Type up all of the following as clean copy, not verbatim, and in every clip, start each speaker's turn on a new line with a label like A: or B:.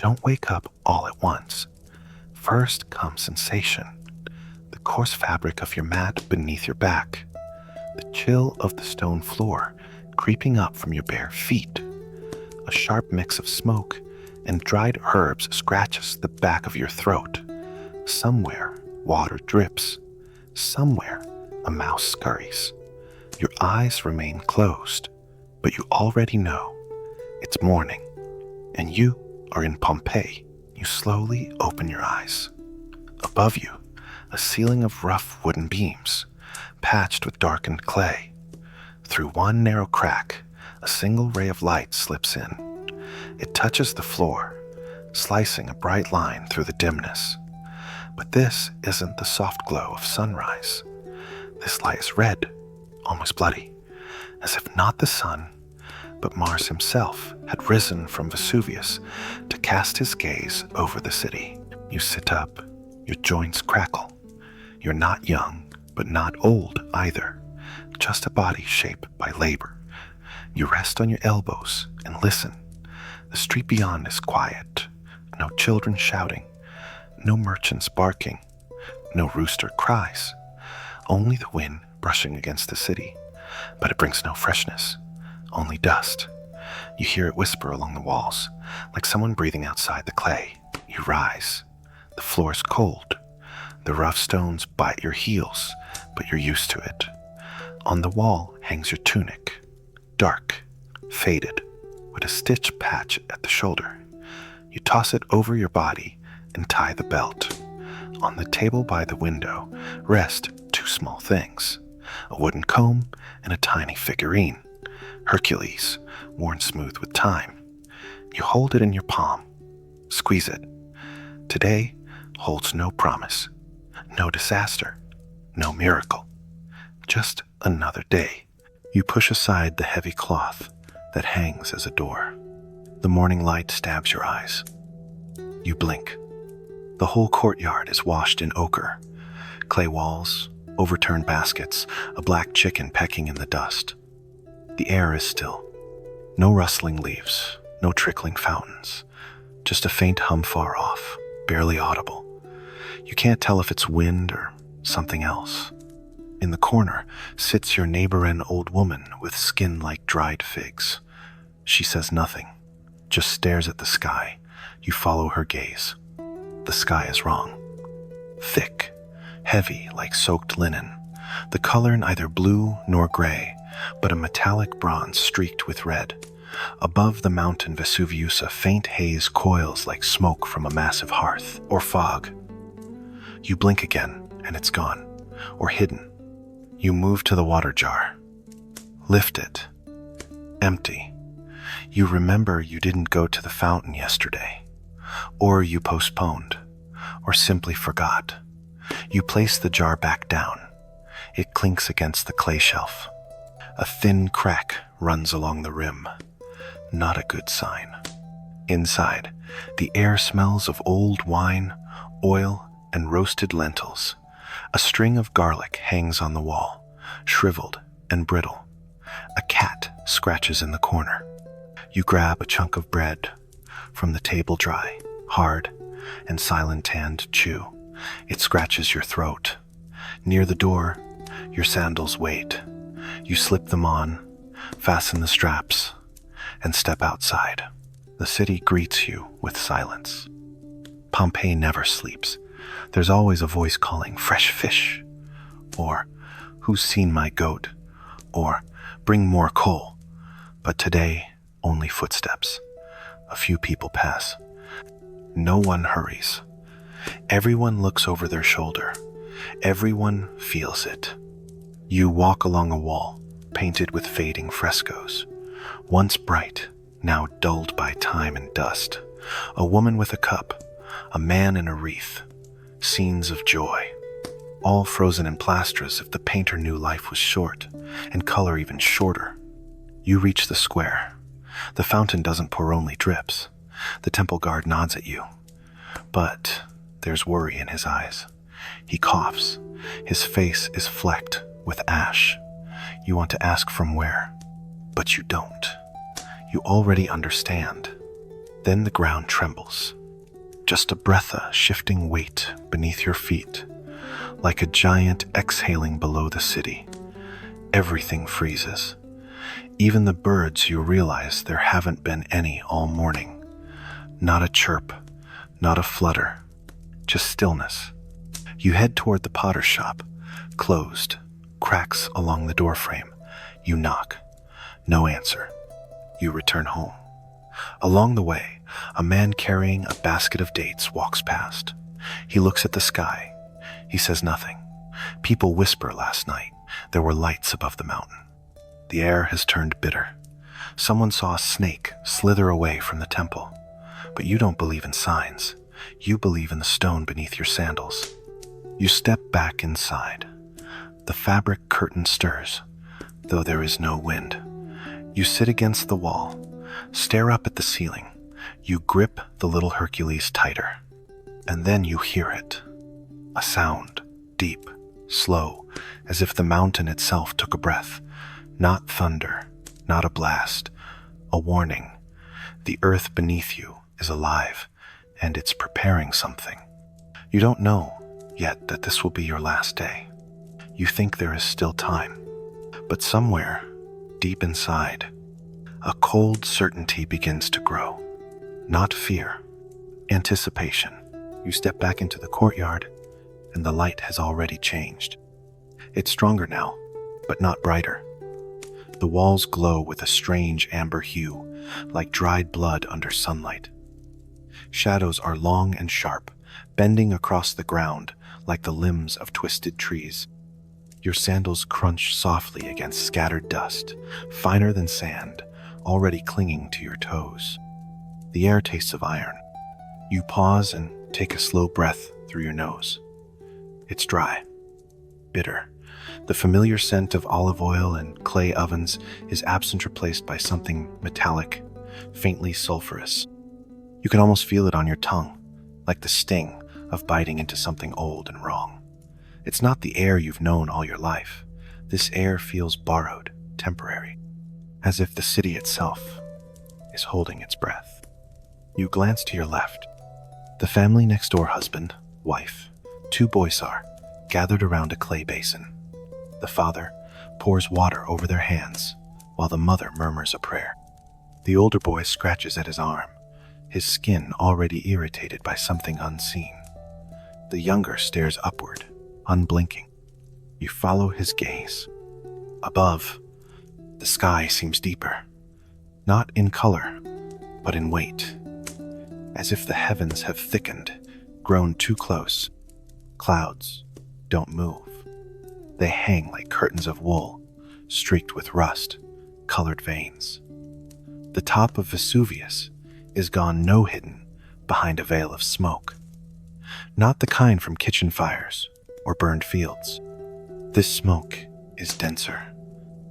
A: Don't wake up all at once. First comes sensation, the coarse fabric of your mat beneath your back, the chill of the stone floor creeping up from your bare feet. A sharp mix of smoke and dried herbs scratches the back of your throat. Somewhere, water drips. Somewhere, a mouse scurries. Your eyes remain closed, but you already know it's morning, and you are in Pompeii. You slowly open your eyes. Above you, a ceiling of rough wooden beams, patched with darkened clay. Through one narrow crack, a single ray of light slips in. It touches the floor, slicing a bright line through the dimness. But this isn't the soft glow of sunrise. This light is red, almost bloody, as if not the sun, but Mars himself had risen from Vesuvius to cast his gaze over the city. You sit up, your joints crackle. You're not young, but not old either, just a body shaped by labor. You rest on your elbows and listen. The street beyond is quiet. No children shouting, no merchants barking, no rooster cries. Only the wind brushing against the city, but it brings no freshness, only dust. You hear it whisper along the walls, like someone breathing outside the clay. You rise. The floor is cold. The rough stones bite your heels, but you're used to it. On the wall hangs your tunic, dark, faded, with a stitch patch at the shoulder. You toss it over your body and tie the belt. On the table by the window rest two small things, a wooden comb and a tiny figurine, Hercules, worn smooth with time. You hold it in your palm, squeeze it. Today holds no promise, no disaster, no miracle, just another day. You push aside the heavy cloth that hangs as a door. The morning light stabs your eyes. You blink. The whole courtyard is washed in ochre. Clay walls, overturned baskets, a black chicken pecking in the dust. The air is still. No rustling leaves, no trickling fountains, just a faint hum far off, barely audible. You can't tell if it's wind or something else. In the corner sits your neighborin old woman with skin like dried figs. She says nothing, just stares at the sky. You follow her gaze. The sky is wrong. Thick, heavy like soaked linen. The color neither blue nor gray, but a metallic bronze streaked with red. Above the mountain Vesuvius, a faint haze coils like smoke from a massive hearth or fog. You blink again, and it's gone, or hidden. You move to the water jar. Lift it. Empty. You remember you didn't go to the fountain yesterday, or you postponed, or simply forgot. You place the jar back down. It clinks against the clay shelf. A thin crack runs along the rim. Not a good sign. Inside, the air smells of old wine, oil, and roasted lentils. A string of garlic hangs on the wall, shriveled and brittle. A cat scratches in the corner. You grab a chunk of bread from the table, dry, hard, and silent hand chew. It scratches your throat. Near the door, your sandals wait. You slip them on, fasten the straps, and step outside. The city greets you with silence. Pompeii never sleeps. There's always a voice calling, "Fresh fish," or "Who's seen my goat?" or "Bring more coal." But today, only footsteps. A few people pass. No one hurries. Everyone looks over their shoulder. Everyone feels it. You walk along a wall, painted with fading frescoes. Once bright, now dulled by time and dust. A woman with a cup, a man in a wreath. Scenes of joy. All frozen in plaster as if the painter knew life was short, and color even shorter. You reach the square. The fountain doesn't pour only drips. The temple guard nods at you. But there's worry in his eyes. He coughs. His face is flecked with ash. You want to ask from where, but you don't. You already understand. Then the ground trembles. Just a breatha shifting weight beneath your feet, like a giant exhaling below the city. Everything freezes. Even the birds, you realize there haven't been any all morning. Not a chirp, not a flutter, just stillness. You head toward the potter's shop, closed, cracks along the doorframe. You knock. No answer. You return home. Along the way, a man carrying a basket of dates walks past. He looks at the sky. He says nothing. People whisper last night. There were lights above the mountain. The air has turned bitter. Someone saw a snake slither away from the temple. But you don't believe in signs. You believe in the stone beneath your sandals. You step back inside. The fabric curtain stirs, though there is no wind. You sit against the wall, stare up at the ceiling. You grip the little Hercules tighter. And then you hear it. A sound, deep, slow, as if the mountain itself took a breath. Not thunder, not a blast, a warning. The earth beneath you is alive, and it's preparing something. You don't know yet that this will be your last day. You think there is still time. But somewhere, deep inside, a cold certainty begins to grow. Not fear, anticipation. You step back into the courtyard, and the light has already changed. It's stronger now, but not brighter. The walls glow with a strange amber hue, like dried blood under sunlight. Shadows are long and sharp, bending across the ground like the limbs of twisted trees. Your sandals crunch softly against scattered dust, finer than sand, already clinging to your toes. The air tastes of iron. You pause and take a slow breath through your nose. It's dry, bitter. The familiar scent of olive oil and clay ovens is absent, replaced by something metallic, faintly sulfurous. You can almost feel it on your tongue, like the sting of biting into something old and wrong. It's not the air you've known all your life. This air feels borrowed, temporary, as if the city itself is holding its breath. You glance to your left. The family next door, husband, wife, 2 boys are gathered around a clay basin. The father pours water over their hands, while the mother murmurs a prayer. The older boy scratches at his arm, his skin already irritated by something unseen. The younger stares upward, unblinking. You follow his gaze. Above, the sky seems deeper, not in color, but in weight, as if the heavens have thickened, grown too close. Clouds don't move. They hang like curtains of wool, streaked with rust, colored veins. The top of Vesuvius is gone no hidden behind a veil of smoke. Not the kind from kitchen fires or burned fields. This smoke is denser,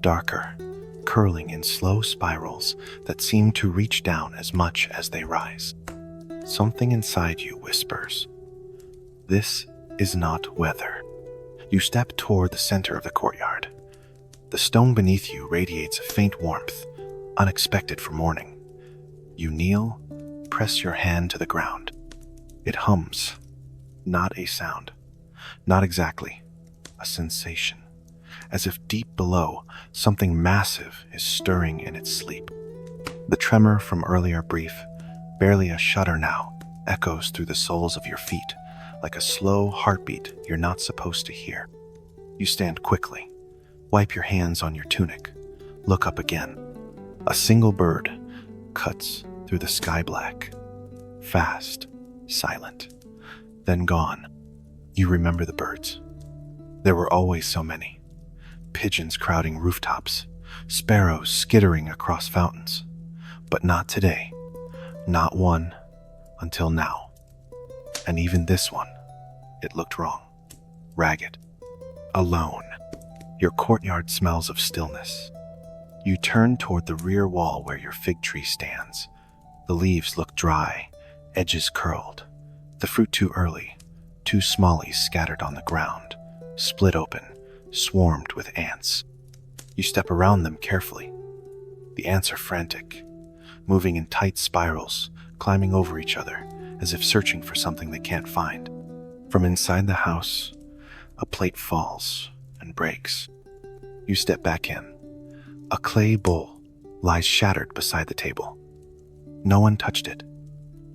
A: darker, curling in slow spirals that seem to reach down as much as they rise. Something inside you whispers, "This is not weather." You step toward the center of the courtyard. The stone beneath you radiates a faint warmth, unexpected for morning. You kneel, press your hand to the ground. It hums, not a sound, not exactly, a sensation, as if deep below, something massive is stirring in its sleep. The tremor from earlier brief, barely a shudder now, echoes through the soles of your feet, like a slow heartbeat you're not supposed to hear. You stand quickly, wipe your hands on your tunic, look up again. A single bird cuts through the sky black, fast, silent, then gone. You remember the birds. There were always so many. Pigeons crowding rooftops, sparrows skittering across fountains. But not today. Not one until now. And even this one, it looked wrong. Ragged. Alone. Your courtyard smells of stillness. You turn toward the rear wall where your fig tree stands. The leaves look dry, edges curled. The fruit too early, 2 smallies scattered on the ground, split open, swarmed with ants. You step around them carefully. The ants are frantic, moving in tight spirals, climbing over each other as if searching for something they can't find. From inside the house, a plate falls and breaks. You step back in. A clay bowl lies shattered beside the table. No one touched it.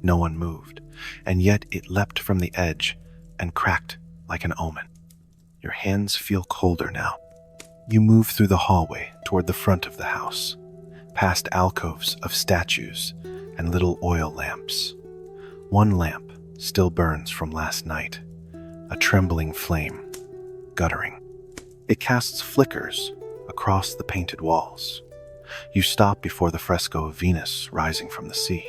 A: No one moved, and yet it leapt from the edge and cracked like an omen. Your hands feel colder now. You move through the hallway toward the front of the house, past alcoves of statues and little oil lamps. One lamp still burns from last night, a trembling flame, guttering. It casts flickers across the painted walls. You stop before the fresco of Venus rising from the sea.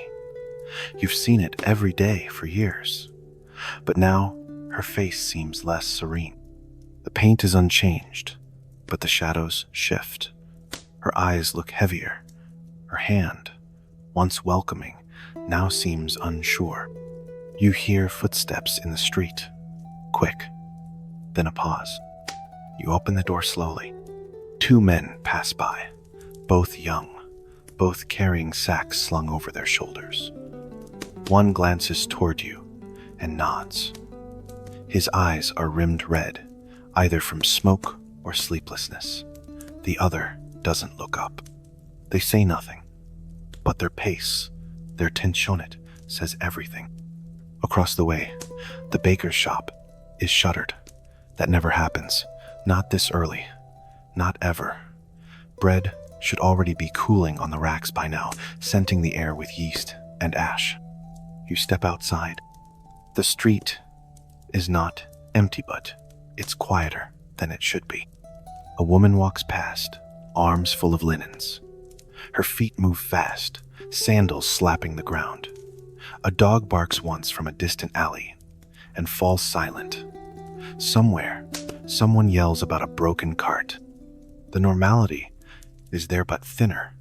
A: You've seen it every day for years, but now her face seems less serene. The paint is unchanged, but the shadows shift. Her eyes look heavier. Her hand, once welcoming, now seems unsure. You hear footsteps in the street. Quick, then a pause. You open the door slowly. 2 men pass by, both young, both carrying sacks slung over their shoulders. One glances toward you and nods. His eyes are rimmed red, either from smoke or sleeplessness. The other doesn't look up. They say nothing, but their pace, their tensionet, says everything. Across the way, the baker's shop is shuttered. That never happens. Not this early. Not ever. Bread should already be cooling on the racks by now, scenting the air with yeast and ash. You step outside. The street is not empty, but it's quieter than it should be. A woman walks past, arms full of linens. Her feet move fast, sandals slapping the ground. A dog barks once from a distant alley and falls silent. Somewhere, someone yells about a broken cart. The normality is there but thinner,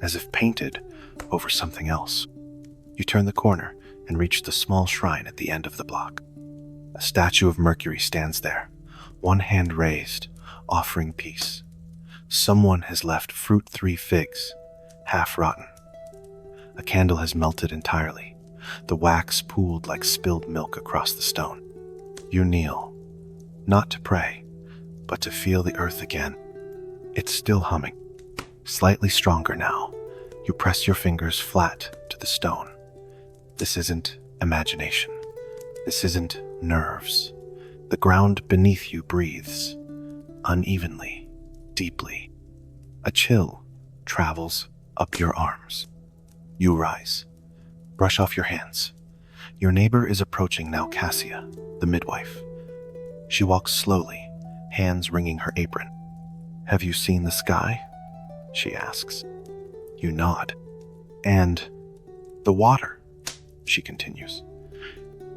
A: as if painted over something else. You turn the corner and reach the small shrine at the end of the block. A statue of Mercury stands there, one hand raised, offering peace. Someone has left fruit 3 figs, half rotten. A candle has melted entirely, the wax pooled like spilled milk across the stone. You kneel, not to pray, but to feel the earth again. It's still humming, slightly stronger now. You press your fingers flat to the stone. This isn't imagination. This isn't nerves. The ground beneath you breathes, unevenly, deeply. A chill travels up your arms. You rise, brush off your hands. Your neighbor is approaching now, Cassia, the midwife. She walks slowly, hands wringing her apron. "Have you seen the sky?" she asks. You nod. "And the water," she continues.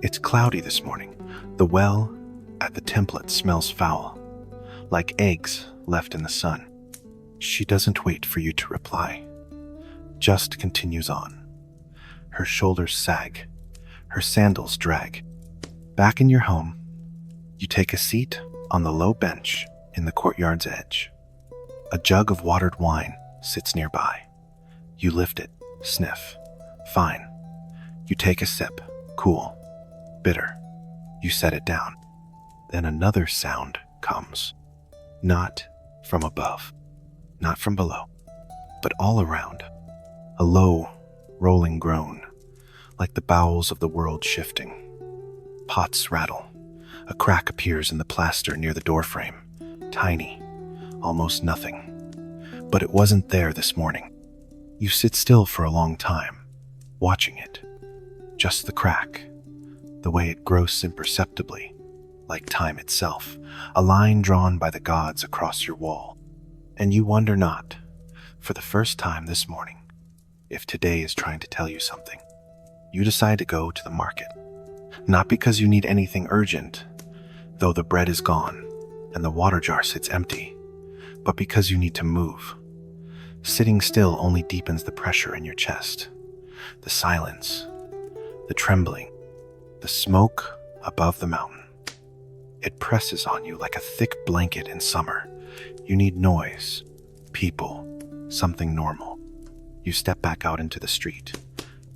A: "It's cloudy this morning. The well at the template smells foul, like eggs left in the sun." She doesn't wait for you to reply, just continues on. Her shoulders sag, her sandals drag. Back in your home, you take a seat on the low bench in the courtyard's edge. A jug of watered wine sits nearby. You lift it, sniff. Fine. You take a sip, cool, bitter. You set it down. Then another sound comes. Not from above, not from below, but all around. A low, rolling groan, like the bowels of the world shifting. Pots rattle. A crack appears in the plaster near the doorframe. Tiny, almost nothing. But it wasn't there this morning. You sit still for a long time, watching it. Just the crack, the way it grows imperceptibly, like time itself, a line drawn by the gods across your wall. And you wonder not, for the first time this morning, if today is trying to tell you something. You decide to go to the market, not because you need anything urgent, though the bread is gone and the water jar sits empty, but because you need to move. Sitting still only deepens the pressure in your chest, the silence, the trembling, the smoke above the mountain. It presses on you like a thick blanket in summer. You need noise, people, something normal. You step back out into the street.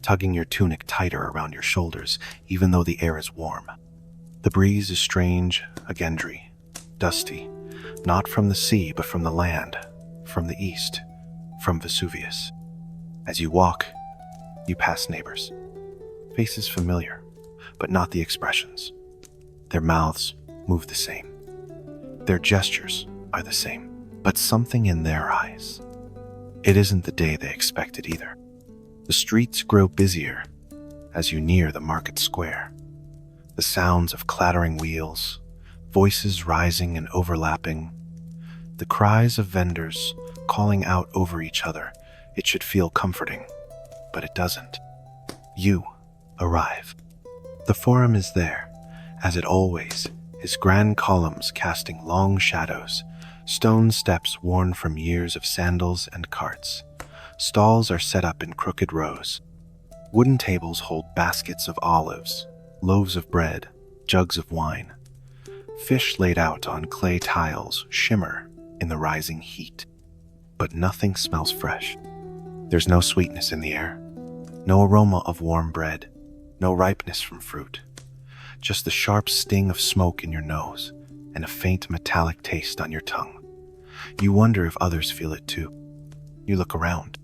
A: tugging your tunic tighter around your shoulders, even though the air is warm. The breeze is strange, a gendry, dusty, not from the sea but from the land, from the east, from Vesuvius. As you walk, you pass neighbors. Faces familiar, but not the expressions. Their mouths move the same. Their gestures are the same, but something in their eyes. It isn't the day they expected either. The streets grow busier as you near the market square. The sounds of clattering wheels, voices rising and overlapping, the cries of vendors calling out over each other. It should feel comforting, but it doesn't. You arrive. The Forum is there, as it always, his grand columns casting long shadows, stone steps worn from years of sandals and carts. Stalls are set up in crooked rows. Wooden tables hold baskets of olives, loaves of bread, jugs of wine. Fish laid out on clay tiles shimmer in the rising heat. But nothing smells fresh. There's no sweetness in the air, no aroma of warm bread, no ripeness from fruit. Just the sharp sting of smoke in your nose and a faint metallic taste on your tongue. You wonder if others feel it too. You look around.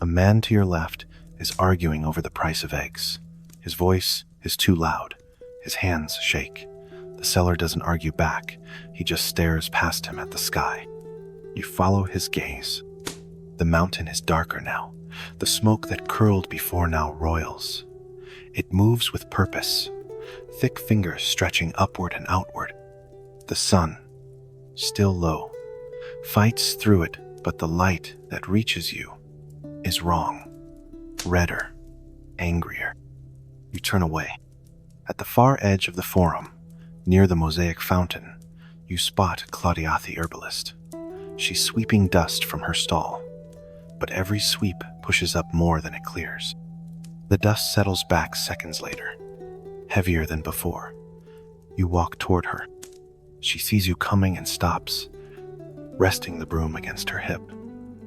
A: A man to your left is arguing over the price of eggs. His voice is too loud. His hands shake. The seller doesn't argue back. He just stares past him at the sky. You follow his gaze. The mountain is darker now. The smoke that curled before now roils. It moves with purpose, thick fingers stretching upward and outward. The sun, still low, fights through it, but the light that reaches you is wrong, redder, angrier. You turn away. At the far edge of the Forum, near the mosaic fountain, you spot Claudia the herbalist. She's sweeping dust from her stall, but every sweep pushes up more than it clears. The dust settles back seconds later, heavier than before. You walk toward her. She sees you coming and stops, resting the broom against her hip.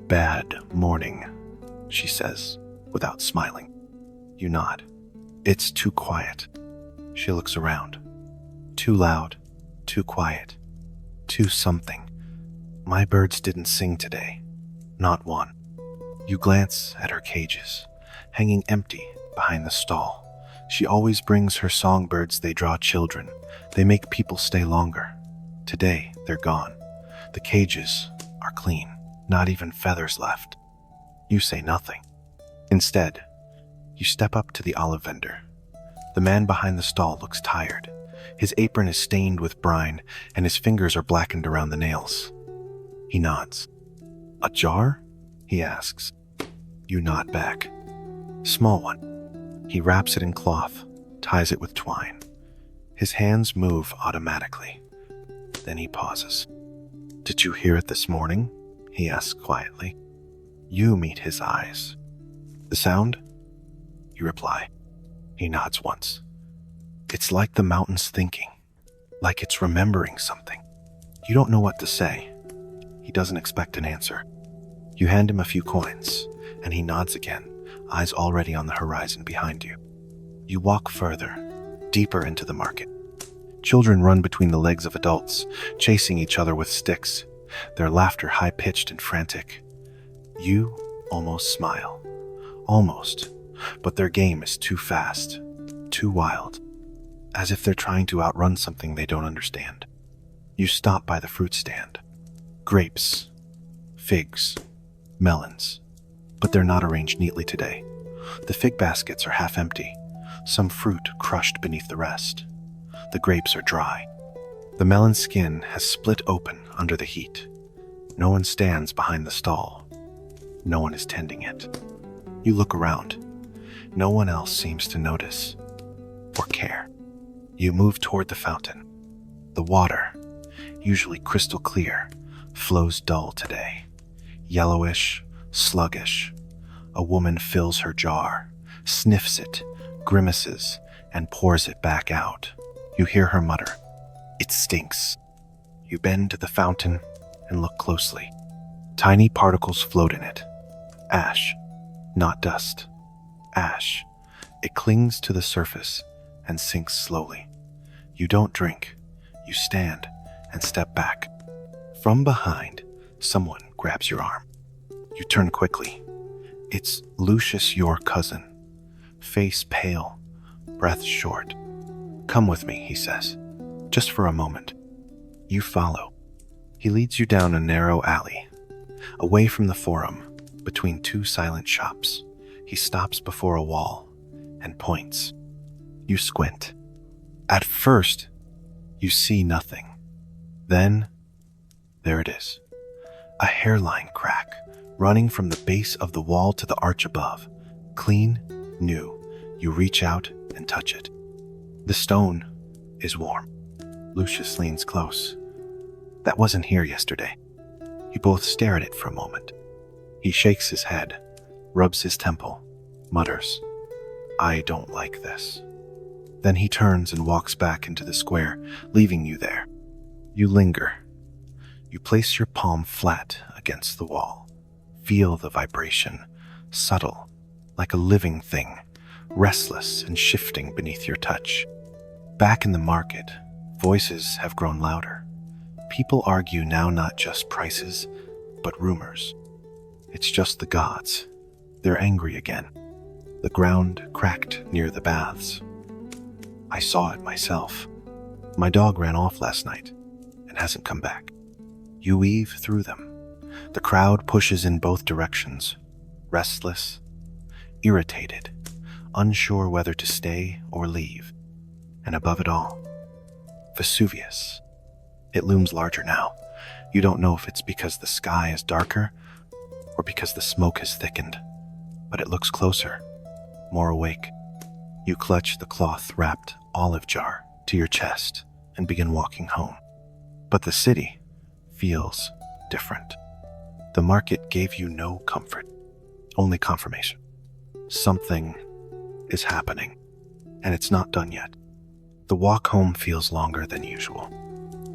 A: "Bad morning," she says, without smiling. You nod. It's too quiet. She looks around. Too loud, too quiet, too something. My birds didn't sing today. Not one. You glance at her cages, hanging empty behind the stall. She always brings her songbirds. They draw children. They make people stay longer. Today, they're gone. The cages are clean, not even feathers left. You say nothing. Instead, you step up to the olive vendor. The man behind the stall looks tired. His apron is stained with brine, and his fingers are blackened around the nails. He nods. "A jar?" he asks. You nod back. "Small one." He wraps it in cloth, ties it with twine. His hands move automatically. Then he pauses. "Did you hear it this morning?" he asks quietly. You meet his eyes. "The sound?" You reply. He nods once. "It's like the mountain's thinking, like it's remembering something." You don't know what to say. He doesn't expect an answer. You hand him a few coins, and he nods again, eyes already on the horizon behind you. You walk further, deeper into the market. Children run between the legs of adults, chasing each other with sticks, their laughter high-pitched and frantic. You almost smile. Almost. But their game is too fast, too wild, as if they're trying to outrun something they don't understand. You stop by the fruit stand. Grapes, figs, melons, but they're not arranged neatly today. The fig baskets are half empty, some fruit crushed beneath the rest. The grapes are dry. The melon skin has split open under the heat. No one stands behind the stall. No one is tending it. You look around. No one else seems to notice or care. You move toward the fountain. The water, usually crystal clear, flows dull today. Yellowish, sluggish. A woman fills her jar, sniffs it, grimaces, and pours it back out. You hear her mutter, "It stinks." You bend to the fountain and look closely. Tiny particles float in it. Ash, not dust. ash. It clings to the surface and sinks slowly. You don't drink. You stand and step back. From behind, someone grabs your arm. You turn quickly. It's Lucius, your cousin. Face pale, breath short. "Come with me," he says, "just for a moment." You follow. He leads you down a narrow alley, away from the forum, between two silent shops. He stops before a wall and points. You squint. At first, you see nothing. Then, there it is. A hairline crack running from the base of the wall to the arch above. Clean, new. You reach out and touch it. The stone is warm. Lucius leans close. "That wasn't here yesterday." You both stare at it for a moment. He shakes his head, rubs his temple, mutters, "I don't like this." Then he turns and walks back into the square, leaving you there. You linger. You place your palm flat against the wall. Feel the vibration, subtle, like a living thing, restless and shifting beneath your touch. Back in the market, voices have grown louder. People argue now not just prices, but rumors. It's just the gods. They're angry again. The ground cracked near the baths. I saw it myself. My dog ran off last night and hasn't come back. You weave through them. The crowd pushes in both directions, restless, irritated, unsure whether to stay or leave. And above it all, Vesuvius. It looms larger now. You don't know if it's because the sky is darker or because the smoke has thickened, but it looks closer, more awake. You clutch the cloth-wrapped olive jar to your chest and begin walking home. But the city feels different. The market gave you no comfort, only confirmation. Something is happening, and it's not done yet. The walk home feels longer than usual.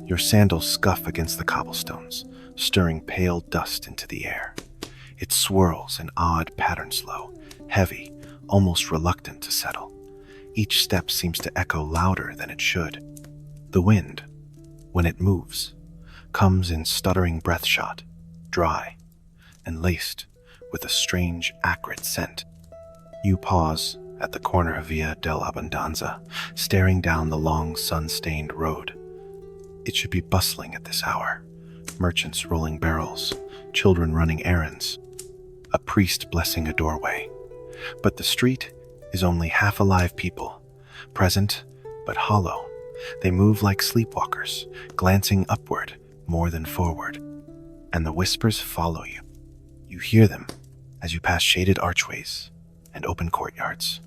A: Your sandals scuff against the cobblestones, stirring pale dust into the air. It swirls in odd patterns low, heavy, almost reluctant to settle. Each step seems to echo louder than it should. The wind, when it moves, comes in stuttering breath shot, dry, and laced with a strange, acrid scent. You pause at the corner of Via dell'Abbondanza, staring down the long, sun-stained road. It should be bustling at this hour. Merchants rolling barrels, children running errands, a priest blessing a doorway. But the street is only half alive people, present but hollow. They move like sleepwalkers, glancing upward more than forward. And the whispers follow you. You hear them as you pass shaded archways and open courtyards.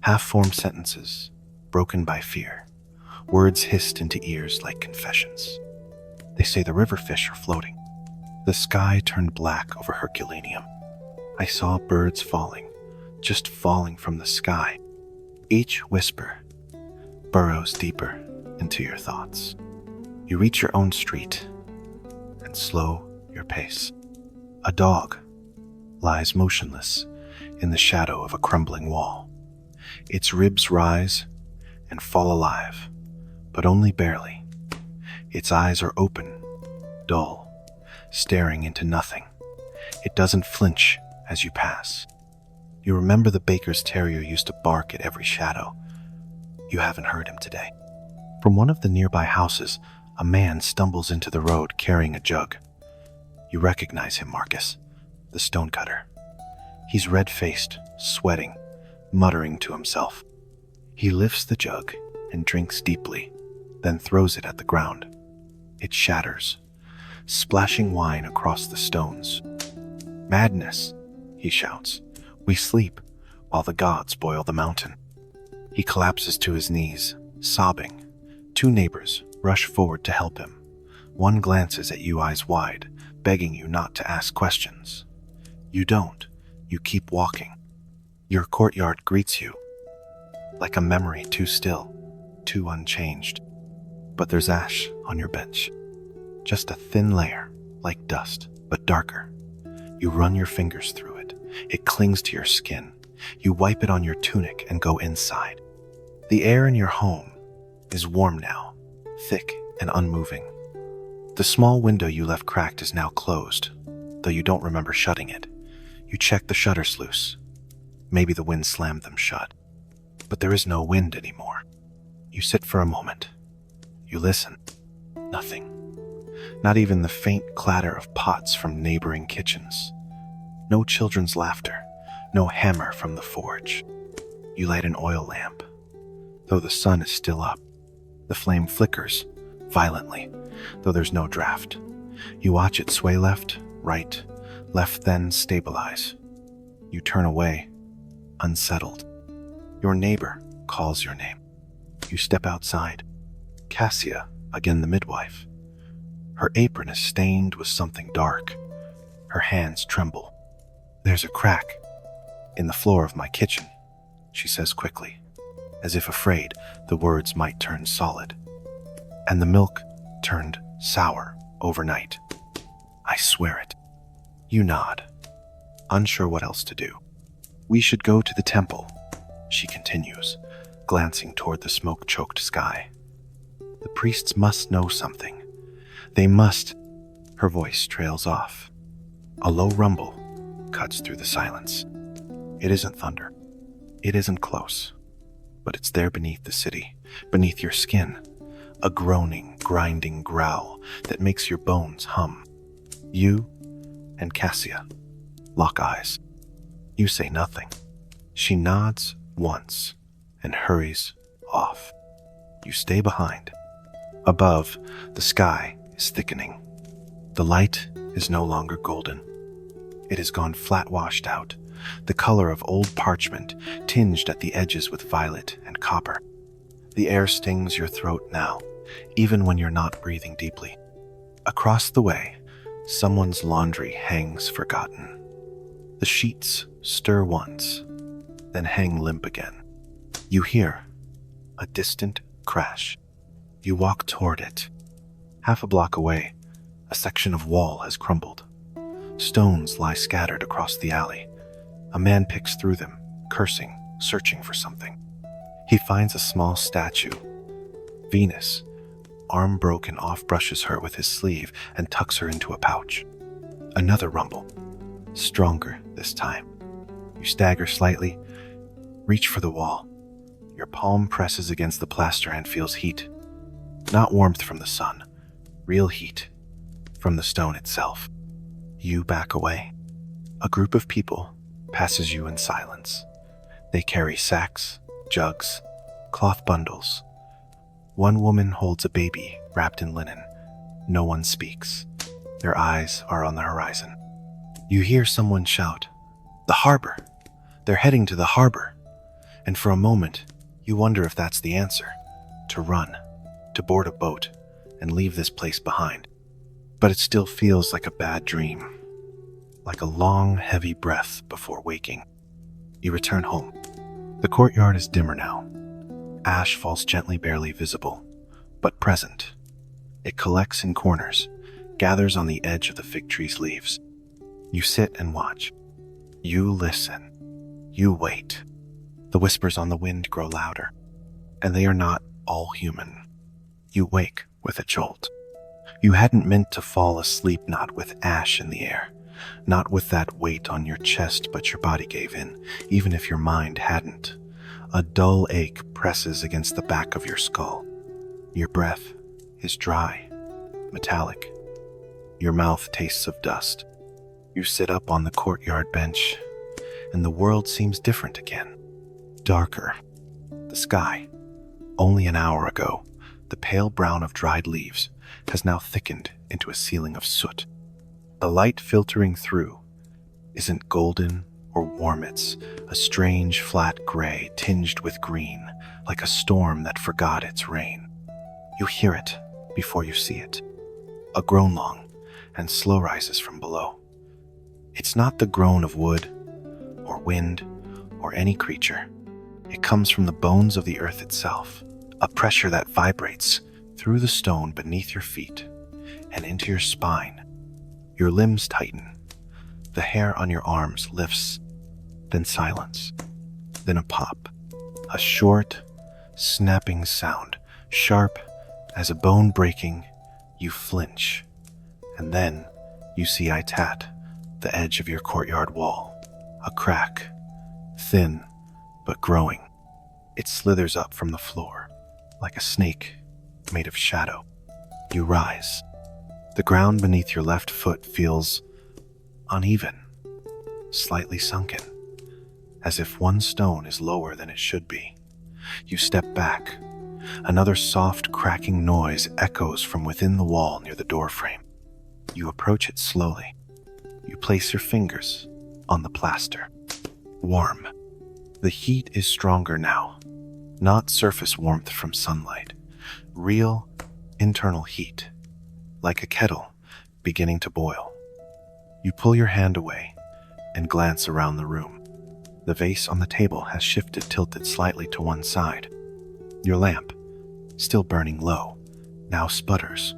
A: Half-formed sentences, broken by fear. Words hissed into ears like confessions. They say the river fish are floating. The sky turned black over Herculaneum. I saw birds falling, just falling from the sky. Each whisper burrows deeper into your thoughts. You reach your own street and slow your pace. A dog lies motionless in the shadow of a crumbling wall. Its ribs rise and fall alive, but only barely. Its eyes are open, dull, staring into nothing. It doesn't flinch as you pass. You remember the baker's terrier used to bark at every shadow. You haven't heard him today. From one of the nearby houses, a man stumbles into the road carrying a jug. You recognize him, Marcus, the stonecutter. He's red-faced, sweating, muttering to himself. He lifts the jug and drinks deeply, then throws it at the ground. It shatters, splashing wine across the stones. "Madness," he shouts. "We sleep while the gods boil the mountain." He collapses to his knees, sobbing. Two neighbors rush forward to help him. One glances at you eyes wide, begging you not to ask questions. You don't. You keep walking. Your courtyard greets you, like a memory too still, too unchanged. But there's ash on your bench. Just a thin layer, like dust, but darker. You run your fingers through it. It clings to your skin, You wipe it on your tunic and go inside. The air in your home is warm now, thick and unmoving. The small window you left cracked is now closed, though you don't remember shutting it. You check the shutters loose. Maybe the wind slammed them shut. But there is no wind anymore. You sit for a moment. You listen. Nothing. Not even the faint clatter of pots from neighboring kitchens. No children's laughter. No hammer from the forge. You light an oil lamp. Though the sun is still up, the flame flickers violently, though there's no draft. You watch it sway left, right, left, then stabilize. You turn away, unsettled. Your neighbor calls your name. You step outside. Cassia, again the midwife. Her apron is stained with something dark. Her hands tremble. There's a crack in the floor of my kitchen, she says quickly, as if afraid the words might turn solid. And the milk turned sour overnight. I swear it. You nod, unsure what else to do. We should go to the temple, she continues, glancing toward the smoke-choked sky. The priests must know something. They must. Her voice trails off. A low rumble cuts through the silence. It isn't thunder. It isn't close. But it's there beneath the city, beneath your skin. A groaning, grinding growl that makes your bones hum. You and Cassia lock eyes. You say nothing. She nods once and hurries off. You stay behind. Above, the sky is thickening. The light is no longer golden. It has gone flat washed out, the color of old parchment, tinged at the edges with violet and copper. The air stings your throat now, even when you're not breathing deeply. Across the way, someone's laundry hangs forgotten. The sheets stir once, then hang limp again. You hear a distant crash. You walk toward it. Half a block away, a section of wall has crumbled. Stones lie scattered across the alley. A man picks through them, cursing, searching for something. He finds a small statue. Venus, arm broken off, brushes her with his sleeve and tucks her into a pouch. Another rumble, stronger this time. You stagger slightly, reach for the wall. Your palm presses against the plaster and feels heat. Not warmth from the sun, real heat from the stone itself. You back away. A group of people passes you in silence. They carry sacks, jugs, cloth bundles. One woman holds a baby wrapped in linen. No one speaks. Their eyes are on the horizon. You hear someone shout, "The harbor! They're heading to the harbor!" And for a moment, you wonder if that's the answer. To run, to board a boat, and leave this place behind. But it still feels like a bad dream. Like a long, heavy breath before waking. You return home. The courtyard is dimmer now. Ash falls gently, barely visible, but present. It collects in corners, gathers on the edge of the fig tree's leaves. You sit and watch. You listen. You wait. The whispers on the wind grow louder, and they are not all human. You wake with a jolt. You hadn't meant to fall asleep, not with ash in the air. Not with that weight on your chest, but your body gave in, even if your mind hadn't. A dull ache presses against the back of your skull. Your breath is dry, metallic. Your mouth tastes of dust. You sit up on the courtyard bench, and the world seems different again. Darker. The sky, only an hour ago, the pale brown of dried leaves, has now thickened into a ceiling of soot. The light filtering through isn't golden or warm, it's a strange flat gray tinged with green, like a storm that forgot its rain. You hear it before you see it. A groan long and slow rises from below. It's not the groan of wood or wind or any creature. It comes from the bones of the earth itself, a pressure that vibrates through the stone beneath your feet and into your spine. Your limbs tighten. The hair on your arms lifts then silence, then a pop, a short, snapping sound, sharp as a bone breaking. You flinch, and then you see Itat, the edge of your courtyard wall, a crack, thin but growing. It slithers up from the floor, like a snake made of shadow. You rise. The ground beneath your left foot feels uneven, slightly sunken, as if one stone is lower than it should be. You step back. Another soft, cracking noise echoes from within the wall near the doorframe. You approach it slowly. You place your fingers on the plaster. Warm. The heat is stronger now. Not surface warmth from sunlight. Real, internal heat. Like a kettle beginning to boil. You pull your hand away and glance around the room. The vase on the table has shifted, tilted slightly to one side. Your lamp, still burning low, now sputters,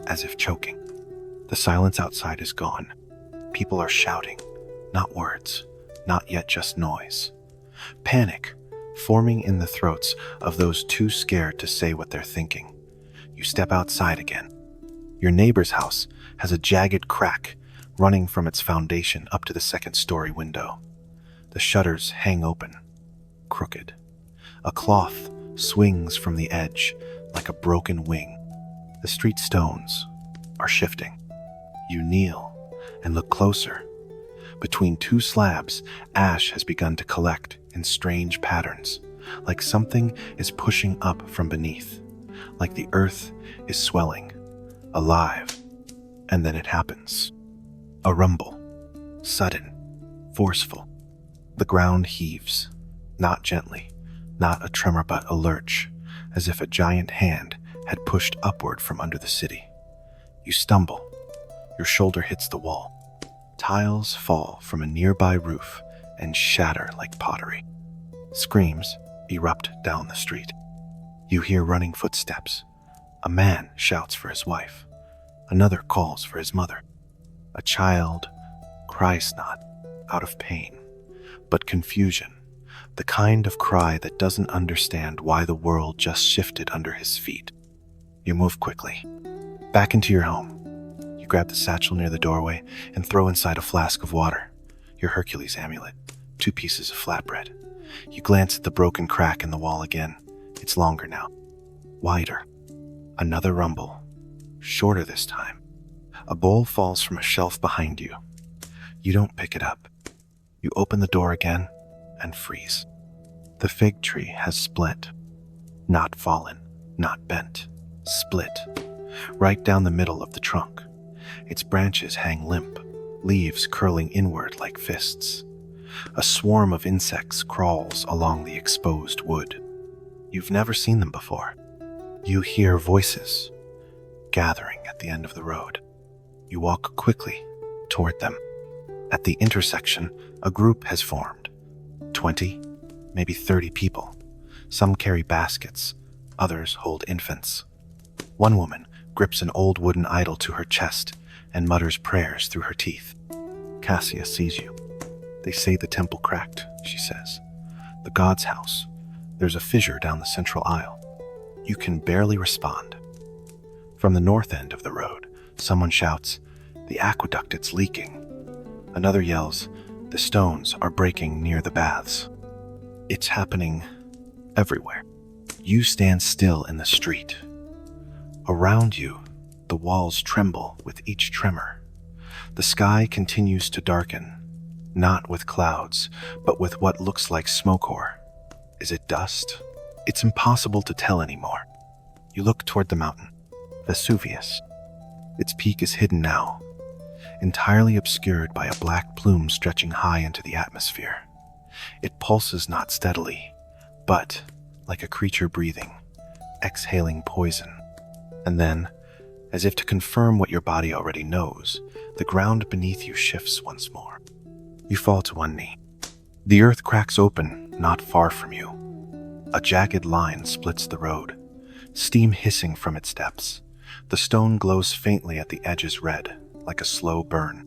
A: as if choking. The silence outside is gone. People are shouting, not words, not yet just noise. Panic, forming in the throats of those too scared to say what they're thinking. You step outside again. Your neighbor's house has a jagged crack running from its foundation up to the second-story window. The shutters hang open, crooked. A cloth swings from the edge like a broken wing. The street stones are shifting. You kneel and look closer. Between two slabs, ash has begun to collect in strange patterns, like something is pushing up from beneath, like the earth is swelling, alive. And then it happens. A rumble, sudden, forceful. The ground heaves, not gently, not a tremor but a lurch, as if a giant hand had pushed upward from under the city. You stumble. Your shoulder hits the wall. Tiles fall from a nearby roof and shatter like pottery. Screams erupt down the street. You hear running footsteps. A man shouts for his wife. Another calls for his mother. A child cries not out of pain, but confusion, the kind of cry that doesn't understand why the world just shifted under his feet. You move quickly, back into your home. You grab the satchel near the doorway and throw inside a flask of water, your Hercules amulet, 2 pieces of flatbread. You glance at the broken crack in the wall again. It's longer now, wider. Another rumble, shorter this time. A bowl falls from a shelf behind you. You don't pick it up. You open the door again and freeze. The fig tree has split. Not fallen, not bent. Split. Right down the middle of the trunk. Its branches hang limp, leaves curling inward like fists. A swarm of insects crawls along the exposed wood. You've never seen them before. You hear voices gathering at the end of the road. You walk quickly toward them. At the intersection, a group has formed. 20, maybe 30 people. Some carry baskets, others hold infants. One woman grips an old wooden idol to her chest and mutters prayers through her teeth. Cassia sees you. They say the temple cracked, she says. The god's house. There's a fissure down the central aisle. You can barely respond. From the north end of the road, someone shouts, "The aqueduct, it's leaking." Another yells, "The stones are breaking near the baths." It's happening everywhere. You stand still in the street. Around you, the walls tremble with each tremor. The sky continues to darken, not with clouds, but with what looks like smoke ore. Is it dust? It's impossible to tell anymore. You look toward the mountain, Vesuvius. Its peak is hidden now, entirely obscured by a black plume stretching high into the atmosphere. It pulses not steadily, but like a creature breathing, exhaling poison. And then, as if to confirm what your body already knows, the ground beneath you shifts once more. You fall to one knee. The earth cracks open not far from you. A jagged line splits the road, steam hissing from its depths. The stone glows faintly at the edges red, like a slow burn.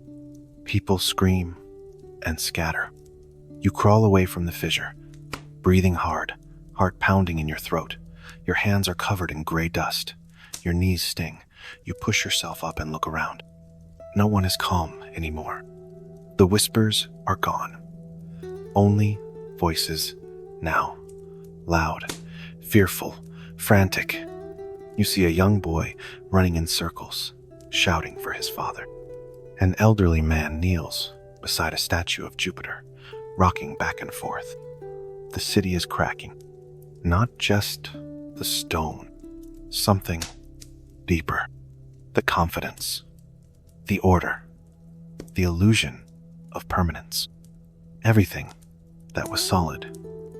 A: People scream and scatter. You crawl away from the fissure, breathing hard, heart pounding in your throat. Your hands are covered in gray dust. Your knees sting. You push yourself up and look around. No one is calm anymore. The whispers are gone. Only voices now. Loud, fearful, frantic. You see a young boy running in circles, shouting for his father. An elderly man kneels beside a statue of Jupiter, rocking back and forth. The city is cracking. Not just the stone. Something deeper. The confidence. The order. The illusion of permanence. Everything that was solid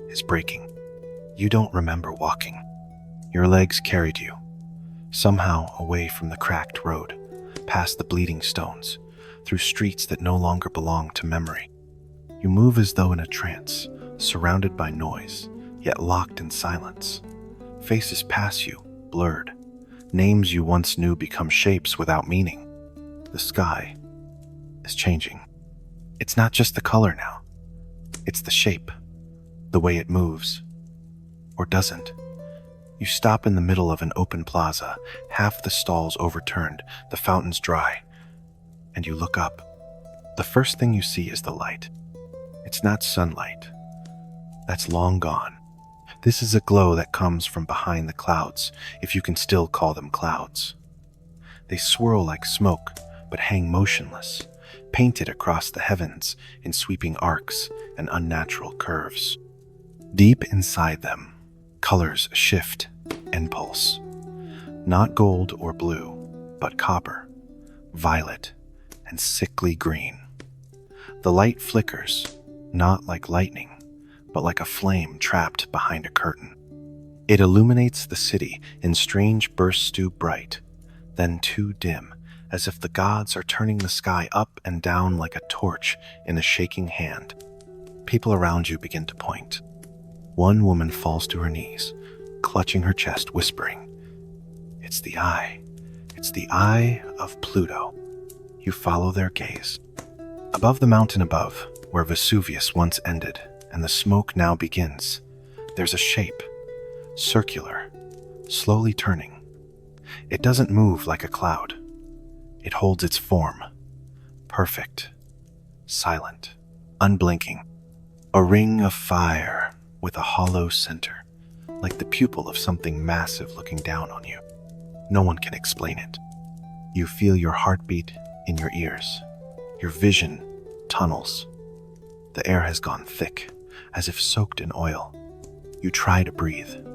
A: is breaking. You don't remember walking. Your legs carried you, somehow away from the cracked road, past the bleeding stones, through streets that no longer belong to memory. You move as though in a trance, surrounded by noise, yet locked in silence. Faces pass you, blurred. Names you once knew become shapes without meaning. The sky is changing. It's not just the color now. It's the shape, the way it moves, or doesn't. You stop in the middle of an open plaza, half the stalls overturned, the fountains dry, and you look up. The first thing you see is the light. It's not sunlight. That's long gone. This is a glow that comes from behind the clouds, if you can still call them clouds. They swirl like smoke, but hang motionless, painted across the heavens in sweeping arcs and unnatural curves. Deep inside them, colors shift and pulse. Not gold or blue, but copper, violet, and sickly green. The light flickers, not like lightning, but like a flame trapped behind a curtain. It illuminates the city in strange bursts too bright, then too dim, as if the gods are turning the sky up and down like a torch in a shaking hand. People around you begin to point. One woman falls to her knees, clutching her chest, whispering, "It's the eye. It's the eye of Pluto." You follow their gaze. Above the mountain above, where Vesuvius once ended and the smoke now begins, there's a shape, circular, slowly turning. It doesn't move like a cloud. It holds its form, perfect, silent, unblinking. A ring of fire with a hollow center, like the pupil of something massive looking down on you. No one can explain it. You feel your heartbeat in your ears. Your vision tunnels. The air has gone thick, as if soaked in oil. You try to breathe,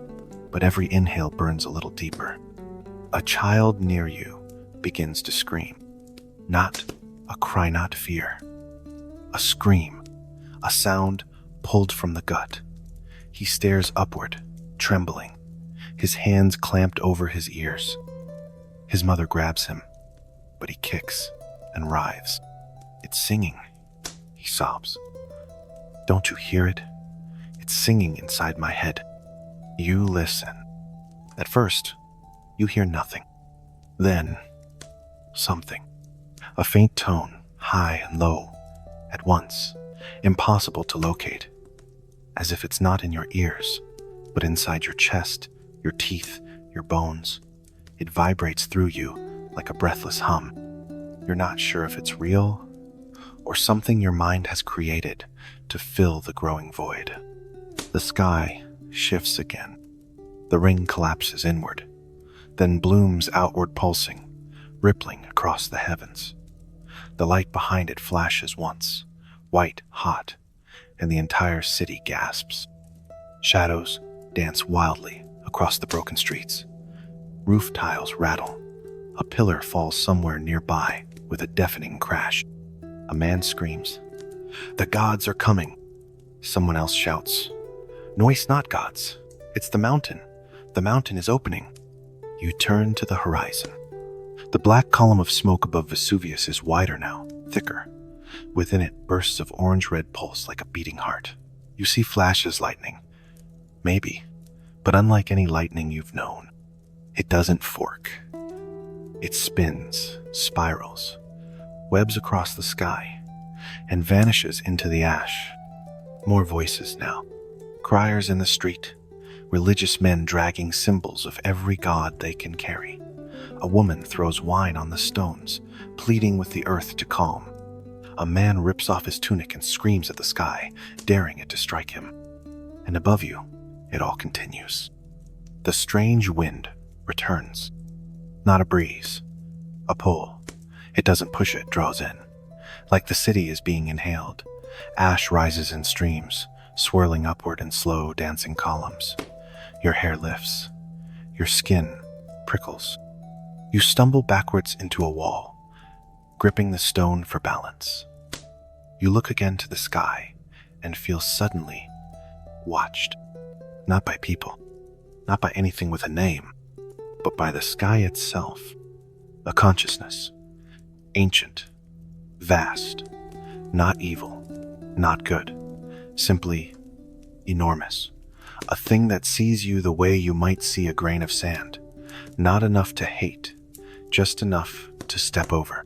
A: but every inhale burns a little deeper. A child near you begins to scream. Not a cry, not fear. A scream, a sound pulled from the gut. He stares upward, trembling, his hands clamped over his ears. His mother grabs him, but he kicks and writhes. "It's singing," he sobs. "Don't you hear it? It's singing inside my head." You listen. At first, you hear nothing. Then, something. A faint tone, high and low, at once, impossible to locate. As if it's not in your ears, but inside your chest, your teeth, your bones. It vibrates through you like a breathless hum. You're not sure if it's real or something your mind has created to fill the growing void. The sky shifts again. The ring collapses inward, then blooms outward, pulsing, rippling across the heavens. The light behind it flashes once, white hot, and the entire city gasps. Shadows dance wildly across the broken streets. Roof tiles rattle. A pillar falls somewhere nearby with a deafening crash. A man screams, "The gods are coming!" Someone else shouts, "No, it's not gods. It's the mountain. The mountain is opening." You turn to the horizon. The black column of smoke above Vesuvius is wider now, thicker. Within it, bursts of orange-red pulse like a beating heart. You see flashes lightning. Maybe, but unlike any lightning you've known. It doesn't fork. It spins, spirals, webs across the sky, and vanishes into the ash. More voices now. Criers in the street. Religious men dragging symbols of every god they can carry. A woman throws wine on the stones, pleading with the earth to calm. A man rips off his tunic and screams at the sky, daring it to strike him. And above you, it all continues. The strange wind returns. Not a breeze, a pull. It doesn't push it, draws in. Like the city is being inhaled. Ash rises in streams, swirling upward in slow, dancing columns. Your hair lifts. Your skin prickles. You stumble backwards into a wall, gripping the stone for balance. You look again to the sky and feel suddenly watched. Not by people, not by anything with a name, but by the sky itself. A consciousness. Ancient. Vast. Not evil. Not good. Simply enormous. A thing that sees you the way you might see a grain of sand. Not enough to hate, just enough to step over.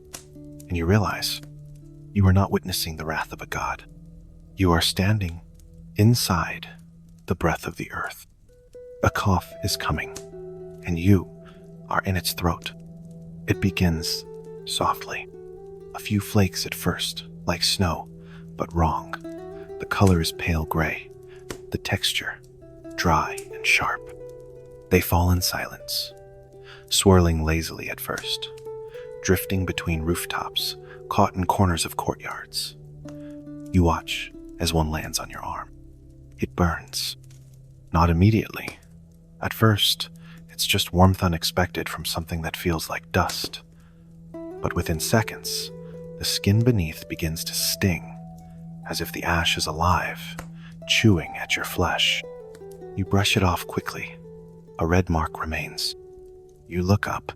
A: And you realize you are not witnessing the wrath of a god. You are standing inside the breath of the earth. A cough is coming, and you are in its throat. It begins softly. A few flakes at first, like snow, but wrong. The color is pale gray. The texture, dry and sharp. They fall in silence, swirling lazily at first, drifting between rooftops, caught in corners of courtyards. You watch as one lands on your arm. It burns. Not immediately. At first, it's just warmth unexpected from something that feels like dust. But within seconds, the skin beneath begins to sting, as if the ash is alive, chewing at your flesh. You brush it off quickly. A red mark remains. You look up.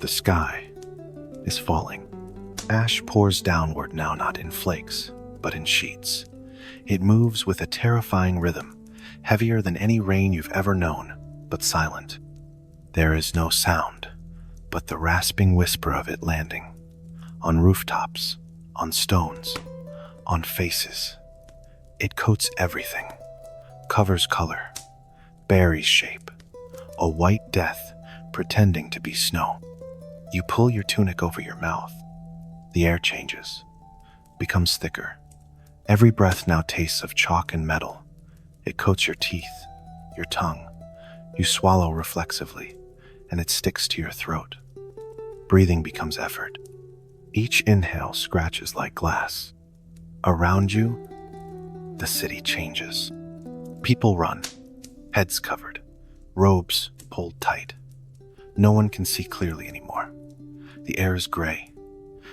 A: The sky is falling. Ash pours downward now, not in flakes, but in sheets. It moves with a terrifying rhythm, heavier than any rain you've ever known, but silent. There is no sound, but the rasping whisper of it landing. On rooftops, on stones, on faces. It coats everything, covers color, buries shape, a white death pretending to be snow. You pull your tunic over your mouth. The air changes, becomes thicker. Every breath now tastes of chalk and metal. It coats your teeth, your tongue. You swallow reflexively, and it sticks to your throat. Breathing becomes effort. Each inhale scratches like glass. Around you, the city changes. People run, heads covered, robes pulled tight. No one can see clearly anymore. The air is gray.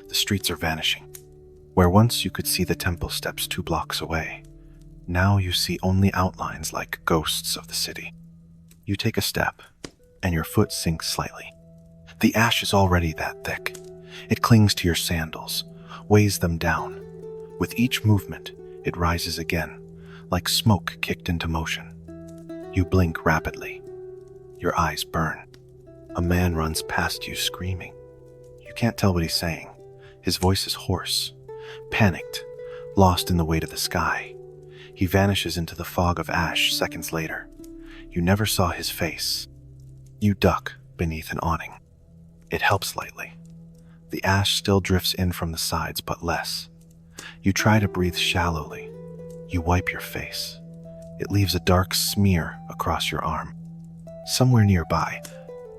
A: The streets are vanishing. Where once you could see the temple steps 2 blocks away, now you see only outlines like ghosts of the city. You take a step, and your foot sinks slightly. The ash is already that thick. It clings to your sandals, weighs them down. With each movement, it rises again, like smoke kicked into motion. You blink rapidly. Your eyes burn. A man runs past you screaming. You can't tell what he's saying. His voice is hoarse, panicked, lost in the weight of the sky. He vanishes into the fog of ash seconds later. You never saw his face. You duck beneath an awning. It helps slightly. The ash still drifts in from the sides, but less. You try to breathe shallowly. You wipe your face. It leaves a dark smear across your arm. Somewhere nearby,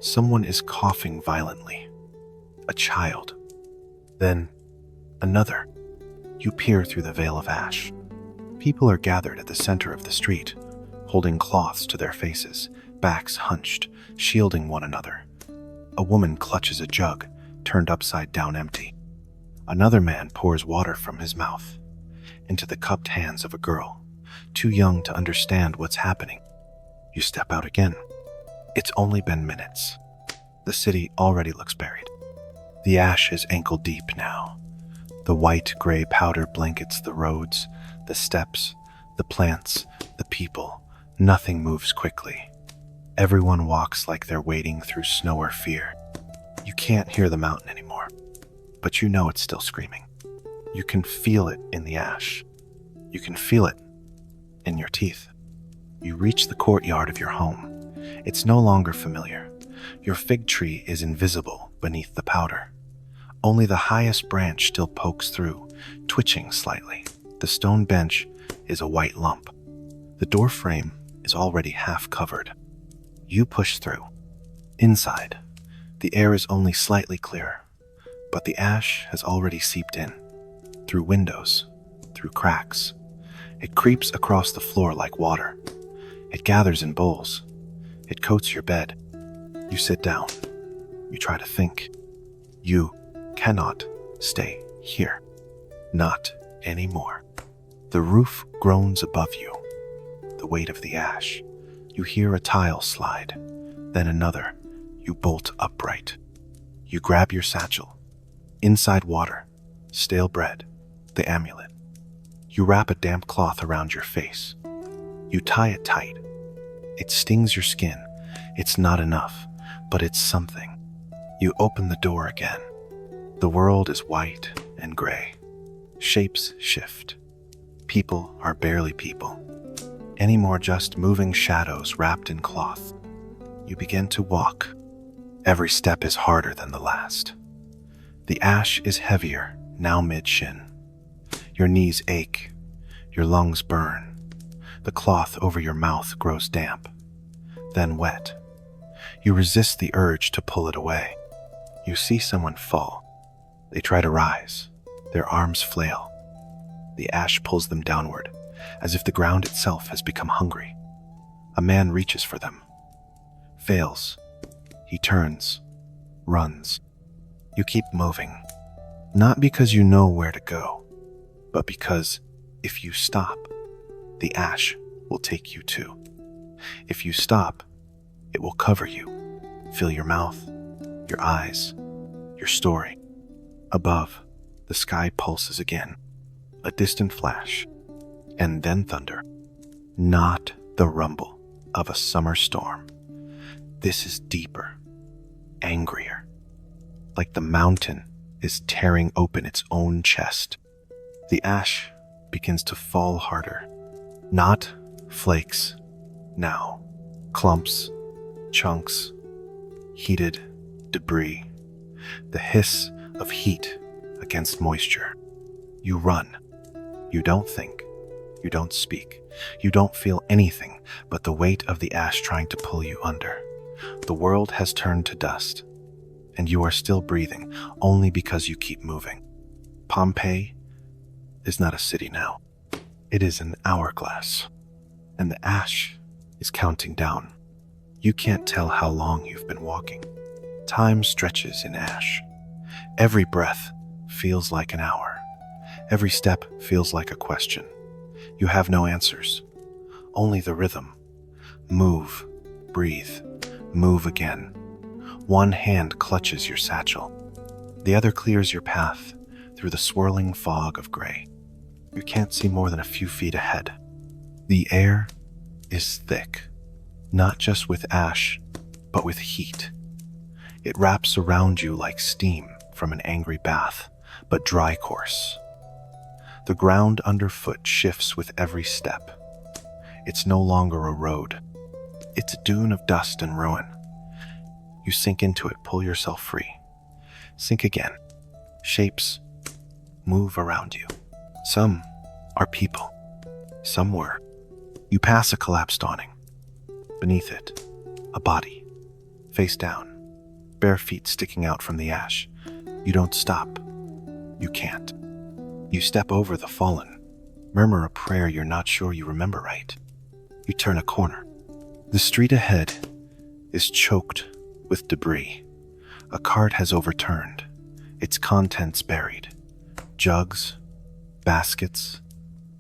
A: someone is coughing violently. A child. Then, another. You peer through the veil of ash. People are gathered at the center of the street, holding cloths to their faces, backs hunched, shielding one another. A woman clutches a jug, turned upside down empty. Another man pours water from his mouth into the cupped hands of a girl, too young to understand what's happening. You step out again. It's only been minutes. The city already looks buried. The ash is ankle deep now. The white-gray powder blankets the roads, the steps, the plants, the people. Nothing moves quickly. Everyone walks like they're wading through snow or fear. You can't hear the mountain anymore, but you know it's still screaming. You can feel it in the ash. You can feel it in your teeth. You reach the courtyard of your home. It's no longer familiar. Your fig tree is invisible beneath the powder. Only the highest branch still pokes through, twitching slightly. The stone bench is a white lump. The door frame is already half covered. You push through. Inside, the air is only slightly clearer, but the ash has already seeped in. Through windows, through cracks. It creeps across the floor like water. It gathers in bowls. It coats your bed. You sit down. You try to think. You cannot stay here. Not anymore. The roof groans above you. The weight of the ash. You hear a tile slide. Then another. You bolt upright. You grab your satchel. Inside water. Stale bread. The amulet. You wrap a damp cloth around your face. You tie it tight. It stings your skin. It's not enough, but it's something. You open the door again. The world is white and gray. Shapes shift. People are barely people. Any more just moving shadows wrapped in cloth. You begin to walk. Every step is harder than the last. The ash is heavier, now mid-shin. Your knees ache. Your lungs burn. The cloth over your mouth grows damp, then wet. You resist the urge to pull it away. You see someone fall. They try to rise. Their arms flail. The ash pulls them downward, as if the ground itself has become hungry. A man reaches for them. Fails. He turns. Runs. You keep moving. Not because you know where to go, but because if you stop, the ash will take you too. If you stop, it will cover you, fill your mouth, your eyes, your story. Above, the sky pulses again, a distant flash, and then thunder. Not the rumble of a summer storm. This is deeper, angrier, like the mountain is tearing open its own chest. The ash begins to fall harder. Not flakes, now clumps, chunks, heated debris, the hiss of heat against moisture. You run. You don't think. You don't speak. You don't feel anything but the weight of the ash trying to pull you under. The world has turned to dust, and you are still breathing only because you keep moving. Pompeii is not a city now. It is an hourglass, and the ash is counting down. You can't tell how long you've been walking. Time stretches in ash. Every breath feels like an hour. Every step feels like a question. You have no answers, only the rhythm. Move, breathe, move again. One hand clutches your satchel. The other clears your path through the swirling fog of gray. You can't see more than a few feet ahead. The air is thick, not just with ash, but with heat. It wraps around you like steam from an angry bath, but dry course. The ground underfoot shifts with every step. It's no longer a road. It's a dune of dust and ruin. You sink into it, pull yourself free. Sink again. Shapes move around you. Some are people. Some were. You pass a collapsed awning. Beneath it, a body. Face down. Bare feet sticking out from the ash. You don't stop. You can't. You step over the fallen. Murmur a prayer you're not sure you remember right. You turn a corner. The street ahead is choked with debris. A cart has overturned, its contents buried. Jugs, baskets,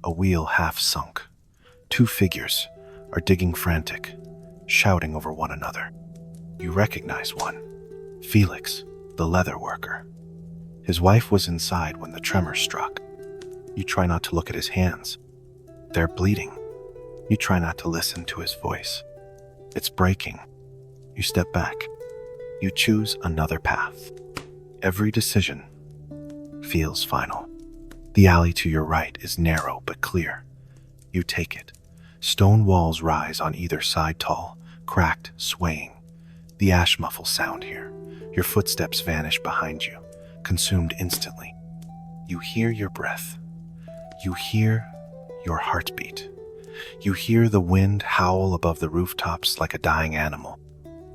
A: a wheel half sunk. Two figures are digging frantic, shouting over one another. You recognize one. Felix, the leather worker. His wife was inside when the tremor struck. You try not to look at his hands. They're bleeding. You try not to listen to his voice. It's breaking. You step back. You choose another path. Every decision feels final. The alley to your right is narrow but clear. You take it, Stone walls rise on either side tall, cracked, swaying. The ash muffles sound here. Your footsteps vanish behind you, consumed instantly. You hear your breath. You hear your heartbeat. You hear the wind howl above the rooftops like a dying animal.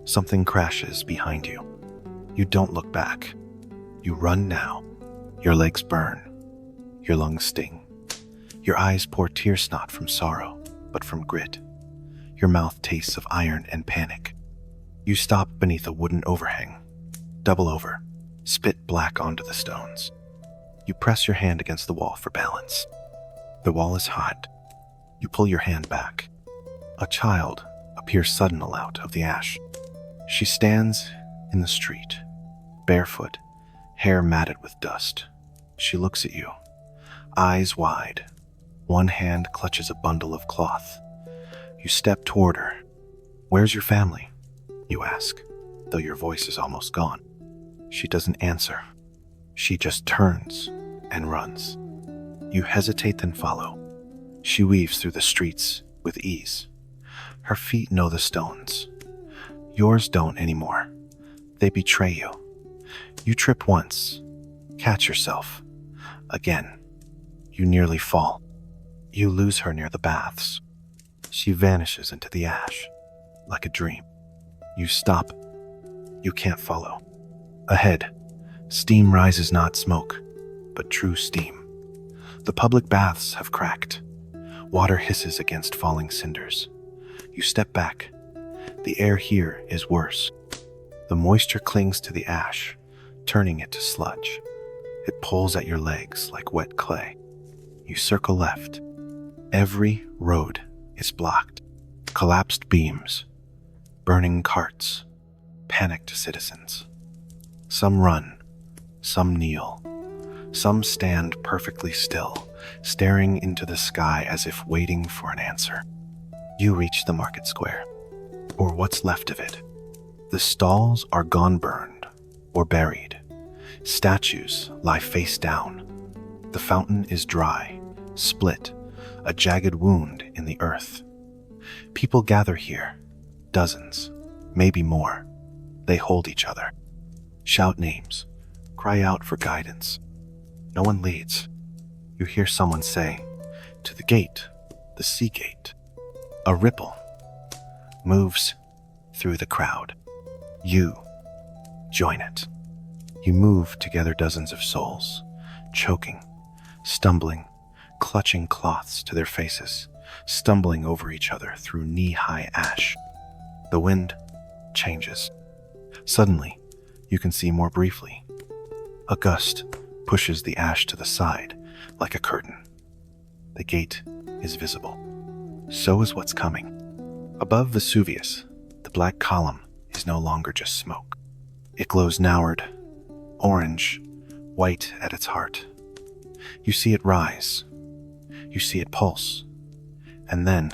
A: Something crashes behind you. You don't look back. You run now. Your legs burn. Your lungs sting. Your eyes pour tear snot from sorrow, but from grit. Your mouth tastes of iron and panic. You stop beneath a wooden overhang. Double over. Spit black onto the stones. You press your hand against the wall for balance. The wall is hot. You pull your hand back. A child appears suddenly out of the ash. She stands in the street, barefoot, hair matted with dust. She looks at you, eyes wide. One hand clutches a bundle of cloth. You step toward her. "Where's your family?" you ask, though your voice is almost gone. She doesn't answer. She just turns and runs. You hesitate, then follow. She weaves through the streets with ease. Her feet know the stones. Yours don't anymore. They betray you. You trip once, catch yourself. Again, you nearly fall. You lose her near the baths. She vanishes into the ash, like a dream. You stop. You can't follow. Ahead, steam rises, not smoke, but true steam. The public baths have cracked. Water hisses against falling cinders. You step back. The air here is worse. The moisture clings to the ash, turning it to sludge. It pulls at your legs like wet clay. You circle left. Every road is blocked. Collapsed beams, burning carts, panicked citizens. Some run, some kneel. Some stand perfectly still, staring into the sky as if waiting for an answer. You reach the market square, or what's left of it. The stalls are gone, burned or buried. Statues lie face down. The fountain is dry, split, a jagged wound in the earth. People gather here, dozens, maybe more. They hold each other, shout names, cry out for guidance. No one leads. You hear someone say, "To the gate, the sea gate." A ripple moves through the crowd. You join it. You move together, dozens of souls, choking, stumbling, clutching cloths to their faces, stumbling over each other through knee-high ash. The wind changes. Suddenly, you can see more briefly. A gust pushes the ash to the side like a curtain. The gate is visible. So is what's coming. Above Vesuvius, the black column is no longer just smoke. It glows narrowed, orange, white at its heart. You see it rise. You see it pulse. And then,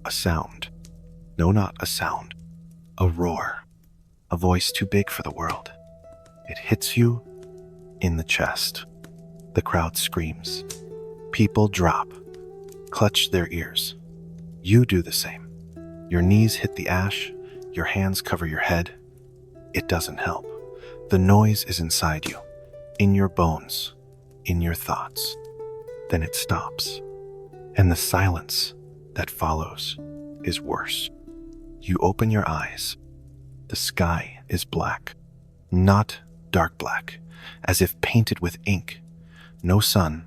A: a sound. No, not a sound. A roar. A voice too big for the world. It hits you in the chest. The crowd screams. People drop, clutch their ears. You do the same. Your knees hit the ash. Your hands cover your head. It doesn't help. The noise is inside you, in your bones, in your thoughts. Then it stops. And the silence that follows is worse. You open your eyes. The sky is black. Not dark black, as if painted with ink. No sun,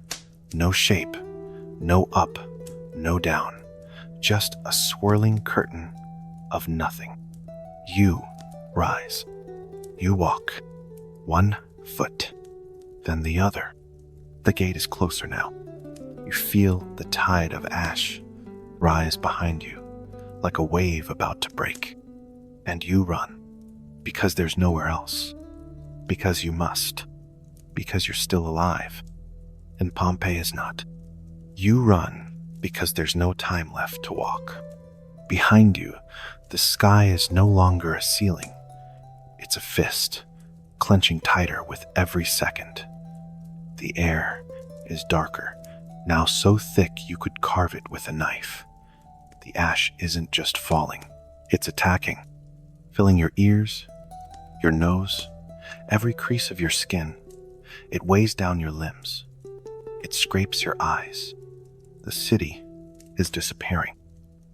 A: no shape, no up, no down. Just a swirling curtain of nothing. You rise. You walk. One foot, then the other. The gate is closer now. You feel the tide of ash rise behind you, like a wave about to break. And you run, because there's nowhere else. Because you must. Because you're still alive. And Pompeii is not. You run because there's no time left to walk. Behind you, the sky is no longer a ceiling. It's a fist, clenching tighter with every second. The air is darker, now so thick you could carve it with a knife. The ash isn't just falling, it's attacking, filling your ears, your nose, every crease of your skin. It weighs down your limbs. It scrapes your eyes. The city is disappearing,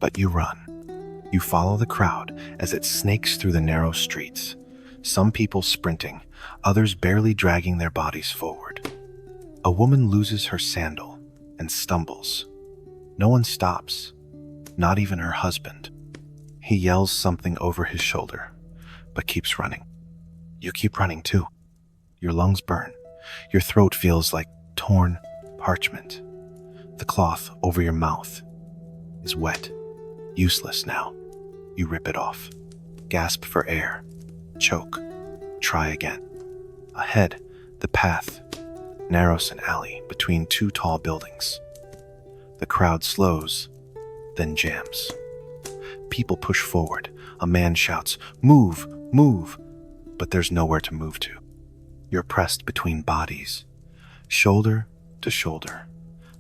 A: but you run. You follow the crowd as it snakes through the narrow streets, some people sprinting, others barely dragging their bodies forward. A woman loses her sandal and stumbles. No one stops, not even her husband. He yells something over his shoulder, but keeps running. You keep running too. Your lungs burn. Your throat feels like torn parchment. The cloth over your mouth is wet, useless now. You rip it off. Gasp for air. Choke. Try again. Ahead, the path narrows an alley between two tall buildings. The crowd slows, then jams. People push forward. A man shouts, "Move, move!" But there's nowhere to move to. You're pressed between bodies, shoulder to shoulder,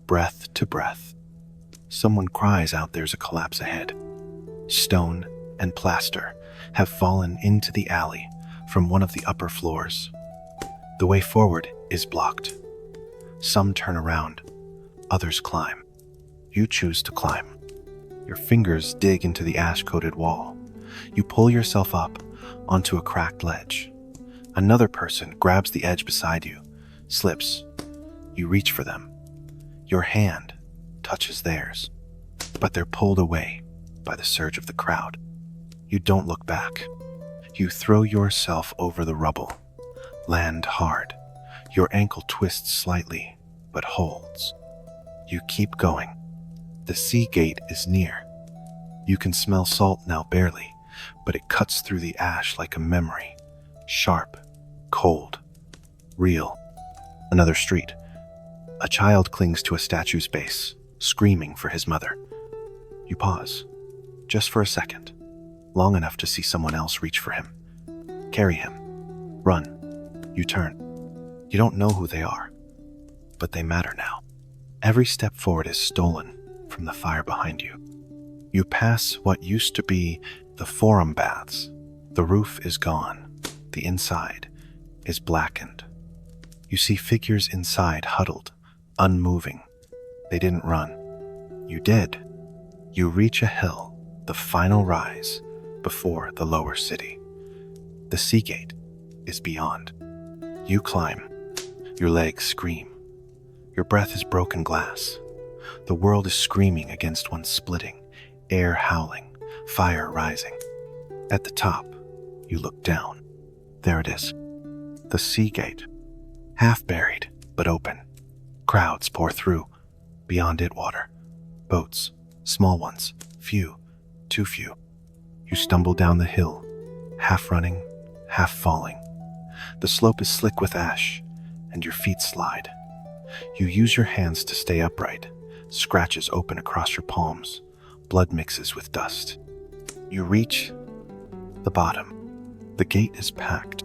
A: breath to breath. Someone cries out there's a collapse ahead. Stone and plaster have fallen into the alley from one of the upper floors. The way forward is blocked. Some turn around, others climb. You choose to climb. Your fingers dig into the ash-coated wall. You pull yourself up onto a cracked ledge. Another person grabs the edge beside you, slips. You reach for them. Your hand touches theirs, but they're pulled away by the surge of the crowd. You don't look back. You throw yourself over the rubble, land hard. Your ankle twists slightly, but holds. You keep going. The sea gate is near. You can smell salt now barely, but it cuts through the ash like a memory. Sharp, cold, real. Another street. A child clings to a statue's base, screaming for his mother. You pause, just for a second, long enough to see someone else reach for him. Carry him. Run. You turn. You don't know who they are, but they matter now. Every step forward is stolen from the fire behind you. You pass what used to be the forum baths. The roof is gone. The inside is blackened. You see figures inside huddled, unmoving. They didn't run. You did. You reach a hill, the final rise, before the lower city. The sea gate is beyond. You climb. Your legs scream. Your breath is broken glass. The world is screaming against one splitting, air howling, fire rising. At the top, you look down. There it is. The sea gate. Half buried, but open. Crowds pour through. Beyond it, water. Boats. Small ones. Few. Too few. You stumble down the hill, half running, half falling. The slope is slick with ash, and your feet slide. You use your hands to stay upright. Scratches open across your palms. Blood mixes with dust. You reach the bottom. The gate is packed.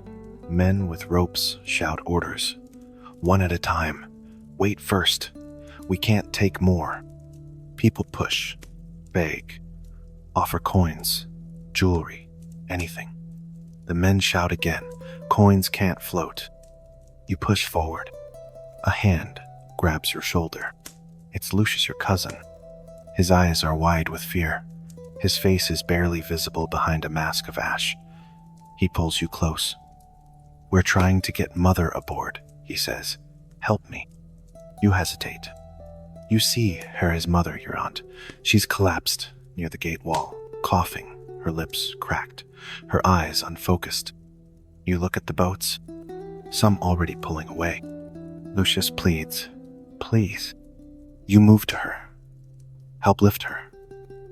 A: Men with ropes shout orders. One at a time. Wait first. We can't take more. People push, beg, offer coins, jewelry, anything. The men shout again. Coins can't float. You push forward. A hand grabs your shoulder. It's Lucius, your cousin. His eyes are wide with fear. His face is barely visible behind a mask of ash. He pulls you close. "We're trying to get Mother aboard," he says. "Help me." You hesitate. You see her as Mother, your aunt. She's collapsed near the gate wall, coughing, her lips cracked, her eyes unfocused. You look at the boats, some already pulling away. Lucius pleads, "Please." You move to her. Help lift her.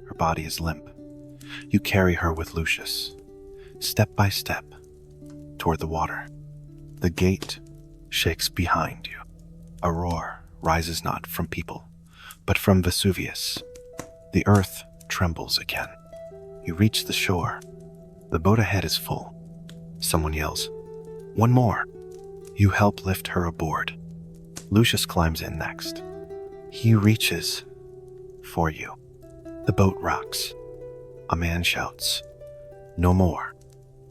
A: Her body is limp. You carry her with Lucius, step by step, toward the water. The gate shakes behind you. A roar rises not from people, but from Vesuvius. The earth trembles again. You reach the shore. The boat ahead is full. Someone yells, "One more." You help lift her aboard. Lucius climbs in next. He reaches for you. The boat rocks. A man shouts, "No more."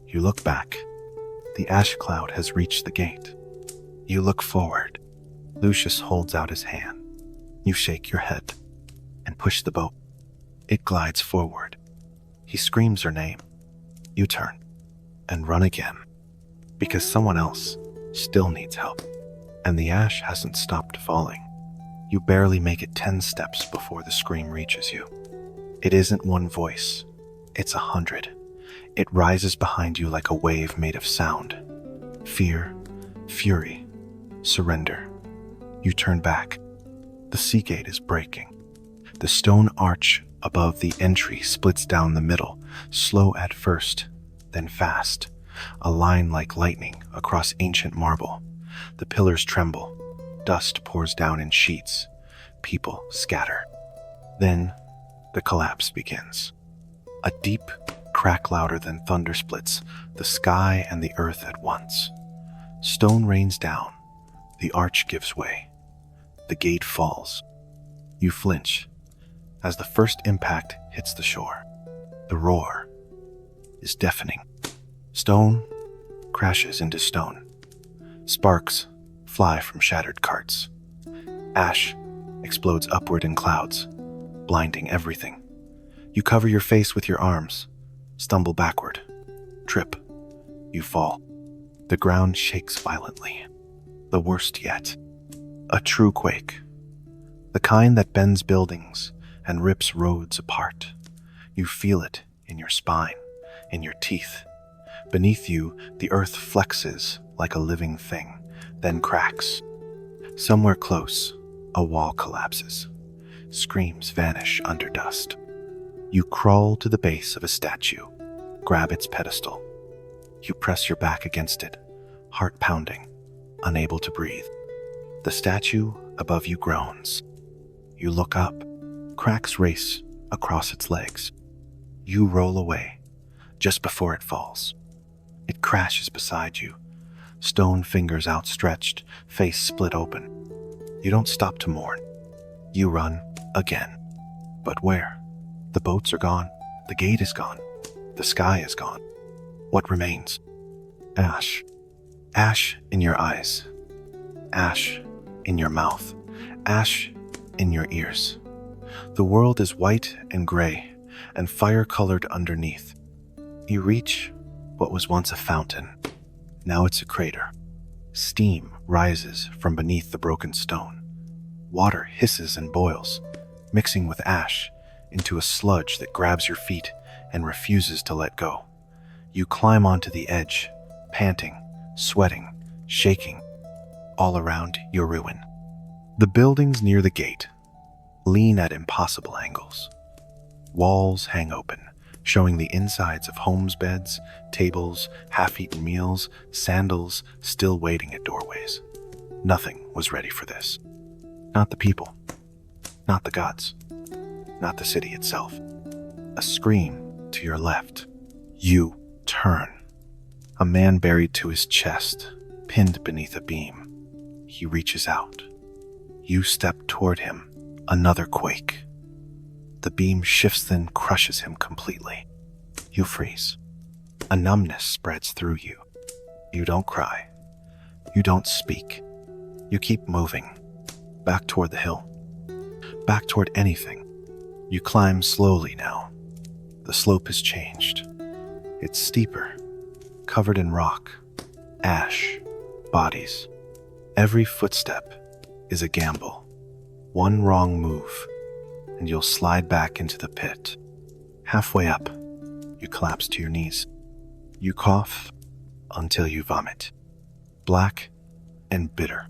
A: You look back. The ash cloud has reached the gate. You look forward. Lucius holds out his hand. You shake your head and push the boat. It glides forward. He screams her name. You turn and run again, because someone else still needs help, and the ash hasn't stopped falling. You barely make it 10 steps before the scream reaches you. It isn't one voice, it's 100. It rises behind you like a wave made of sound. Fear, fury, surrender. You turn back. The sea gate is breaking. The stone arch above the entry splits down the middle, slow at first, then fast, a line like lightning across ancient marble. The pillars tremble. Dust pours down in sheets. People scatter. Then the collapse begins. A deep crack louder than thunder splits the sky and the earth at once. Stone rains down. The arch gives way. The gate falls. You flinch as the first impact hits the shore. The roar is deafening. Stone crashes into stone. Sparks fly from shattered carts. Ash explodes upward in clouds, blinding everything. You cover your face with your arms, stumble backward, trip. You fall. The ground shakes violently. The worst yet. A true quake. The kind that bends buildings and rips roads apart. You feel it in your spine, in your teeth. Beneath you, the earth flexes like a living thing, then cracks. Somewhere close, a wall collapses. Screams vanish under dust. You crawl to the base of a statue, grab its pedestal. You press your back against it, heart pounding, unable to breathe. The statue above you groans. You look up. Cracks race across its legs. You roll away just before it falls. It crashes beside you, stone fingers outstretched, face split open. You don't stop to mourn. You run again. But where? The boats are gone. The gate is gone. The sky is gone. What remains? Ash. Ash in your eyes. Ash in your mouth. Ash in your ears. The world is white and gray and fire-colored underneath. You reach what was once a fountain. Now it's a crater. Steam rises from beneath the broken stone. Water hisses and boils, mixing with ash into a sludge that grabs your feet and refuses to let go. You climb onto the edge, panting, sweating, shaking. All around your ruin. The buildings near the gate lean at impossible angles. Walls hang open, showing the insides of homes' beds, tables, half-eaten meals, sandals still waiting at doorways. Nothing was ready for this. Not the people, not the gods, not the city itself. A scream to your left. You turn. A man buried to his chest, pinned beneath a beam. He reaches out. You step toward him. Another quake. The beam shifts then crushes him completely. You freeze. A numbness spreads through you. You don't cry. You don't speak. You keep moving. Back toward the hill. Back toward anything. You climb slowly now. The slope has changed. It's steeper. Covered in rock. Ash. Bodies. Every footstep is a gamble. One wrong move, and you'll slide back into the pit. Halfway up, you collapse to your knees. You cough until you vomit. Black and bitter.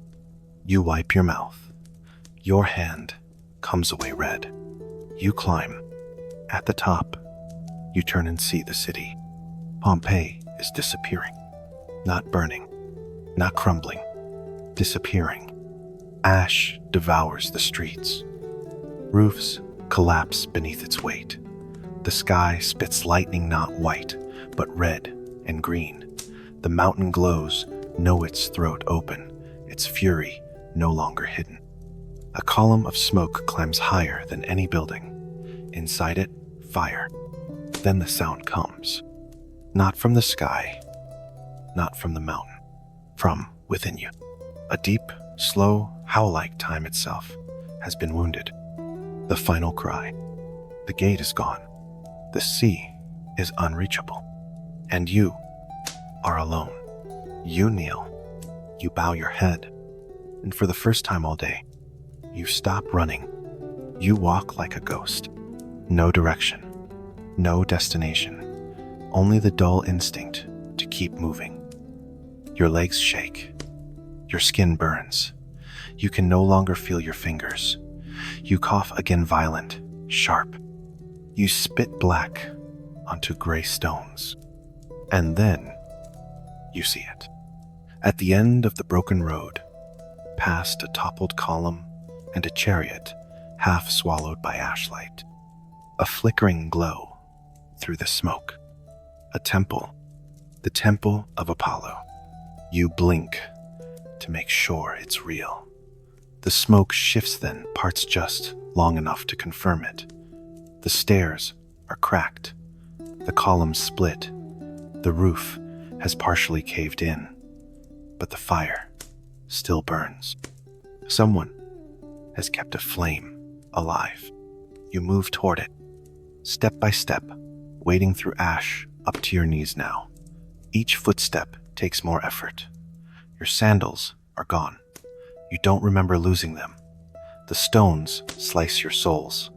A: You wipe your mouth. Your hand comes away red. You climb. At the top, you turn and see the city. Pompeii is disappearing. Not burning. Not crumbling. Disappearing. Ash devours the streets. Roofs collapse beneath its weight. The sky spits lightning not white, but red and green. The mountain glows, know its throat open, its fury no longer hidden. A column of smoke climbs higher than any building. Inside it, fire. Then the sound comes. Not from the sky, not from the mountain, from within you. A deep, slow, howl-like time itself has been wounded. The final cry. The gate is gone. The sea is unreachable. And you are alone. You kneel. You bow your head. And for the first time all day, you stop running. You walk like a ghost. No direction. No destination. Only the dull instinct to keep moving. Your legs shake. Your skin burns. You can no longer feel your fingers. You cough again, violent, sharp. You spit black onto gray stones. And then you see it. At the end of the broken road, past a toppled column and a chariot half swallowed by ashlight. A flickering glow through the smoke. A temple, the temple of Apollo. You blink to make sure it's real. The smoke shifts then, parts just long enough to confirm it. The stairs are cracked. The columns split. The roof has partially caved in. But the fire still burns. Someone has kept a flame alive. You move toward it, step by step, wading through ash up to your knees now. Each footstep takes more effort. Your sandals are gone. You don't remember losing them. The stones slice your soles.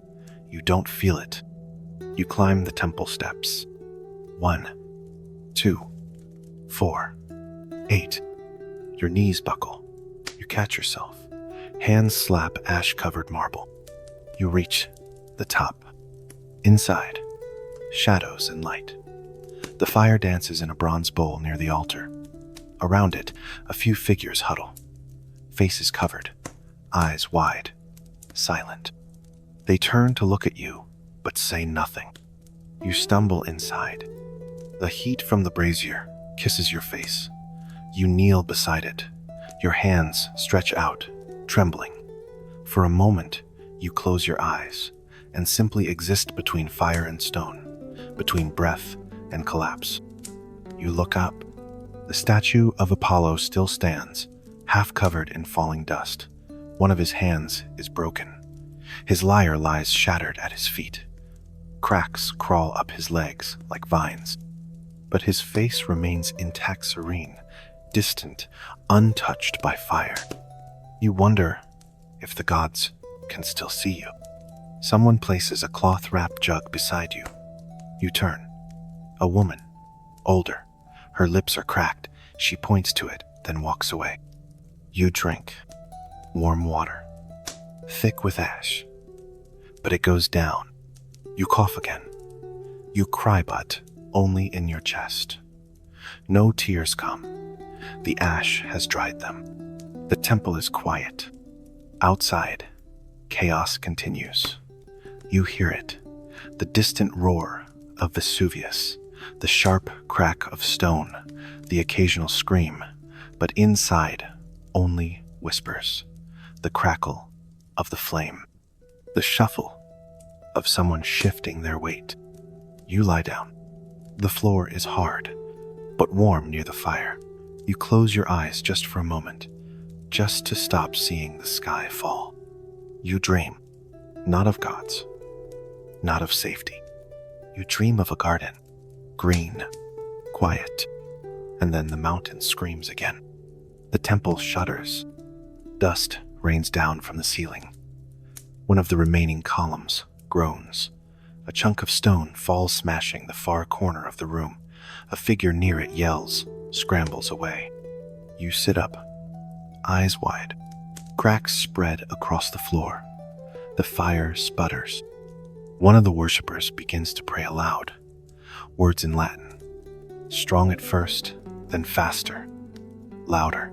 A: You don't feel it. You climb the temple steps. 1, 2, 4, 8. Your knees buckle. You catch yourself. Hands slap ash-covered marble. You reach the top. Inside, shadows and light. The fire dances in a bronze bowl near the altar. Around it, a few figures huddle. Faces covered, eyes wide, silent. They turn to look at you, but say nothing. You stumble inside. The heat from the brazier kisses your face. You kneel beside it. Your hands stretch out, trembling. For a moment, you close your eyes and simply exist between fire and stone, between breath and collapse. You look up. The statue of Apollo still stands, half covered in falling dust. One of his hands is broken. His lyre lies shattered at his feet. Cracks crawl up his legs like vines. But his face remains intact, serene, distant, untouched by fire. You wonder if the gods can still see you. Someone places a cloth-wrapped jug beside you. You turn. A woman, older. Her lips are cracked. She points to it, then walks away. You drink. Warm water. Thick with ash. But it goes down. You cough again. You cry, but only in your chest. No tears come. The ash has dried them. The temple is quiet. Outside, chaos continues. You hear it. The distant roar of Vesuvius. The sharp crack of stone. The occasional scream. But inside, only whispers. The crackle of the flame. The shuffle of someone shifting their weight. You lie down. The floor is hard, but warm near the fire. You close your eyes just for a moment, just to stop seeing the sky fall. You dream, not of gods, not of safety. You dream of a garden, green, quiet, and then the mountain screams again. The temple shudders. Dust rains down from the ceiling. One of the remaining columns groans. A chunk of stone falls, smashing the far corner of the room. A figure near it yells, scrambles away. You sit up, eyes wide. Cracks spread across the floor. The fire sputters. One of the worshippers begins to pray aloud. Words in Latin. Strong at first, then faster, louder.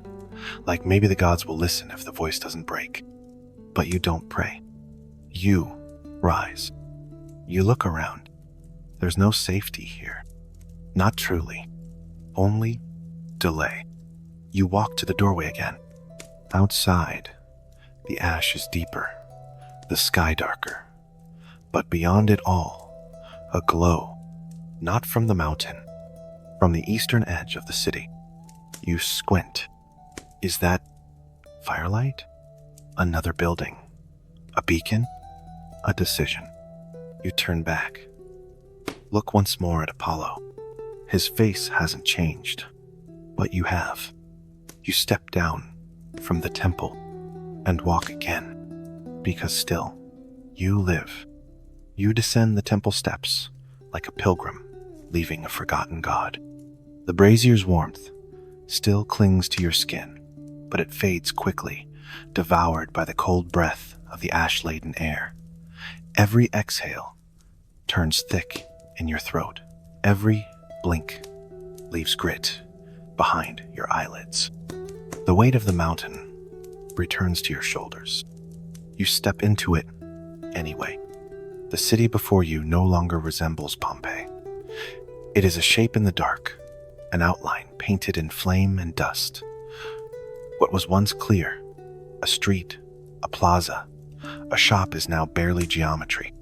A: Like maybe the gods will listen if the voice doesn't break. But you don't pray. You rise. You look around. There's no safety here. Not truly. Only delay. You walk to the doorway again. Outside, the ash is deeper, the sky darker. But beyond it all, a glow, not from the mountain, from the eastern edge of the city. You squint. Is that firelight? Another building? A beacon? A decision. You turn back. Look once more at Apollo. His face hasn't changed, but you have. You step down from the temple and walk again, because still, you live. You descend the temple steps like a pilgrim leaving a forgotten god. The brazier's warmth still clings to your skin, but it fades quickly, devoured by the cold breath of the ash-laden air. Every exhale turns thick in your throat. Every blink leaves grit behind your eyelids. The weight of the mountain returns to your shoulders. You step into it anyway. The city before you no longer resembles Pompeii. It is a shape in the dark, an outline painted in flame and dust. What was once clear, a street, a plaza, a shop, is now barely geometry.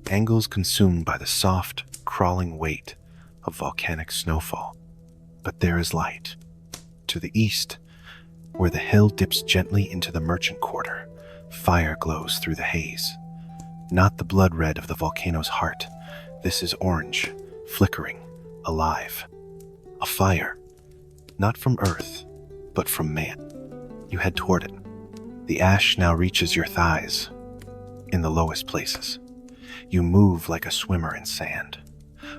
A: Angles consumed by the soft, crawling weight of volcanic snowfall. But there is light. To the east, where the hill dips gently into the merchant quarter, fire glows through the haze. Not the blood red of the volcano's heart. This is orange, flickering, alive. A fire, not from earth, but from man. You head toward it. The ash now reaches your thighs, in the lowest places. You move like a swimmer in sand.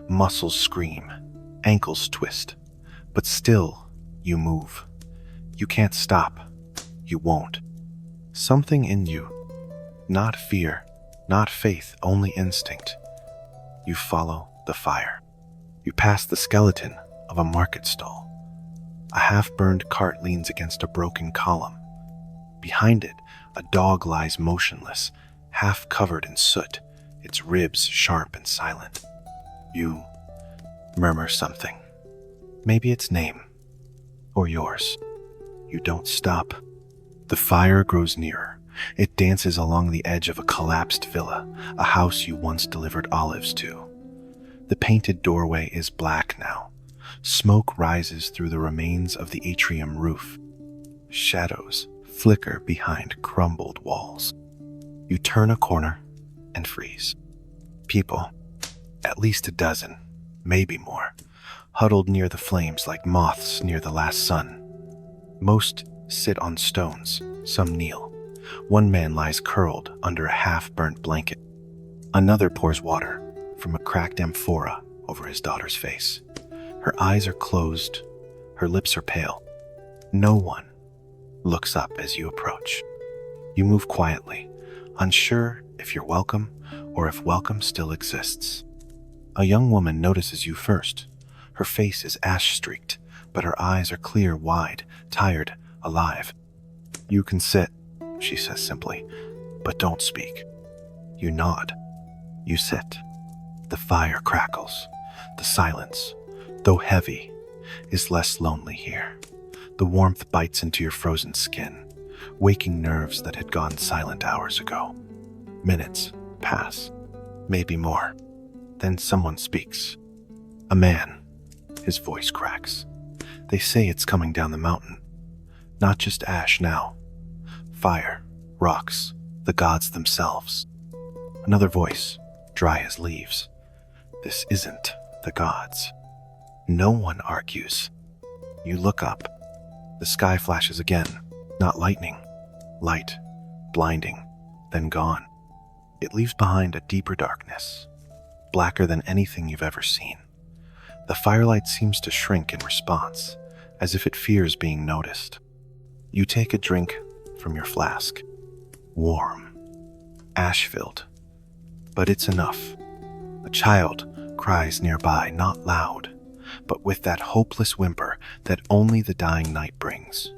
A: Muscles scream, ankles twist, but still you move. You can't stop. You won't. Something in you, not fear, not faith, only instinct. You follow the fire. You pass the skeleton of a market stall. A half-burned cart leans against a broken column. Behind it, a dog lies motionless, half covered in soot, its ribs sharp and silent. You murmur something. Maybe its name, or yours. You don't stop. The fire grows nearer. It dances along the edge of a collapsed villa, a house you once delivered olives to. The painted doorway is black now. Smoke rises through the remains of the atrium roof. Shadows flicker behind crumbled walls. You turn a corner and freeze. People, at least a dozen, maybe more, huddled near the flames like moths near the last sun. Most sit on stones, some kneel. One man lies curled under a half-burnt blanket. Another pours water from a cracked amphora over his daughter's face. Her eyes are closed, her lips are pale. No one looks up as you approach. You move quietly, unsure if you're welcome or if welcome still exists. A young woman notices you first. Her face is ash-streaked, but her eyes are clear, wide, tired, alive. "You can sit," she says simply, "but don't speak." You nod. You sit. The fire crackles. The silence, though heavy, is less lonely here. The warmth bites into your frozen skin, waking nerves that had gone silent hours ago. Minutes pass, maybe more. Then someone speaks. A man. His voice cracks. They say it's coming down the mountain. Not just ash now. Fire, rocks, the gods themselves. Another voice, dry as leaves. This isn't the gods. No one argues. You look up. The sky flashes again. Not lightning. Light. Blinding. Then gone. It leaves behind a deeper darkness. Blacker than anything you've ever seen. The firelight seems to shrink in response, as if it fears being noticed. You take a drink from your flask. Warm. Ash-filled. But it's enough. A child cries nearby, not loud, but with that hopeless whimper that only the dying night brings.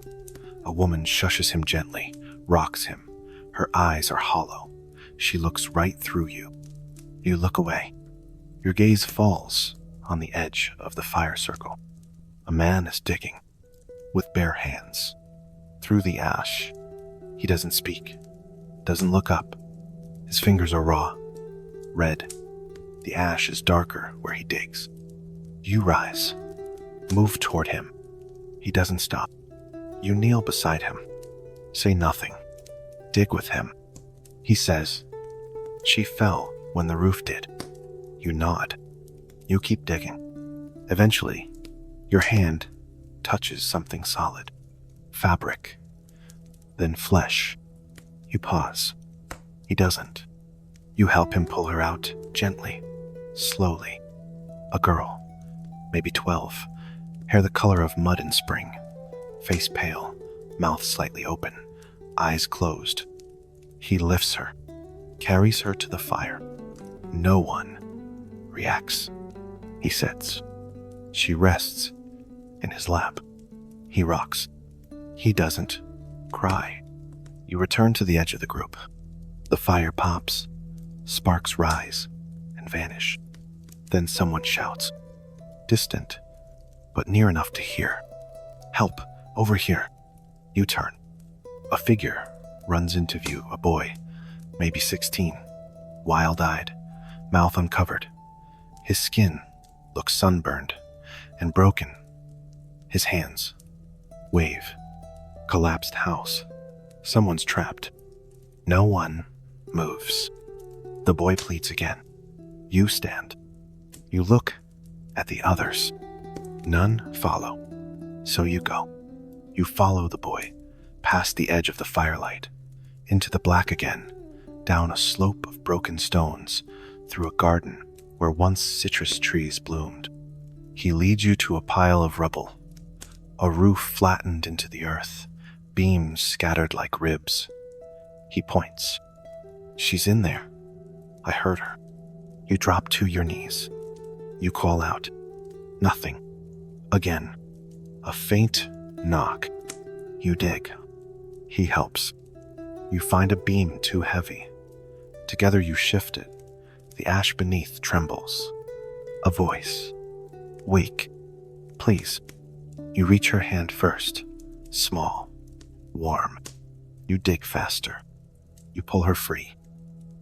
A: A woman shushes him gently, rocks him. Her eyes are hollow. She looks right through you. You look away. Your gaze falls on the edge of the fire circle. A man is digging, with bare hands, through the ash. He doesn't speak, doesn't look up. His fingers are raw, red. The ash is darker where he digs. You rise, move toward him. He doesn't stop. You kneel beside him. Say nothing. Dig with him. He says, "She fell when the roof did." You nod. You keep digging. Eventually, your hand touches something solid. Fabric. Then flesh. You pause. He doesn't. You help him pull her out gently, slowly. A girl, maybe 12, hair the color of mud in spring, face pale, mouth slightly open, eyes closed. He lifts her, carries her to the fire. No one reacts. He sits. She rests in his lap. He rocks. He doesn't cry. You return to the edge of the group. The fire pops, sparks rise and vanish. Then someone shouts, distant, but near enough to hear. "Help, over here." You turn. A figure runs into view, a boy, maybe 16, wild-eyed, mouth uncovered. His skin looks sunburned and broken. His hands wave. Collapsed house. Someone's trapped. No one moves. The boy pleads again. You stand. You look at the others. None follow. So you go. You follow the boy, past the edge of the firelight, into the black again, down a slope of broken stones, through a garden where once citrus trees bloomed. He leads you to a pile of rubble, a roof flattened into the earth, beams scattered like ribs. He points. "She's in there. I heard her." You drop to your knees. You call out. Nothing. Again. A faint knock. You dig. He helps. You find a beam too heavy. Together you shift it. The ash beneath trembles. A voice. "Wake. Please." You reach her hand first. Small. Warm. You dig faster. You pull her free.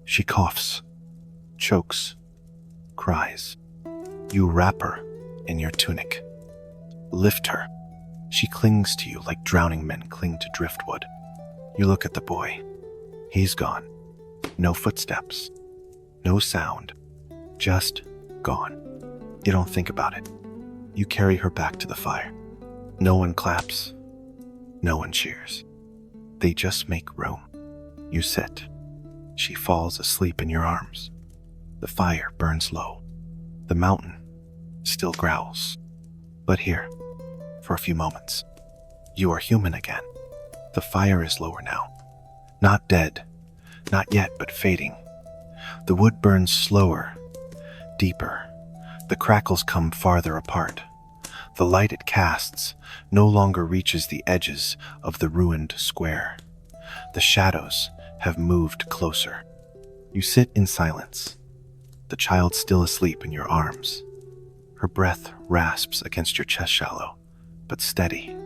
A: She coughs. Chokes. Cries. You wrap her in your tunic. Lift her. She clings to you like drowning men cling to driftwood. You look at the boy. He's gone. No footsteps. No sound. Just gone. You don't think about it. You carry her back to the fire. No one claps. No one cheers. They just make room. You sit. She falls asleep in your arms. The fire burns low. The mountain still growls. But here, for a few moments, you are human again. The fire is lower now. Not dead. Not yet, but fading. The wood burns slower, deeper. The crackles come farther apart. The light it casts no longer reaches the edges of the ruined square. The shadows have moved closer. You sit in silence, the child still asleep in your arms. Her breath rasps against your chest shallow, but steady.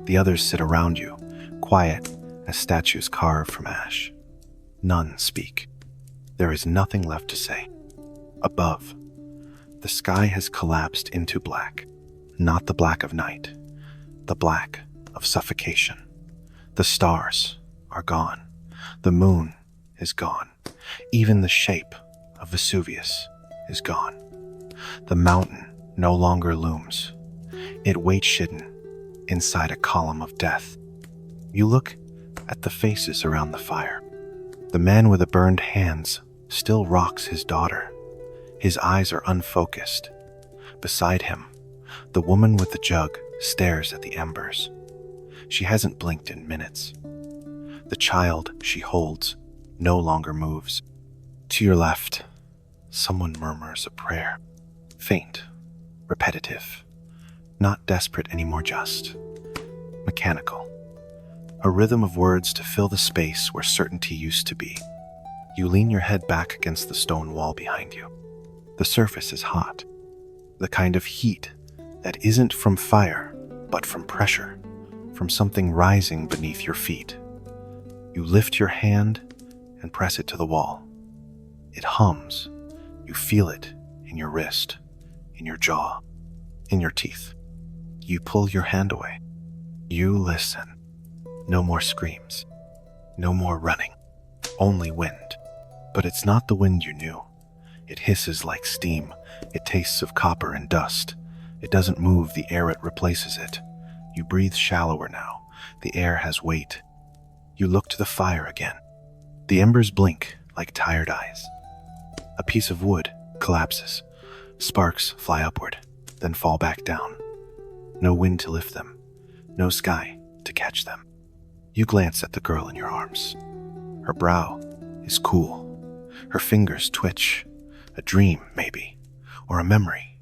A: The others sit around you, quiet as statues carved from ash. None speak. There is nothing left to say. Above, the sky has collapsed into black. Not the black of night, the black of suffocation. The stars are gone. The moon is gone. Even the shape of Vesuvius is gone. The mountain no longer looms. It waits hidden inside a column of death. You look at the faces around the fire. The man with the burned hands still rocks his daughter. His eyes are unfocused. Beside him, the woman with the jug stares at the embers. She hasn't blinked in minutes. The child she holds no longer moves. To your left, someone murmurs a prayer. Faint, repetitive, not desperate anymore, just mechanical. A rhythm of words to fill the space where certainty used to be. You lean your head back against the stone wall behind you. The surface is hot. The kind of heat that isn't from fire, but from pressure, from something rising beneath your feet. You lift your hand and press it to the wall. It hums. You feel it in your wrist, in your jaw, in your teeth. You pull your hand away. You listen. No more screams. No more running. Only wind. But it's not the wind you knew. It hisses like steam. It tastes of copper and dust. It doesn't move the air, it replaces it. You breathe shallower now. The air has weight. You look to the fire again. The embers blink like tired eyes. A piece of wood collapses. Sparks fly upward, then fall back down. No wind to lift them. No sky to catch them. You glance at the girl in your arms. Her brow is cool. Her fingers twitch. A dream, maybe, or a memory.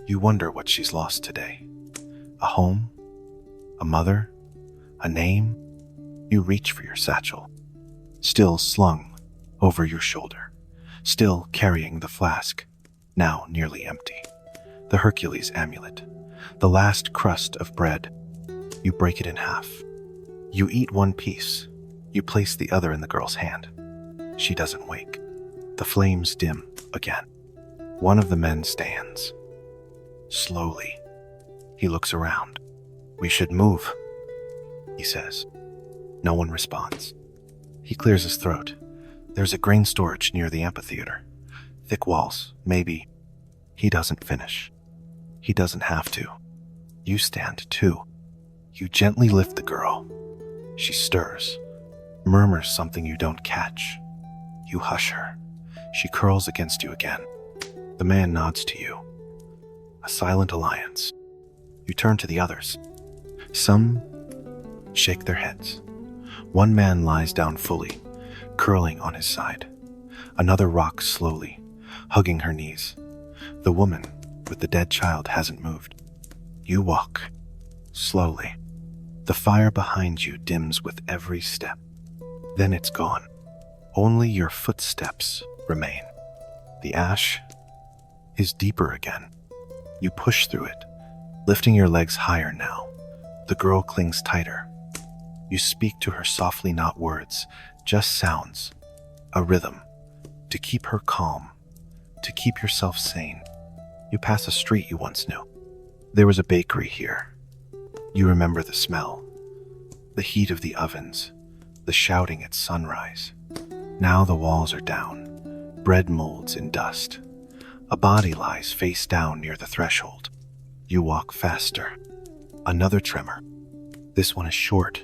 A: You wonder what she's lost today. A home? A mother? A name? You reach for your satchel. Still slung over your shoulder. Still carrying the flask, now nearly empty. The Hercules amulet. The last crust of bread. You break it in half. You eat one piece. You place the other in the girl's hand. She doesn't wake. The flames dim again. One of the men stands. Slowly. He looks around. "We should move," he says. No one responds. He clears his throat. There's a grain storage near the amphitheater. Thick walls, maybe. He doesn't finish. He doesn't have to. You stand too. You gently lift the girl. She stirs, murmurs something you don't catch. You hush her. She curls against you again. The man nods to you. A silent alliance. You turn to the others. Some shake their heads. One man lies down fully, curling on his side. Another rocks slowly, hugging her knees. The woman with the dead child hasn't moved. You walk, slowly. The fire behind you dims with every step. Then it's gone. Only your footsteps remain. The ash is deeper again. You push through it, lifting your legs higher now. The girl clings tighter. You speak to her softly, not words, just sounds, a rhythm, to keep her calm, to keep yourself sane. You pass a street you once knew. There was a bakery here. You remember the smell, the heat of the ovens, the shouting at sunrise. Now the walls are down, bread molds in dust. A body lies face down near the threshold. You walk faster. Another tremor. This one is short,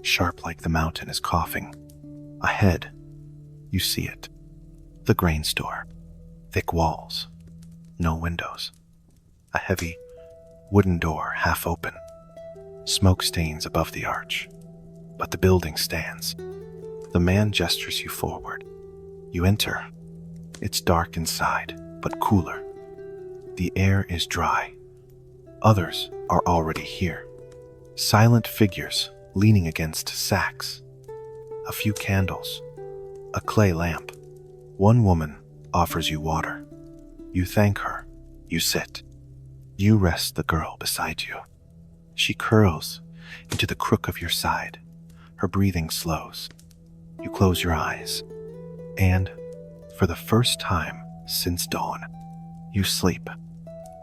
A: sharp like the mountain is coughing. Ahead, you see it. The grain store. Thick walls. No windows. A heavy wooden door half open. Smoke stains above the arch. But the building stands. The man gestures you forward. You enter. It's dark inside, but cooler. The air is dry. Others are already here. Silent figures leaning against sacks. A few candles. A clay lamp. One woman offers you water. You thank her. You sit. You rest the girl beside you. She curls into the crook of your side. Her breathing slows. You close your eyes. And, for the first time since dawn, you sleep.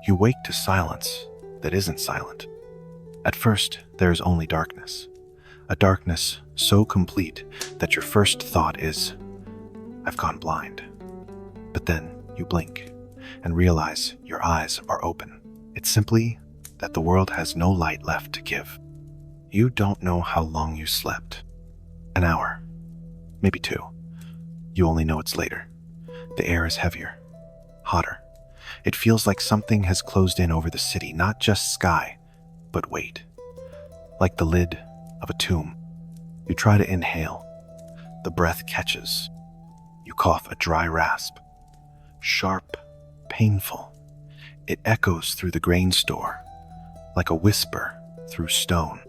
A: You wake to silence that isn't silent. At first, there is only darkness. A darkness so complete that your first thought is, "I've gone blind." But then you blink and realize your eyes are open. It's simply that the world has no light left to give. You don't know how long you slept. An hour, maybe 2. You only know it's later. The air is heavier, hotter. It feels like something has closed in over the city, not just sky, but weight. Like the lid of a tomb. You try to inhale. The breath catches. You cough a dry rasp. Sharp, painful. It echoes through the grain store, like a whisper through stone.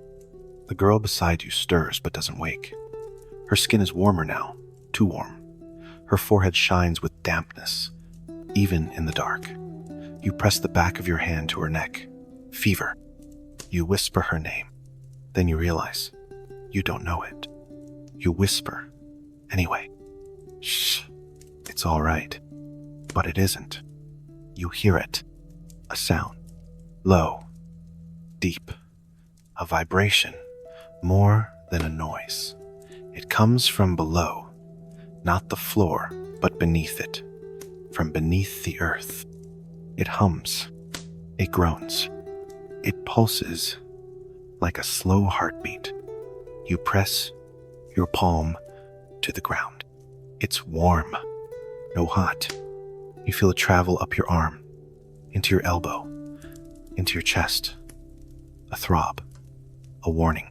A: The girl beside you stirs but doesn't wake. Her skin is warmer now, too warm. Her forehead shines with dampness, even in the dark. You press the back of your hand to her neck. Fever. You whisper her name. Then you realize you don't know it. You whisper anyway. Shh. It's all right. But it isn't. You hear it. A sound. Low. Deep. A vibration. More than a noise. It comes from below. Not the floor, but beneath it. From beneath the earth. It hums. It groans. It pulses like a slow heartbeat. You press your palm to the ground. It's warm, no hot. You feel it travel up your arm, into your elbow, into your chest. A throb, a warning.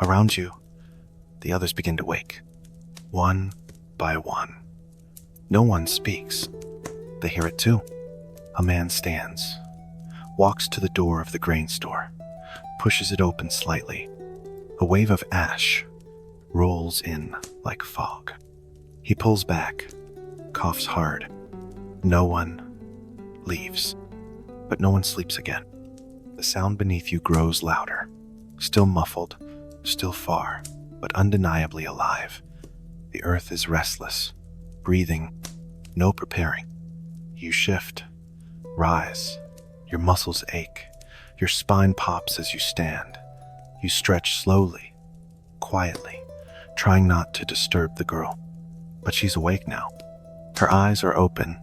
A: Around you, the others begin to wake, one by one. No one speaks. They hear it too. A man stands, walks to the door of the grain store, pushes it open slightly. A wave of ash rolls in like fog. He pulls back, coughs hard. No one leaves, but no one sleeps again. The sound beneath you grows louder, still muffled, still far, but undeniably alive. The earth is restless, breathing, no preparing. You shift, rise, your muscles ache, your spine pops as you stand. You stretch slowly, quietly, trying not to disturb the girl. But she's awake now. Her eyes are open,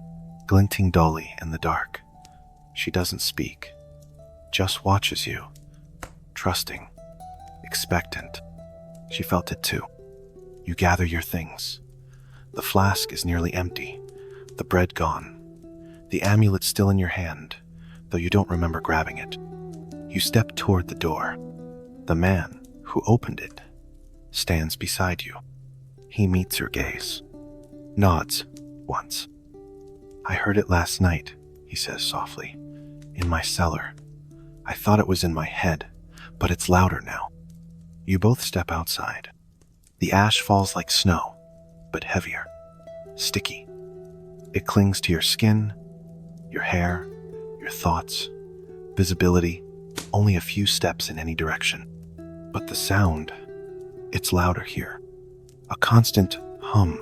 A: glinting dully in the dark. She doesn't speak, just watches you, trusting, expectant. She felt it too. You gather your things. The flask is nearly empty, the bread gone, the amulet still in your hand, though you don't remember grabbing it. You step toward the door. The man who opened it stands beside you. He meets your gaze, nods once. "I heard it last night," he says softly, "in my cellar. I thought it was in my head, but it's louder now." You both step outside. The ash falls like snow, but heavier, sticky. It clings to your skin, your hair, your thoughts, visibility, only a few steps in any direction. But the sound, it's louder here. A constant hum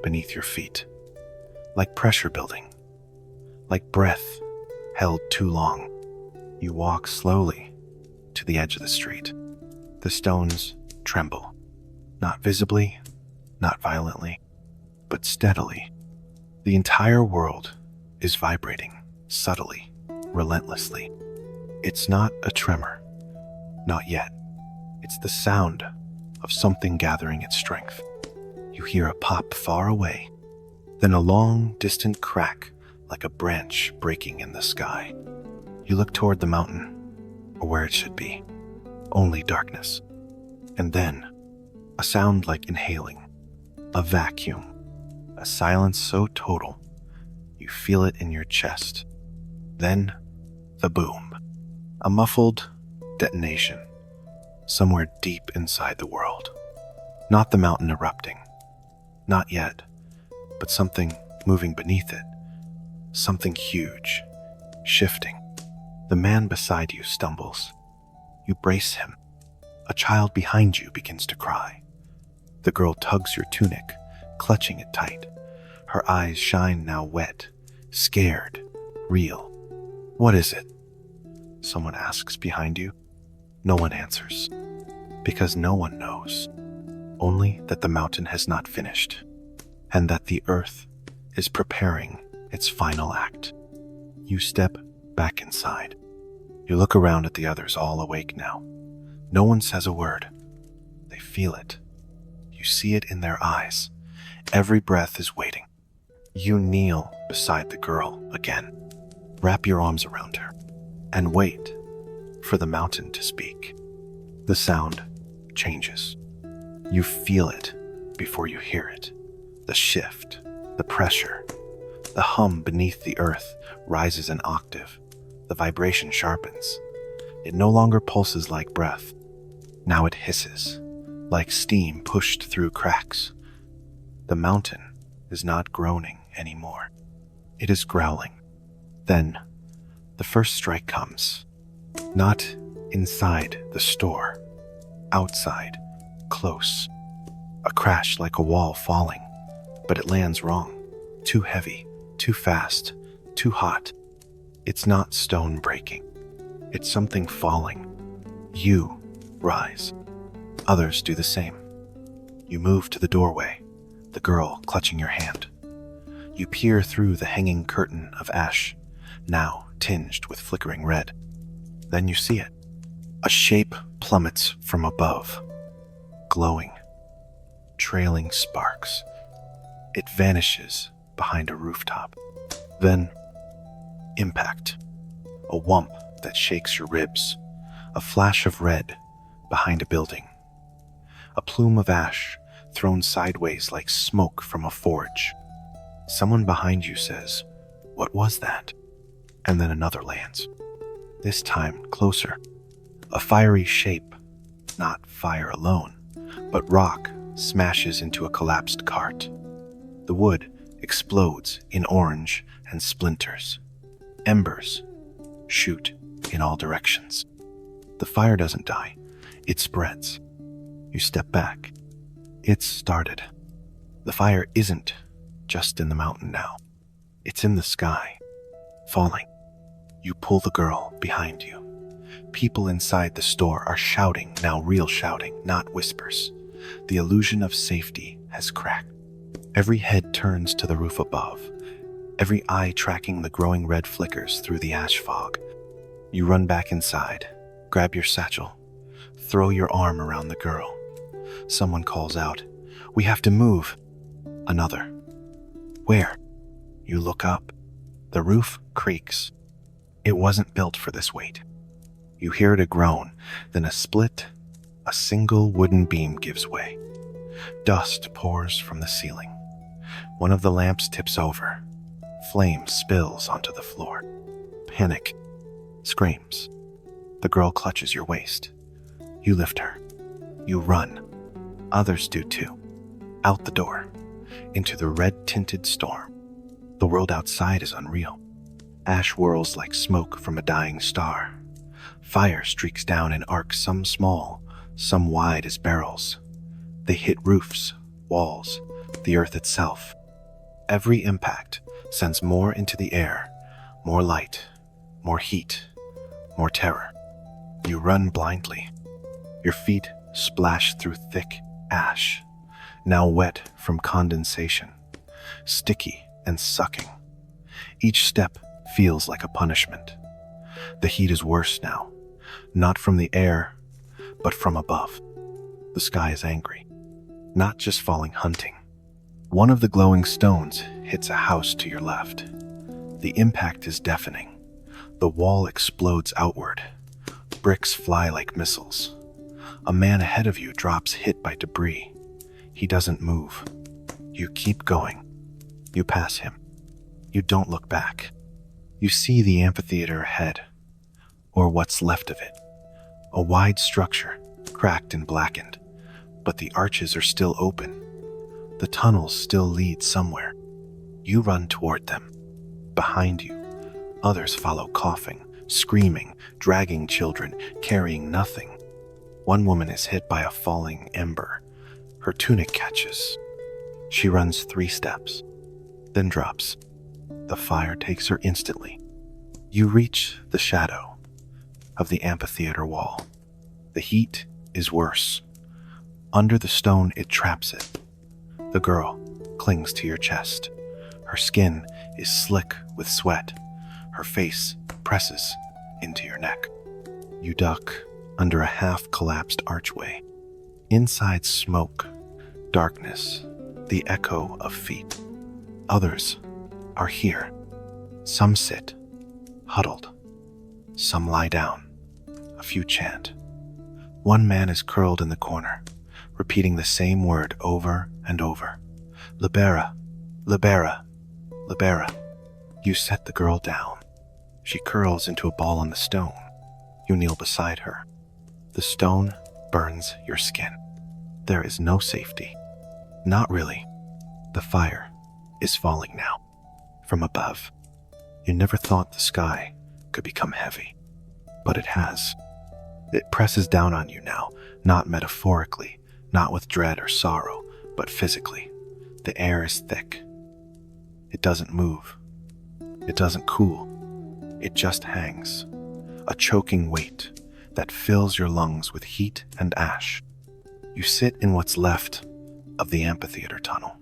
A: beneath your feet, like pressure building, like breath held too long. You walk slowly to the edge of the street. The stones tremble, not visibly, not violently, but steadily. The entire world is vibrating, subtly, relentlessly. It's not a tremor, not yet. It's the sound of something gathering its strength. You hear a pop far away, then a long, distant crack like a branch breaking in the sky. You look toward the mountain, or where it should be. Only darkness. And then, a sound like inhaling, a vacuum, a silence so total, you feel it in your chest. Then, the boom, a muffled detonation, somewhere deep inside the world. Not the mountain erupting, not yet, but something moving beneath it, something huge, shifting. The man beside you stumbles. You brace him. A child behind you begins to cry. The girl tugs your tunic, clutching it tight. Her eyes shine now wet, scared, real. "What is it?" someone asks behind you. No one answers, because no one knows. Only that the mountain has not finished, and that the earth is preparing its final act. You step back inside. You look around at the others, all awake now. No one says a word. They feel it. You see it in their eyes. Every breath is waiting. You kneel beside the girl again. Wrap your arms around her and wait for the mountain to speak. The sound changes. You feel it before you hear it. The shift, the pressure, the hum beneath the earth rises an octave. The vibration sharpens. It no longer pulses like breath. Now it hisses, like steam pushed through cracks. The mountain is not groaning anymore. It is growling. Then, the first strike comes. Not inside the store. Outside, close. A crash like a wall falling, but it lands wrong. Too heavy, too fast, too hot. It's not stone breaking. It's something falling. You rise. Others do the same. You move to the doorway, the girl clutching your hand. You peer through the hanging curtain of ash, now tinged with flickering red. Then you see it. A shape plummets from above, glowing, trailing sparks. It vanishes behind a rooftop. Then, impact. A whump that shakes your ribs. A flash of red behind a building. A plume of ash thrown sideways like smoke from a forge. Someone behind you says, "What was that?" And then another lands. This time closer. A fiery shape, not fire alone, but rock smashes into a collapsed cart. The wood explodes in orange and splinters. Embers shoot in all directions. The fire doesn't die, it spreads. You step back. It's started. The fire isn't just in the mountain now. It's in the sky, falling. You pull the girl behind you. People inside the store are shouting, now real shouting, not whispers. The illusion of safety has cracked. Every head turns to the roof above, every eye tracking the growing red flickers through the ash fog. You run back inside, grab your satchel, throw your arm around the girl. Someone calls out, "We have to move." Another, "Where?" You look up. The roof creaks. It wasn't built for this weight. You hear it a groan, then a split. A single wooden beam gives way. Dust pours from the ceiling. One of the lamps tips over. Flame spills onto the floor. Panic. Screams. The girl clutches your waist. You lift her. You run. Others do too. Out the door. Into the red-tinted storm. The world outside is unreal. Ash whirls like smoke from a dying star. Fire streaks down in arcs, some small, some wide as barrels. They hit roofs, walls, the earth itself. Every impact sends more into the air, more light, more heat, more terror. You run blindly. Your feet splash through thick ash, now wet from condensation, sticky and sucking. Each step feels like a punishment. The heat is worse now, not from the air, but from above. The sky is angry, not just falling hunting. One of the glowing stones hits a house to your left. The impact is deafening. The wall explodes outward. Bricks fly like missiles. A man ahead of you drops hit by debris. He doesn't move. You keep going. You pass him. You don't look back. You see the amphitheater ahead, or what's left of it. A wide structure, cracked and blackened, but the arches are still open. The tunnels still lead somewhere. You run toward them. Behind you, others follow, coughing, screaming, dragging children, carrying nothing. One woman is hit by a falling ember. Her tunic catches. She runs 3 steps, then drops. The fire takes her instantly. You reach the shadow of the amphitheater wall. The heat is worse. Under the stone, it traps it. The girl clings to your chest. Her skin is slick with sweat. Her face presses into your neck. You duck under a half-collapsed archway. Inside, smoke, darkness, the echo of feet. Others are here. Some sit, huddled. Some lie down. A few chant. One man is curled in the corner, repeating the same word over and over. Libera, libera, libera. You set the girl down. She curls into a ball on the stone. You kneel beside her. The stone burns your skin. There is no safety. Not really. The fire is falling now. From above. You never thought the sky could become heavy, but it has. It presses down on you now, not metaphorically, not with dread or sorrow, but physically. The air is thick. It doesn't move. It doesn't cool. It just hangs, a choking weight that fills your lungs with heat and ash. You sit in what's left of the amphitheater tunnel.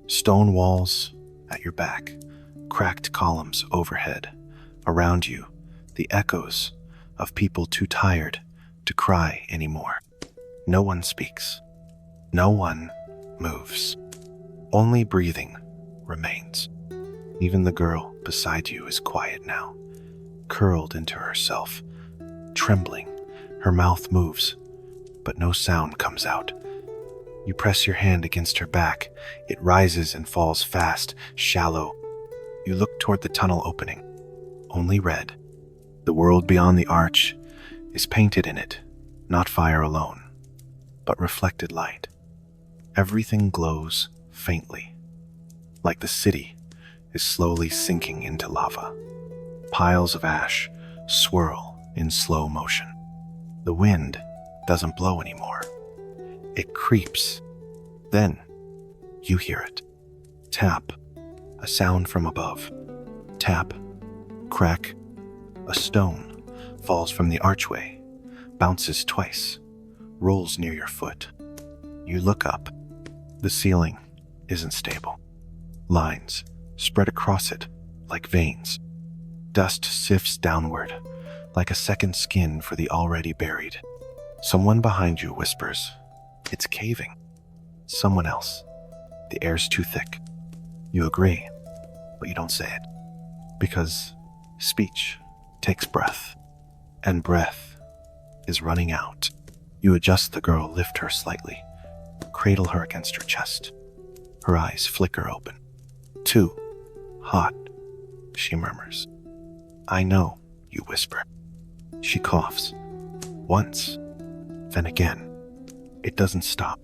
A: Stone walls at your back, cracked columns overhead. Around you, the echoes of people too tired to cry anymore. No one speaks. No one moves. Only breathing remains. Even the girl beside you is quiet now, curled into herself, trembling. Her mouth moves, but no sound comes out. You press your hand against her back. It rises and falls fast, shallow. You look toward the tunnel opening. Only red. The world beyond the arch is painted in it, not fire alone, but reflected light. Everything glows faintly, like the city is slowly sinking into lava. Piles of ash swirl in slow motion. The wind doesn't blow anymore. It creeps. Then you hear it. Tap, a sound from above. Tap, crack. A stone falls from the archway, bounces twice, rolls near your foot. You look up. The ceiling isn't stable. Lines spread across it like veins. Dust sifts downward like a second skin for the already buried. Someone behind you whispers, "It's caving." Someone else, "The air's too thick." You agree, but you don't say it, because speech takes breath, and breath is running out. You adjust the girl, lift her slightly, cradle her against your chest. Her eyes flicker open. "Too hot," she murmurs. "I know," you whisper. She coughs. Once, then again. It doesn't stop.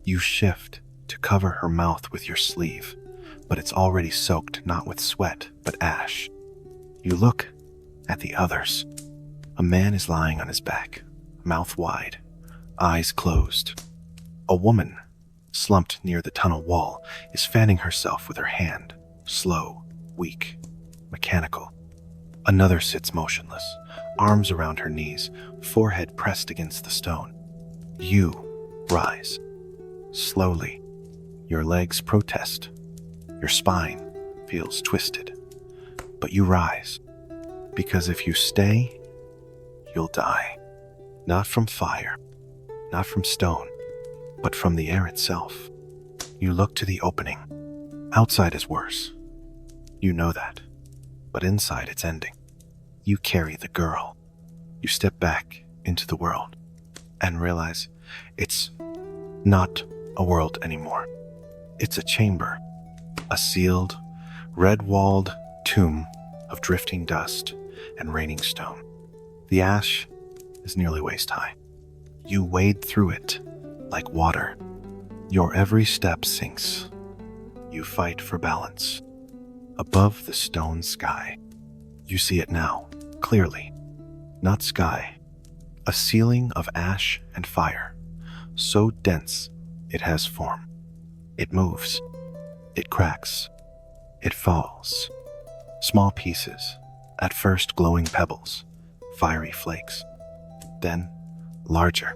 A: You shift to cover her mouth with your sleeve, but it's already soaked not with sweat, but ash. You look at the others. A man is lying on his back, mouth wide, eyes closed. A woman, slumped near the tunnel wall, is fanning herself with her hand, slow, weak, mechanical. Another sits motionless, arms around her knees, forehead pressed against the stone. You rise. Slowly, your legs protest. Your spine feels twisted. But you rise, because if you stay, you'll die. Not from fire, not from stone, but from the air itself. You look to the opening. Outside is worse. You know that, but inside it's ending. You carry the girl. You step back into the world and realize it's not a world anymore. It's a chamber, a sealed, red-walled tomb of drifting dust and raining stone. The ash is nearly waist-high. You wade through it like water. Your every step sinks. You fight for balance. Above the stone sky, you see it now, clearly. Not sky, a ceiling of ash and fire, so dense it has form. It moves. It cracks. It falls. Small pieces, at first glowing pebbles, fiery flakes. Then, larger.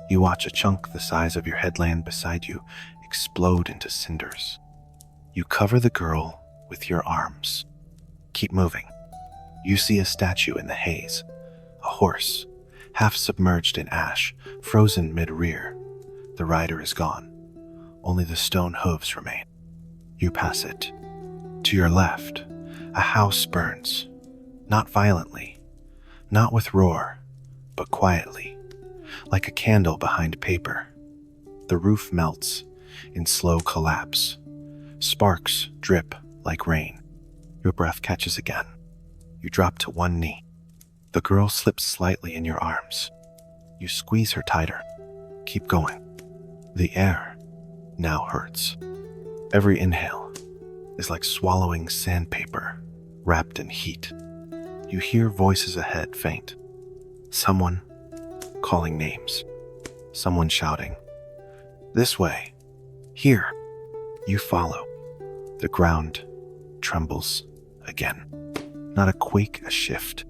A: You watch a chunk the size of your headland beside you explode into cinders. You cover the girl with your arms. Keep moving. You see a statue in the haze, a horse, half submerged in ash, frozen mid-rear. The rider is gone. Only the stone hooves remain. You pass it. To your left, a house burns, not violently, not with roar, but quietly, like a candle behind paper. The roof melts in slow collapse. Sparks drip like rain. Your breath catches again. You drop to one knee. The girl slips slightly in your arms. You squeeze her tighter. Keep going. The air now hurts. Every inhale is like swallowing sandpaper wrapped in heat. You hear voices ahead faint. Someone calling names. Someone shouting, "This way. Here." You follow. The ground trembles again. Not a quake, a shift.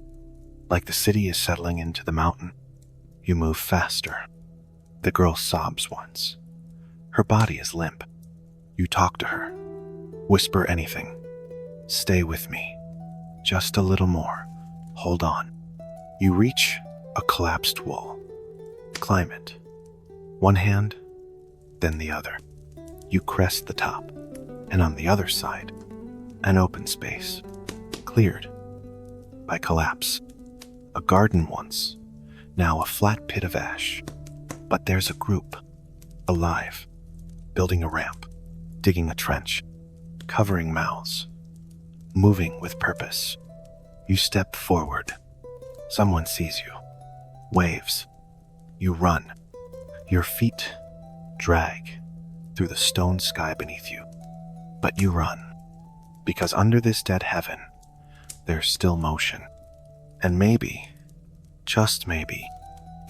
A: Like the city is settling into the mountain. You move faster. The girl sobs once. Her body is limp. You talk to her. Whisper anything. Stay with me. Just a little more. Hold on. You reach a collapsed wall. Climb it. One hand, then the other. You crest the top, and on the other side, an open space, cleared by collapse. A garden once, now a flat pit of ash. But there's a group, alive, building a ramp, digging a trench, covering mouths, moving with purpose. You step forward. Someone sees you, waves. You run. Your feet drag through the stone sky beneath you. But you run, because under this dead heaven, there's still motion. And maybe, just maybe,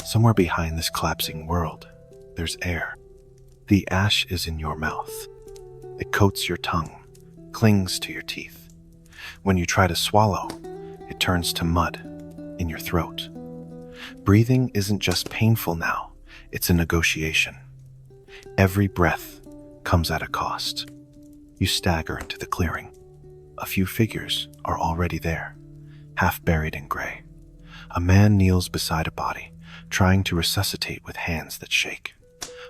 A: somewhere behind this collapsing world, there's air. The ash is in your mouth. It coats your tongue, clings to your teeth. When you try to swallow, it turns to mud in your throat. Breathing isn't just painful now, it's a negotiation. Every breath comes at a cost. You stagger into the clearing. A few figures are already there, half buried in gray. A man kneels beside a body, trying to resuscitate with hands that shake.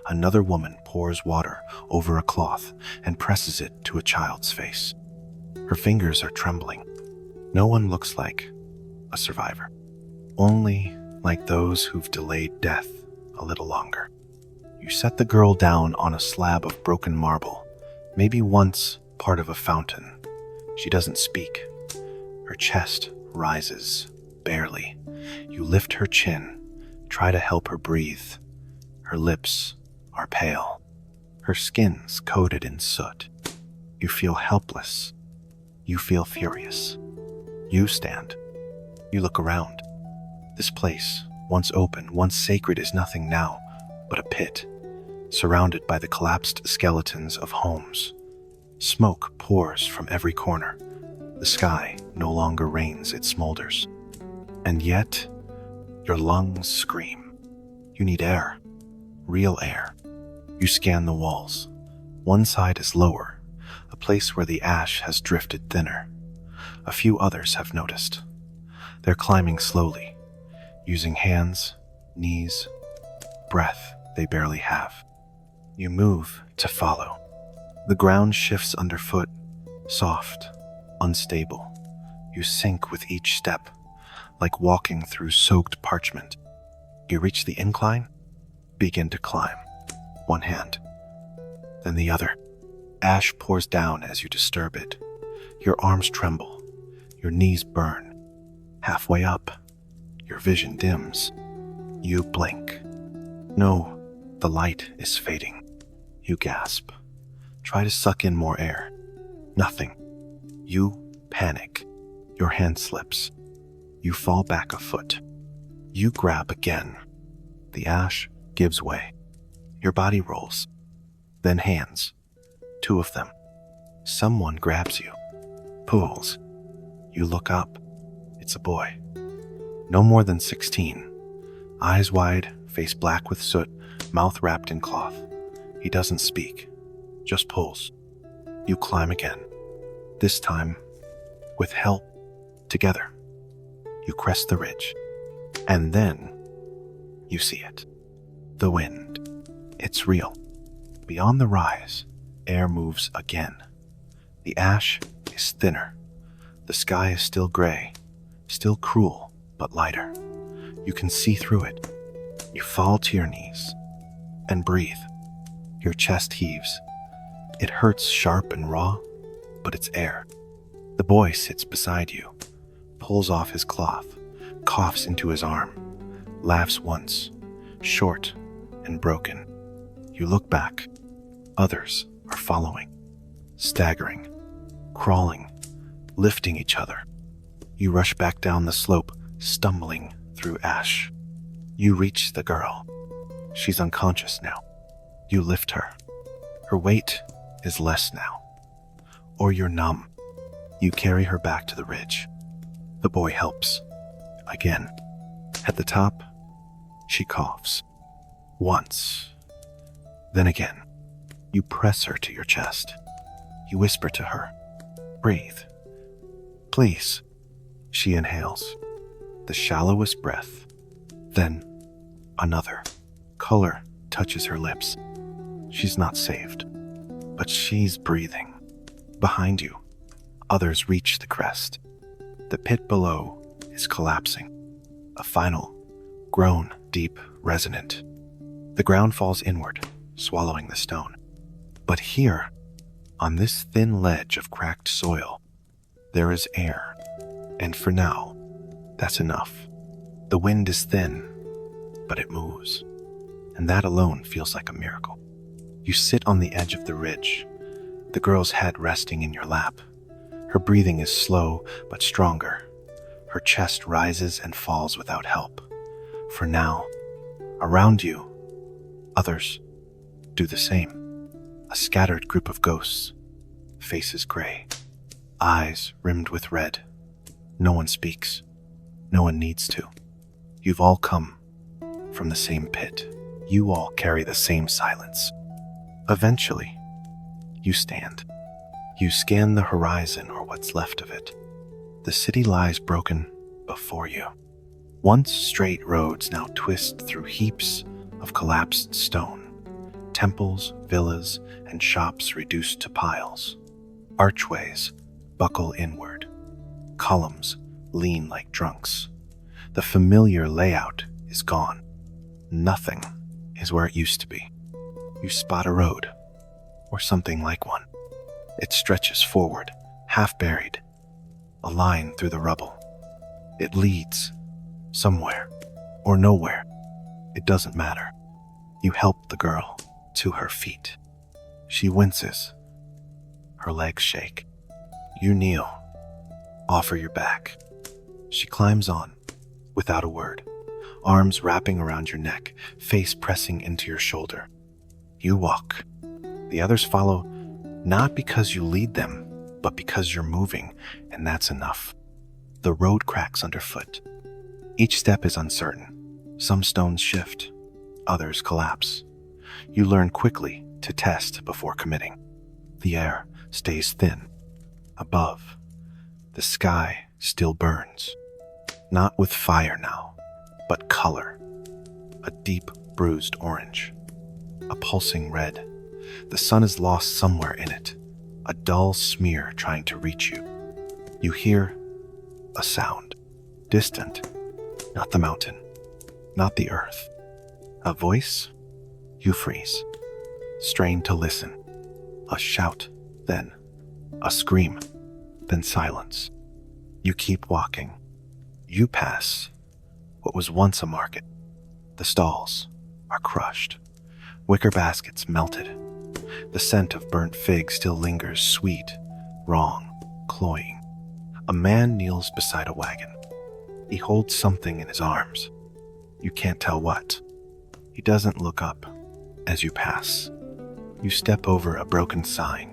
A: Another woman pours water over a cloth and presses it to a child's face. Her fingers are trembling. No one looks like a survivor, only like those who've delayed death a little longer. You set the girl down on a slab of broken marble, maybe once part of a fountain. She doesn't speak. Her chest rises, barely. You lift her chin, try to help her breathe. Her lips are pale. Her skin's coated in soot. You feel helpless. You feel furious. You stand. You look around. This place, once open, once sacred, is nothing now but a pit, surrounded by the collapsed skeletons of homes. Smoke pours from every corner. The sky no longer rains, it smolders. And yet, your lungs scream. You need air, real air. You scan the walls. One side is lower, a place where the ash has drifted thinner. A few others have noticed. They're climbing slowly, using hands, knees, breath they barely have. You move to follow. The ground shifts underfoot, soft, unstable. You sink with each step, like walking through soaked parchment. You reach the incline, begin to climb. One hand, then the other. Ash pours down as you disturb it. Your arms tremble, your knees burn. Halfway up, your vision dims. You blink. No, the light is fading. You gasp. Try to suck in more air. Nothing. You panic. Your hand slips. You fall back a foot. You grab again. The ash gives way. Your body rolls. Then hands. Two of them. Someone grabs you. Pulls. You look up. It's a boy. No more than 16. Eyes wide, face black with soot, mouth wrapped in cloth. He doesn't speak, just pulls. You climb again. This time, with help, together. You crest the ridge. And then, you see it. The wind. It's real. Beyond the rise, air moves again. The ash is thinner. The sky is still gray, still cruel, but lighter. You can see through it. You fall to your knees and breathe. Your chest heaves. It hurts sharp and raw, but it's air. The boy sits beside you, pulls off his cloth, coughs into his arm, laughs once, short and broken. You look back. Others are following, staggering, crawling, lifting each other. You rush back down the slope, stumbling through ash. You reach the girl. She's unconscious now. You lift her. Her weight is less now. Or you're numb. You carry her back to the ridge. The boy helps. Again. At the top, she coughs. Once. Then again. You press her to your chest. You whisper to her, "Breathe. Please." She inhales. The shallowest breath. Then another. Color touches her lips. She's not saved, but she's breathing. Behind you, others reach the crest. The pit below is collapsing. A final groan, deep, resonant. The ground falls inward, swallowing the stone. But here, on this thin ledge of cracked soil, there is air. And for now, that's enough. The wind is thin, but it moves. And that alone feels like a miracle. You sit on the edge of the ridge, the girl's head resting in your lap. Her breathing is slow but stronger. Her chest rises and falls without help. For now, around you, others do the same. A scattered group of ghosts, faces gray, eyes rimmed with red. No one speaks. No one needs to. You've all come from the same pit. You all carry the same silence. Eventually, you stand. You scan the horizon or what's left of it. The city lies broken before you. Once straight roads now twist through heaps of collapsed stone. Temples, villas, and shops reduced to piles. Archways buckle inward. Columns lean like drunks. The familiar layout is gone. Nothing is where it used to be. You spot a road, or something like one. It stretches forward, half buried, a line through the rubble. It leads somewhere or nowhere. It doesn't matter. You help the girl to her feet. She winces. Her legs shake. You kneel, offer your back. She climbs on, without a word, arms wrapping around your neck, face pressing into your shoulder. You walk. The others follow, not because you lead them, but because you're moving, and that's enough. The road cracks underfoot. Each step is uncertain. Some stones shift, others collapse. You learn quickly to test before committing. The air stays thin. Above, the sky still burns. Not with fire now, but color. A deep, bruised orange. A pulsing red. The sun is lost somewhere in it, a dull smear trying to reach you. You hear a sound, distant, not the mountain, not the earth. A voice? You freeze, strain to listen. A shout, then a scream, then silence. You keep walking. You pass what was once a market. The stalls are crushed, wicker baskets melted. The scent of burnt figs still lingers, sweet, wrong, cloying. A man kneels beside a wagon. He holds something in his arms. You can't tell what. He doesn't look up as you pass. You step over a broken sign.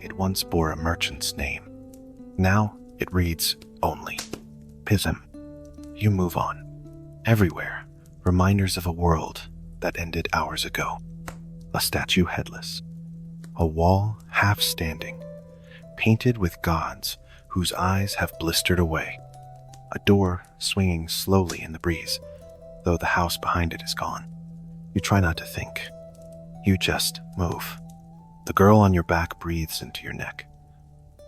A: It once bore a merchant's name. Now it reads only Pism. You move on. Everywhere, reminders of a world that ended hours ago. A statue headless. A wall half standing, painted with gods whose eyes have blistered away. A door swinging slowly in the breeze, though the house behind it is gone. You try not to think. You just move. The girl on your back breathes into your neck.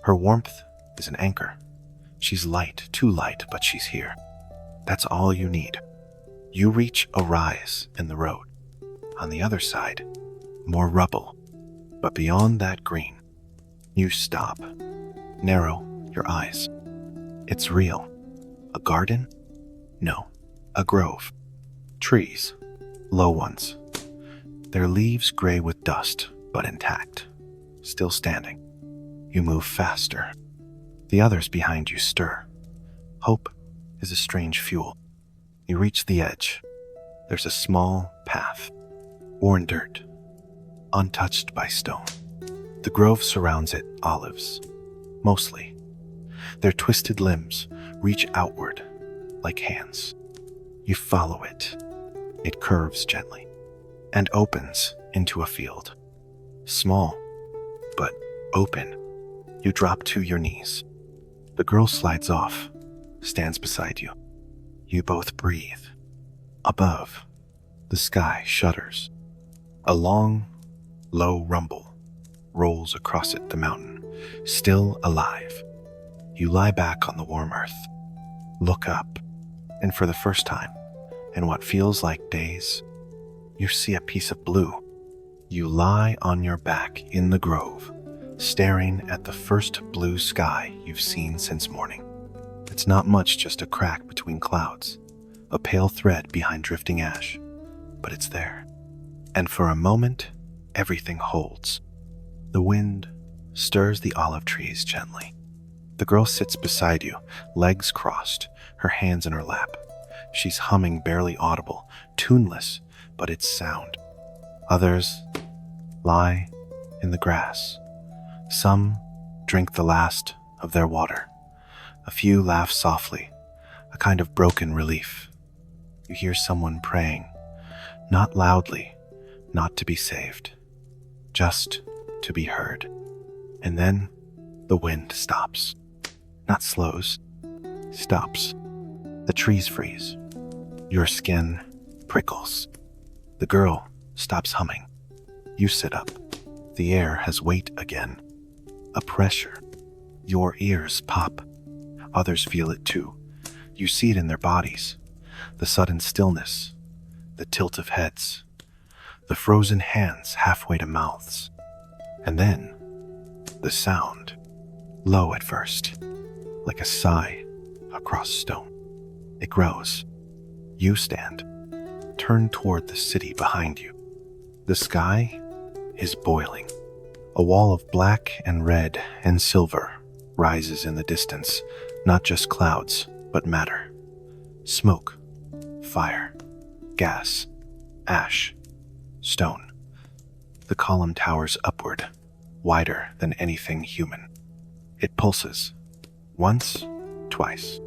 A: Her warmth is an anchor. She's light, too light, but she's here. That's all you need. You reach a rise in the road. On the other side, more rubble. But beyond that green, you stop. Narrow your eyes. It's real. A garden? No, a grove. Trees, low ones. Their leaves gray with dust, but intact. Still standing. You move faster. The others behind you stir. Hope is a strange fuel. You reach the edge. There's a small path. Worn dirt. Untouched by stone. The grove surrounds it, olives. mostly. Their twisted limbs reach outward like hands. You follow it. It curves gently and opens into a field. Small, but open. You drop to your knees. The girl slides off, stands beside you. You both breathe. Above, the sky shudders. A long, low rumble rolls across it the mountain, still alive. You lie back on the warm earth, look up, and for the first time, in what feels like days, you see a piece of blue. You lie on your back in the grove, staring at the first blue sky you've seen since morning. It's not much, just a crack between clouds, a pale thread behind drifting ash, but it's there. And for a moment, everything holds. The wind stirs the olive trees gently. The girl sits beside you, legs crossed, her hands in her lap. She's humming, barely audible, tuneless, but it's sound. Others lie in the grass. Some drink the last of their water. A few laugh softly, a kind of broken relief. You hear someone praying, not loudly, not to be saved, just to be heard. And then the wind stops. Not slows, stops. The trees freeze. Your skin prickles. The girl stops humming. You sit up. The air has weight again. A pressure. Your ears pop. Others feel it too. You see it in their bodies. The sudden stillness. The tilt of heads. The frozen hands halfway to mouths. And then, the sound. Low at first, like a sigh across stone. It grows. You stand, turn toward the city behind you. The sky is boiling. A wall of black and red and silver rises in the distance, not just clouds, but matter. Smoke, fire, gas, ash, stone. The column towers upward, wider than anything human. It pulses, once, twice.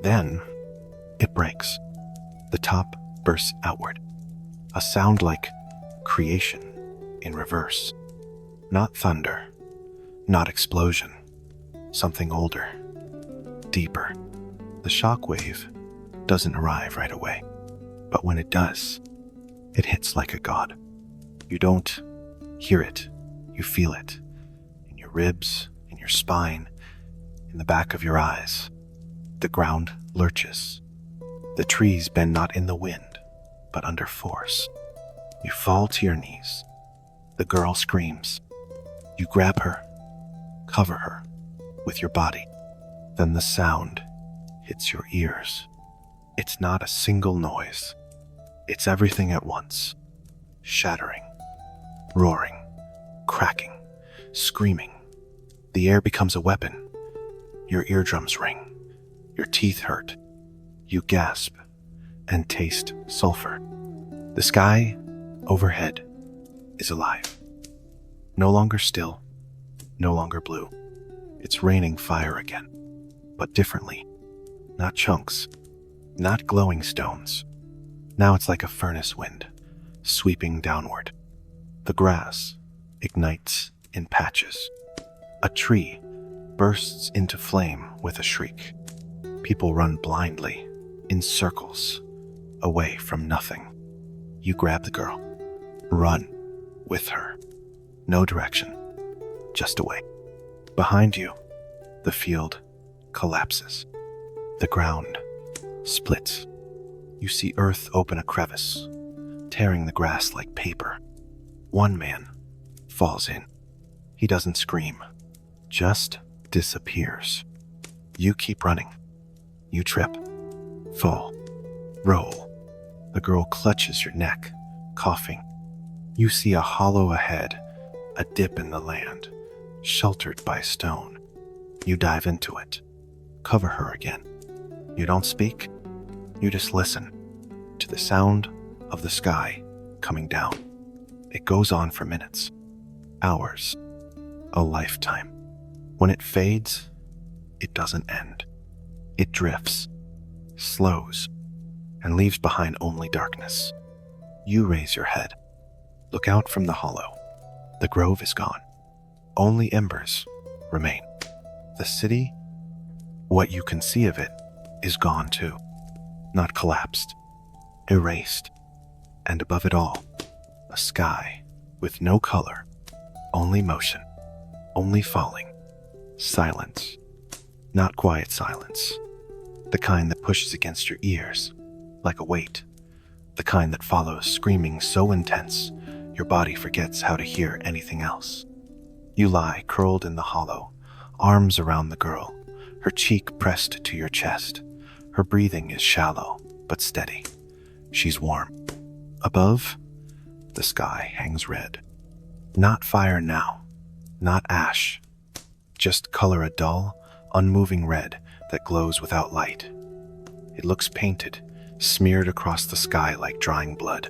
A: Then, it breaks. The top bursts outward. A sound like creation in reverse. Not thunder, not explosion. Something older, deeper. The shockwave doesn't arrive right away, but when it does, it hits like a god. You don't hear it, you feel it. In your ribs, in your spine, in the back of your eyes. The ground lurches. The trees bend not in the wind, but under force. You fall to your knees. The girl screams. You grab her, cover her with your body. Then the sound hits your ears. It's not a single noise. It's everything at once. Shattering, roaring, cracking, screaming. The air becomes a weapon. Your eardrums ring. Your teeth hurt. You gasp and taste sulfur. The sky overhead is alive. No longer still, no longer blue. It's raining fire again, but differently. Not chunks, not glowing stones. Now it's like a furnace wind, sweeping downward. The grass ignites in patches. A tree bursts into flame with a shriek. People run blindly, in circles, away from nothing. You grab the girl, run with her. No direction, just away. Behind you, the field collapses. The ground splits. You see earth open a crevice, tearing the grass like paper. One man falls in. He doesn't scream, just disappears. You keep running. You trip, fall, roll. The girl clutches your neck, coughing. You see a hollow ahead, a dip in the land, sheltered by stone. You dive into it, cover her again. You don't speak, you just listen to the sound of the sky coming down. It goes on for minutes, hours, a lifetime. When it fades, it doesn't end. It drifts, slows, and leaves behind only darkness. You raise your head. Look out from the hollow. The grove is gone. Only embers remain. The city, what you can see of it, is gone too. Not collapsed, erased. And above it all, a sky with no color, only motion, only falling. Silence. Not quiet silence. The kind that pushes against your ears, like a weight. The kind that follows, screaming so intense, your body forgets how to hear anything else. You lie curled in the hollow, arms around the girl, her cheek pressed to your chest. Her breathing is shallow, but steady. She's warm. Above, the sky hangs red. Not fire now, not ash. Just color, a dull, unmoving red that glows without light. It looks painted, smeared across the sky like drying blood.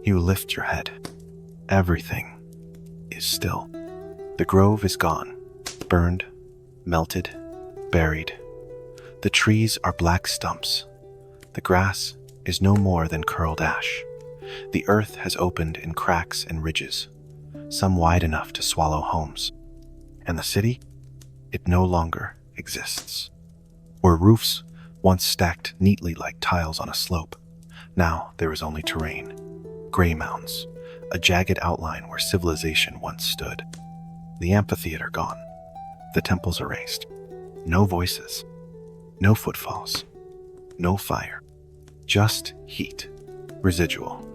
A: You lift your head. Everything is still. The grove is gone, burned, melted, buried. The trees are black stumps. The grass is no more than curled ash. The earth has opened in cracks and ridges, some wide enough to swallow homes. And the city? It no longer exists. Where roofs once stacked neatly like tiles on a slope, now there is only terrain, gray mounds, a jagged outline where civilization once stood. The amphitheater gone, the temples erased. No voices, no footfalls, no fire, just heat, residual,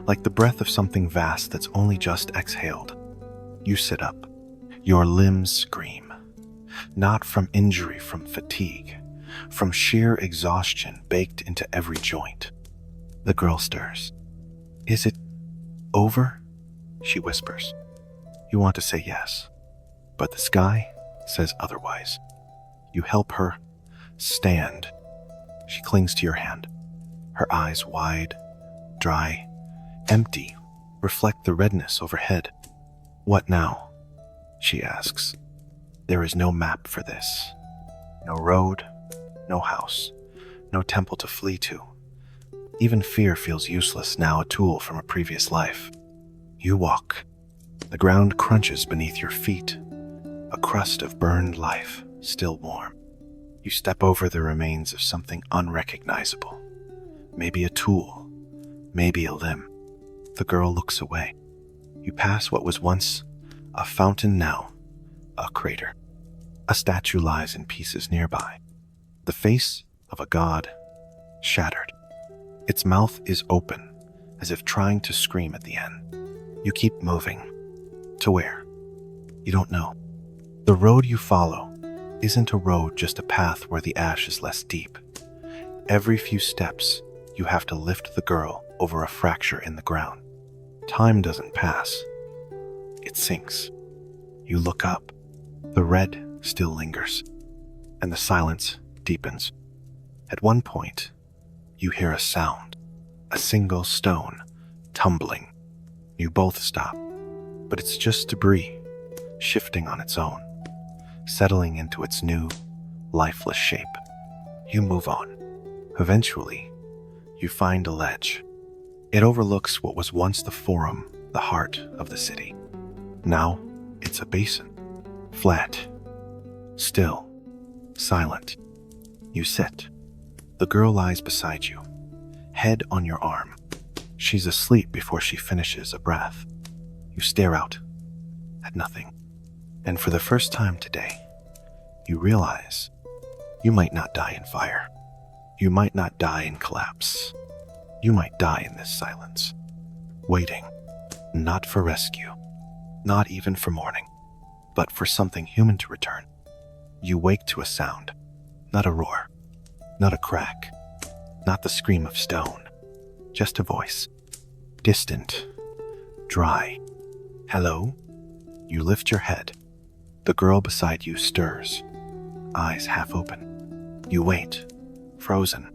A: like the breath of something vast that's only just exhaled. You sit up. Your limbs scream, not from injury, from fatigue, from sheer exhaustion baked into every joint. The girl stirs. Is it over? She whispers. You want to say yes, but the sky says otherwise. You help her stand. She clings to your hand. Her eyes wide, dry, empty, reflect the redness overhead. What now? She asks. There is no map for this. No road, no house, no temple to flee to. Even fear feels useless now, a tool from a previous life. You walk. The ground crunches beneath your feet, a crust of burned life, still warm. You step over the remains of something unrecognizable. Maybe a tool, maybe a limb. The girl looks away. You pass what was once a fountain, now a crater. A statue lies in pieces nearby. The face of a god, shattered. Its mouth is open, as if trying to scream at the end. You keep moving. To where? You don't know. The road you follow isn't a road, just a path where the ash is less deep. Every few steps, you have to lift the girl over a fracture in the ground. Time doesn't pass. It sinks. You look up. The red still lingers, and the silence deepens. At one point, you hear a sound, a single stone tumbling. You both stop, but it's just debris, shifting on its own, settling into its new, lifeless shape. You move on. Eventually, you find a ledge. It overlooks what was once the forum, the heart of the city. Now, it's a basin, flat, still, silent. You sit. The girl lies beside you, head on your arm. She's asleep before she finishes a breath. You stare out at nothing. And for the first time today, you realize you might not die in fire. You might not die in collapse. You might die in this silence, waiting, not for rescue, not even for morning, but for something human to return. You wake to a sound, not a roar, not a crack, not the scream of stone, just a voice, distant, dry. Hello? You lift your head. The girl beside you stirs, eyes half open. You wait, frozen,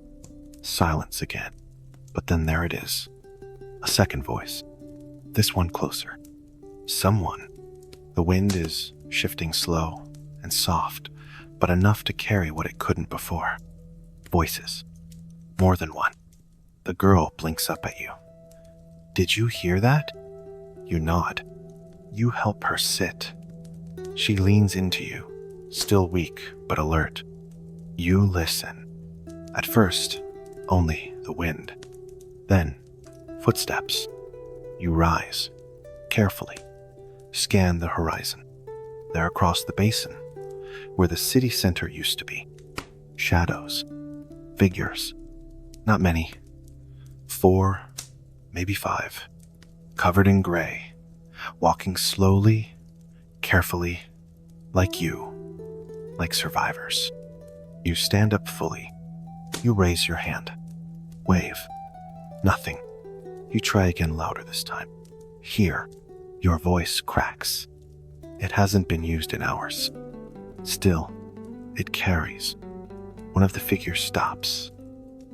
A: silence again. But then there it is, a second voice, this one closer. Someone. The wind is shifting slow, and soft, but enough to carry what it couldn't before. Voices. More than one. The girl blinks up at you. Did you hear that? You nod. You help her sit. She leans into you, still weak but alert. You listen. At first, only the wind. Then, footsteps. You rise, carefully, scan the horizon. They're across the basin, where the city center used to be. Shadows, figures, not many. 4, maybe 5, covered in gray, walking slowly, carefully, like you, like survivors. You stand up fully. You raise your hand. Wave. Nothing. You try again louder this time. Here, your voice cracks. It hasn't been used in hours. Still, it carries. One of the figures stops,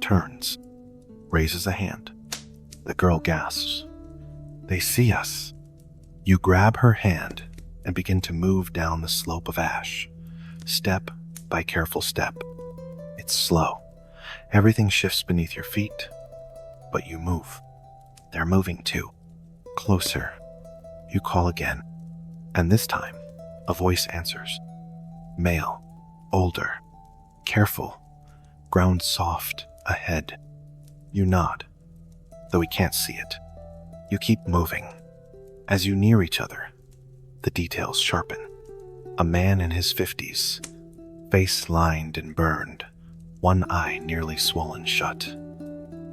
A: turns, raises a hand. The girl gasps. They see us. You grab her hand and begin to move down the slope of ash, step by careful step. It's slow. Everything shifts beneath your feet, but you move. They're moving too. Closer. You call again, and this time, a voice answers. Male, older, careful, ground soft, ahead. You nod, though we can't see it. You keep moving. As you near each other, the details sharpen. A man in his 50s, face lined and burned, one eye nearly swollen shut.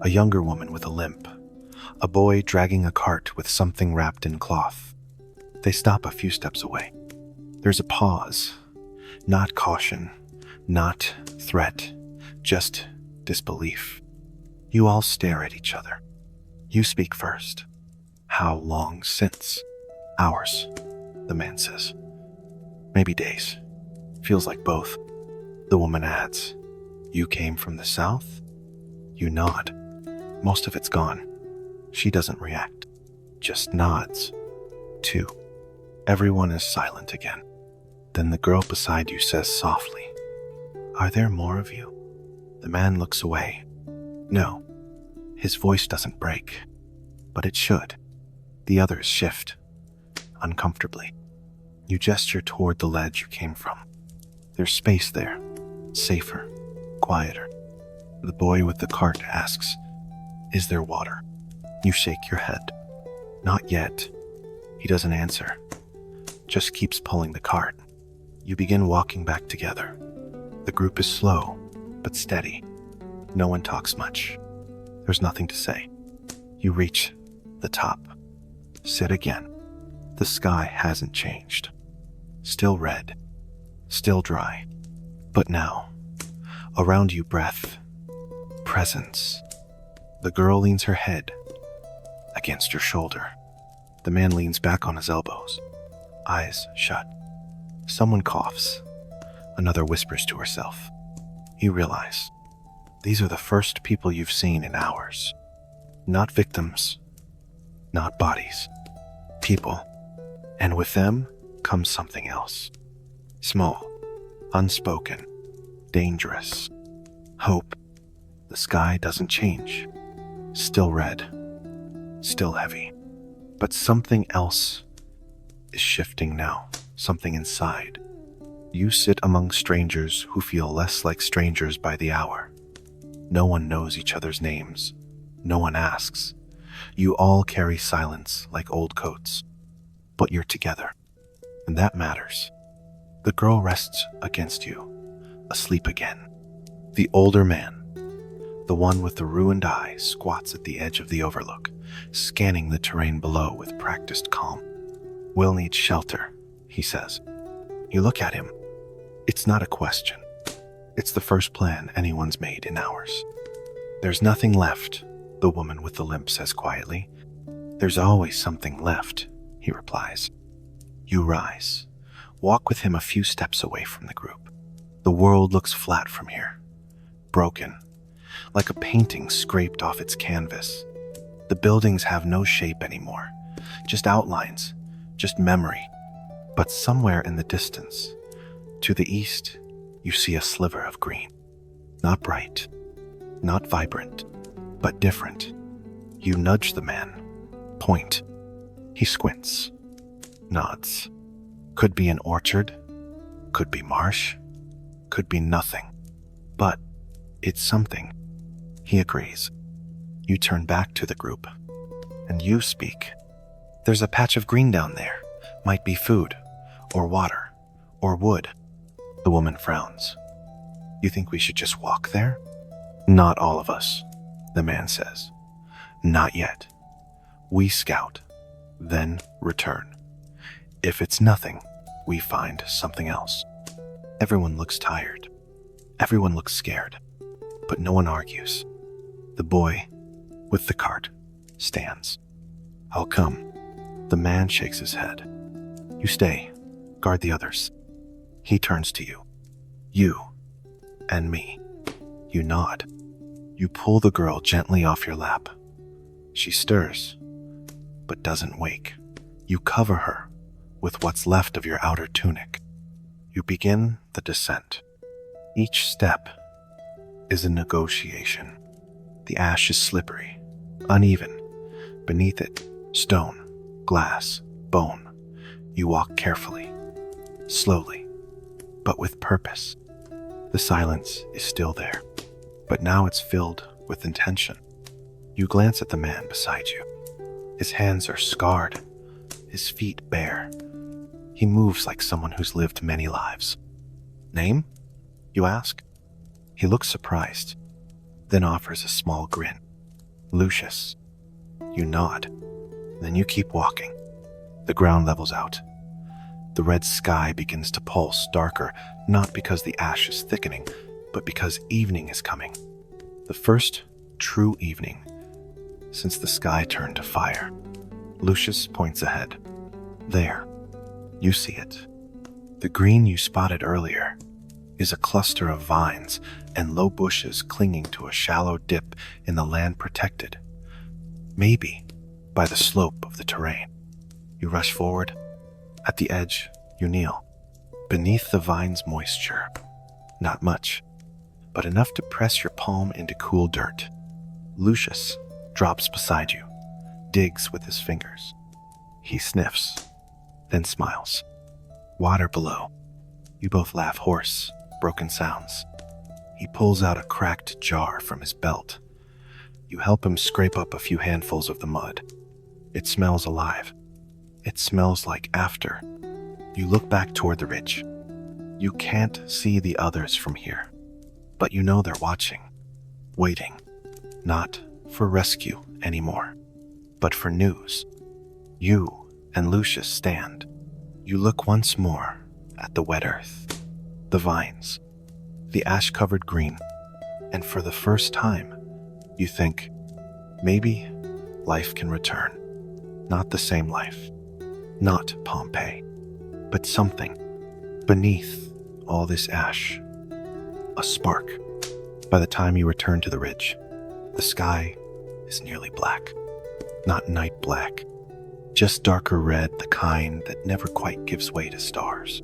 A: A younger woman with a limp. A boy dragging a cart with something wrapped in cloth. They stop a few steps away. There's a pause. Not caution, not threat, just disbelief. You all stare at each other. You speak first. How long since? Hours, the man says. Maybe days. Feels like both. The woman adds, You came from the south? You nod. Most of it's gone. She doesn't react, just nods. 2. Everyone is silent again. Then the girl beside you says softly, Are there more of you? The man looks away. No. His voice doesn't break, but it should. The others shift, uncomfortably. You gesture toward the ledge you came from. There's space there, safer, quieter. The boy with the cart asks, Is there water? You shake your head. Not yet. He doesn't answer, just keeps pulling the cart. You begin walking back together. The group is slow, but steady. No one talks much. There's nothing to say. You reach the top. Sit again. The sky hasn't changed. Still red. Still dry. But now, around you breath. Presence. The girl leans her head against your shoulder. The man leans back on his elbows. Eyes shut. Someone coughs. Another whispers to herself. You realize, these are the first people you've seen in hours. Not victims. Not bodies. People. And with them comes something else. Small. Unspoken. Dangerous. Hope. The sky doesn't change. Still red. Still heavy. But something else is shifting now. Something inside. You sit among strangers who feel less like strangers by the hour. No one knows each other's names. No one asks. You all carry silence like old coats. But you're together. And that matters. The girl rests against you, asleep again. The older man, the one with the ruined eye, squats at the edge of the overlook, scanning the terrain below with practiced calm. We'll need shelter, he says. You look at him. It's not a question. It's the first plan anyone's made in hours. There's nothing left, the woman with the limp says quietly. There's always something left, he replies. You rise. Walk with him a few steps away from the group. The world looks flat from here. Broken. Like a painting scraped off its canvas. The buildings have no shape anymore. Just outlines. Just memory. But somewhere in the distance, To the east, you see a sliver of green. Not bright, not vibrant, but different. You nudge the man, point. He squints, nods. Could be an orchard, could be marsh, could be nothing. But it's something. He agrees. You turn back to the group, and you speak. There's a patch of green down there. Might be food, or water, or wood. The woman frowns. You think we should just walk there? Not all of us, the man says. Not yet. We scout, then return. If it's nothing, we find something else. Everyone looks tired. Everyone looks scared. But no one argues. The boy, with the cart, stands. I'll come. The man shakes his head. You stay. Guard the others. He turns to you. You and me. You nod. You pull the girl gently off your lap. She stirs, but doesn't wake. You cover her with what's left of your outer tunic. You begin the descent. Each step is a negotiation. The ash is slippery, uneven. Beneath it, stone, glass, bone. You walk carefully, slowly, but with purpose. The silence is still there, but now it's filled with intention. You glance at the man beside you. His hands are scarred, his feet bare. He moves like someone who's lived many lives. Name? You ask. He looks surprised, then offers a small grin. Lucius. You nod. Then you keep walking. The ground levels out. The red sky begins to pulse darker, not because the ash is thickening, but because evening is coming. The first true evening since the sky turned to fire. Lucius points ahead. There. You see it. The green you spotted earlier is a cluster of vines and low bushes clinging to a shallow dip in the land protected, maybe by the slope of the terrain. You rush forward. At the edge, you kneel. Beneath the vine's moisture, not much, but enough to press your palm into cool dirt. Lucius drops beside you, digs with his fingers. He sniffs, then smiles. Water below. You both laugh hoarse, broken sounds. He pulls out a cracked jar from his belt. You help him scrape up a few handfuls of the mud. It smells alive. It smells like after. You look back toward the ridge. You can't see the others from here, but you know they're watching, waiting, not for rescue anymore, but for news. You and Lucius stand. You look once more at the wet earth, the vines, the ash-covered green, and for the first time, you think, maybe life can return. Not the same life, not Pompeii, but something beneath all this ash. A spark. By the time you return to the ridge, the sky is nearly black. Not night black, just darker red, the kind that never quite gives way to stars.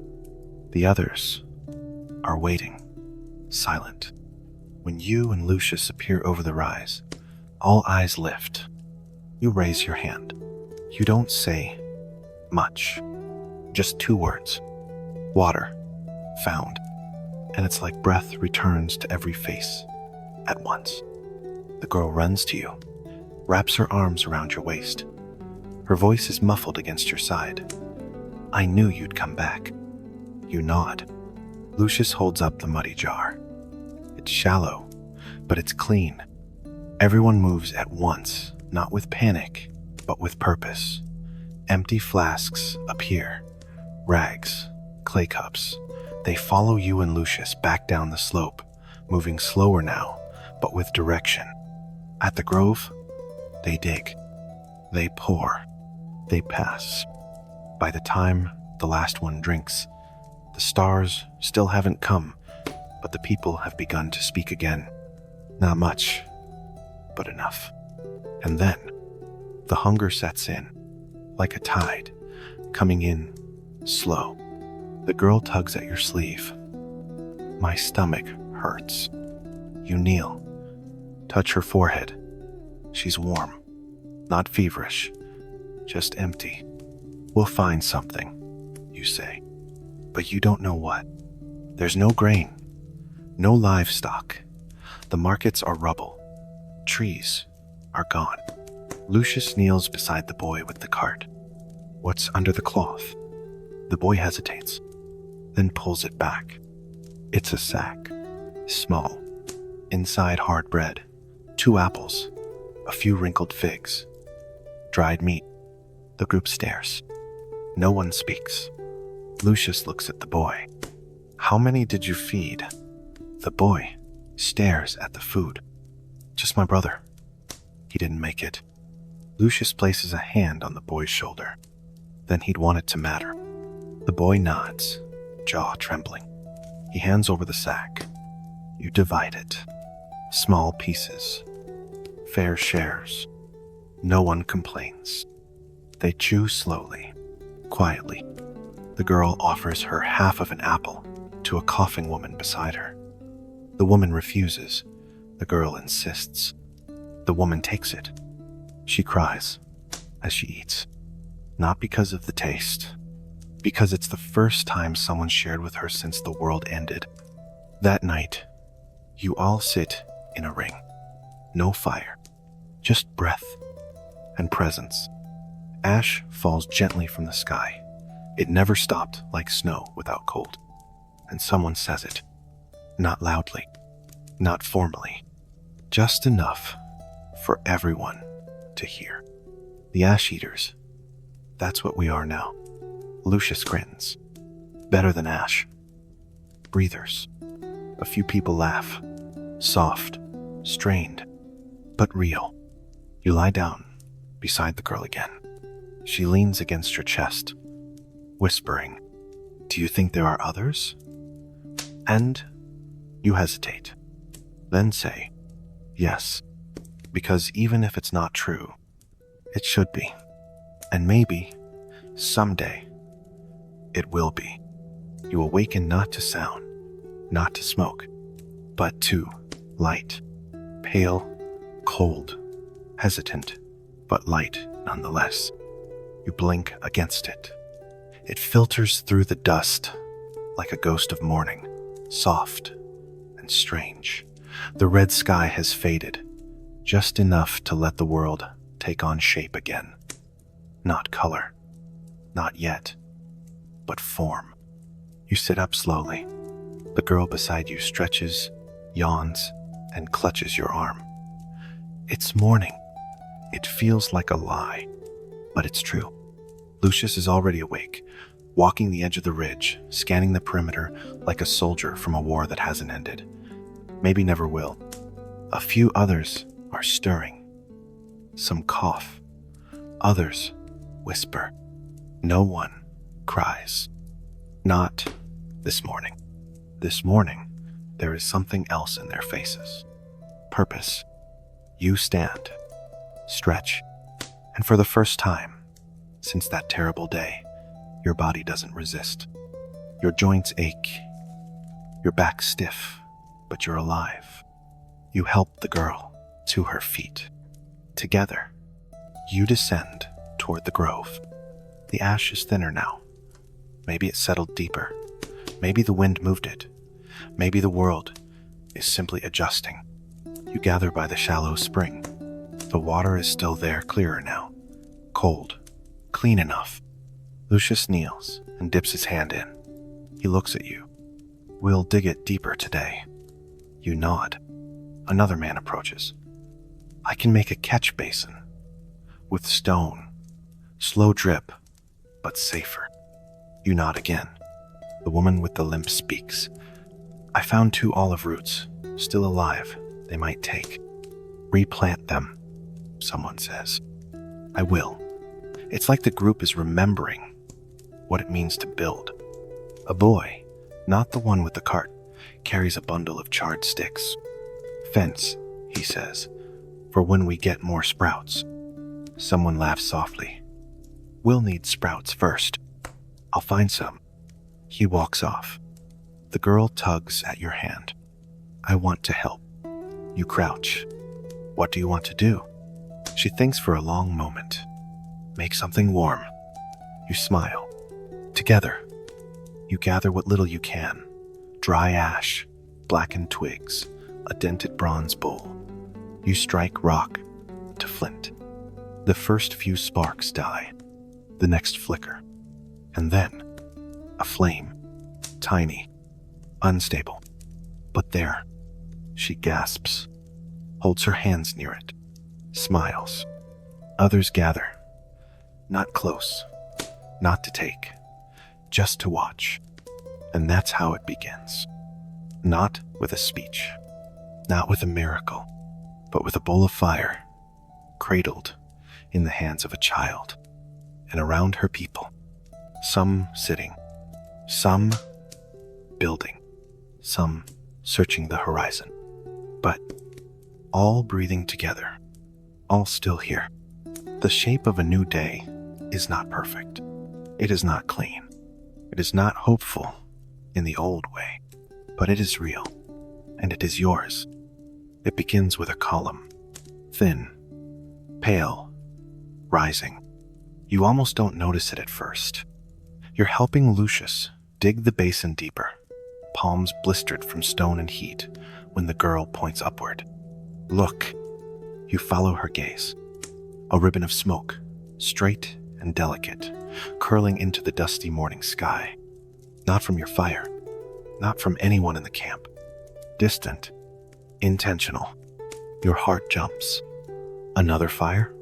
A: The others are waiting, silent. When you and Lucius appear over the rise, all eyes lift. You raise your hand. You don't say much, just 2 words. Water, found. And it's like breath returns to every face at once. The girl runs to you, wraps her arms around your waist. Her voice is muffled against your side. I knew you'd come back. You nod. Lucius holds up the muddy jar. It's shallow, but it's clean. Everyone moves at once, not with panic, but with purpose. Empty flasks appear, rags, clay cups. They follow you and Lucius back down the slope, moving slower now, but with direction. At the grove, they dig. They pour. They pass. By the time the last one drinks, the stars still haven't come, but the people have begun to speak again. Not much, but enough. And then, the hunger sets in, like a tide, coming in slow. The girl tugs at your sleeve. My stomach hurts. You kneel. Touch her forehead. She's warm. Not feverish. Just empty. We'll find something, you say. But you don't know what. There's no grain. No livestock. The markets are rubble. Trees are gone. Lucius kneels beside the boy with the cart. What's under the cloth? The boy hesitates, then pulls it back. It's a sack. Small. Inside hard bread. 2 apples. A few wrinkled figs. Dried meat. The group stares. No one speaks. Lucius looks at the boy. How many did you feed? The boy stares at the food. Just my brother. He didn't make it. Lucius places a hand on the boy's shoulder. Then he'd want it to matter. The boy nods, jaw trembling. He hands over the sack. You divide it. Small pieces. Fair shares. No one complains. They chew slowly, quietly. The girl offers her half of an apple to a coughing woman beside her. The woman refuses. The girl insists. The woman takes it. She cries as she eats. Not because of the taste, because it's the first time someone shared with her since the world ended. That night, you all sit in a ring. No fire, just breath and presence. Ash falls gently from the sky. It never stopped like snow without cold. And someone says it. Not loudly, not formally, just enough for everyone to hear. The ash eaters. That's what we are now. Lucius grins. Better than ash. Breathers. A few people laugh. Soft, strained, but real. You lie down beside the girl again. She leans against your chest, whispering, "Do you think there are others?" And you hesitate. Then say, "Yes," because even if it's not true, it should be. And maybe, someday, it will be. You awaken not to sound, not to smoke, but to light. Pale, cold, hesitant, but light nonetheless. You blink against it. It filters through the dust like a ghost of morning, soft and strange. The red sky has faded, just enough to let the world take on shape again. Not color, not yet, but form. You sit up slowly. The girl beside you stretches, yawns, and clutches your arm. It's morning. It feels like a lie, but it's true. Lucius is already awake, walking the edge of the ridge, scanning the perimeter like a soldier from a war that hasn't ended. Maybe never will. A few others are stirring. Some cough. Others whisper. No one cries. Not this morning. This morning, there is something else in their faces. Purpose. You stand, stretch, and for the first time since that terrible day, your body doesn't resist. Your joints ache, your back stiff, but you're alive. You help the girl to her feet. Together, you descend toward the grove. The ash is thinner now. Maybe it settled deeper. Maybe the wind moved it. Maybe the world is simply adjusting. You gather by the shallow spring. The water is still there, clearer now. Cold, clean enough. Lucius kneels and dips his hand in. He looks at you. We'll dig it deeper today. You nod. Another man approaches. I can make a catch basin. With stone. Slow drip, but safer. You nod again. The woman with the limp speaks. I found 2 olive roots, still alive. They might take. Replant them, someone says. I will. It's like the group is remembering what it means to build. A boy, not the one with the cart, carries a bundle of charred sticks. Fence, he says, for when we get more sprouts. Someone laughs softly. We'll need sprouts first. I'll find some. He walks off. The girl tugs at your hand. I want to help. You crouch. What do you want to do? She thinks for a long moment. Make something warm. You smile. Together, you gather what little you can. Dry ash, blackened twigs, a dented bronze bowl. You strike rock to flint. The first few sparks die. The next flicker. And then, a flame. Tiny. Unstable. But there. She gasps. Holds her hands near it. Smiles. Others gather. Not close. Not to take. Just to watch. And that's how it begins. Not with a speech. Not with a miracle. But with a bowl of fire. Cradled in the hands of a child. And around her people. Some sitting. Some building. Some searching the horizon. But all breathing together. All still here. The shape of a new day is not perfect. It is not clean. It is not hopeful in the old way. But it is real. And it is yours. It begins with a column. Thin. Pale. Rising. You almost don't notice it at first. You're helping Lucius dig the basin deeper, palms blistered from stone and heat, when the girl points upward. Look. You follow her gaze. A ribbon of smoke, straight and delicate, curling into the dusty morning sky. Not from your fire. Not from anyone in the camp. Distant. Intentional. Your heart jumps. Another fire?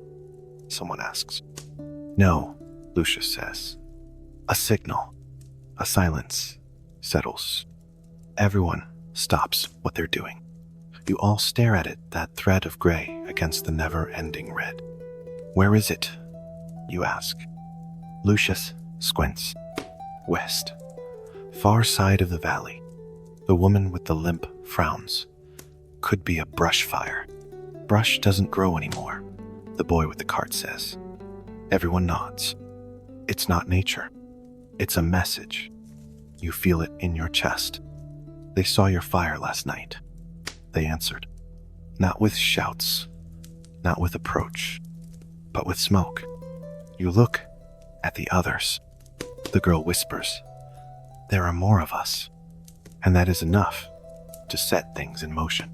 A: Someone asks. No, Lucius says. A signal. A silence settles. Everyone stops what they're doing. You all stare at it, that thread of gray against the never-ending red. Where is it? You ask. Lucius squints. West. Far side of the valley. The woman with the limp frowns. Could be a brush fire. Brush doesn't grow anymore, the boy with the cart says. Everyone nods. It's not nature. It's a message. You feel it in your chest. They saw your fire last night. They answered. Not with shouts, not with approach, but with smoke. You look at the others. The girl whispers, there are more of us. And that is enough to set things in motion.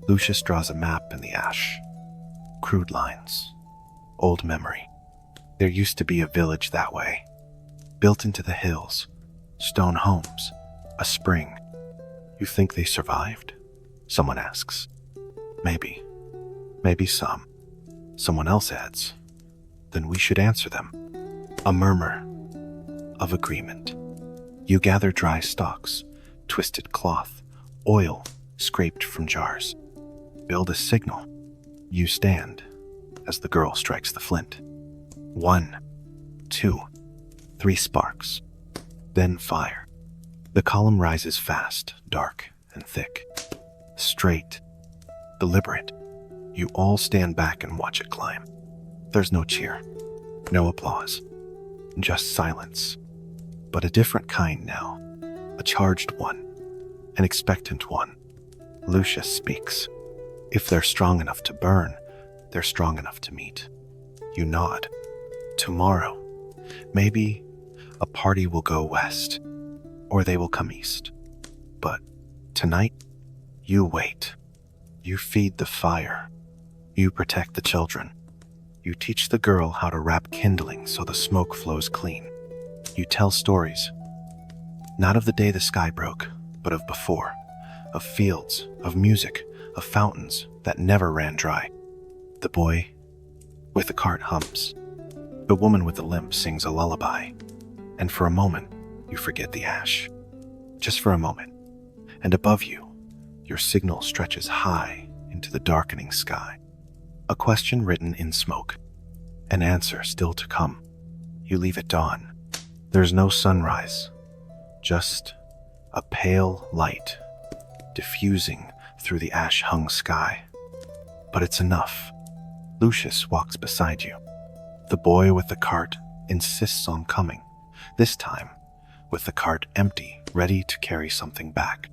A: Lucius draws a map in the ash. Crude lines. Old memory. There used to be a village that way. Built into the hills. Stone homes. A spring. You think they survived? Someone asks. Maybe. Maybe some. Someone else adds. Then we should answer them. A murmur of agreement. You gather dry stalks, twisted cloth, oil scraped from jars. Build a signal. You stand as the girl strikes the flint. 1, 2, 3 sparks. Then fire. The column rises fast, dark and thick. Straight. Deliberate. You all stand back and watch it climb. There's no cheer. No applause. Just silence. But a different kind now. A charged one. An expectant one. Lucius speaks. If they're strong enough to burn, they're strong enough to meet. You nod. Tomorrow, maybe a party will go west, or they will come east. But tonight, you wait. You feed the fire. You protect the children. You teach the girl how to wrap kindling so the smoke flows clean. You tell stories. Not of the day the sky broke, but of before. Of fields, of music, of fountains that never ran dry. The boy with the cart hums. The woman with the limp sings a lullaby. And for a moment, you forget the ash. Just for a moment. And above you, your signal stretches high into the darkening sky. A question written in smoke. An answer still to come. You leave at dawn. There's no sunrise. Just a pale light diffusing through the ash-hung sky. But it's enough. Lucius walks beside you. The boy with the cart insists on coming, this time with the cart empty, ready to carry something back.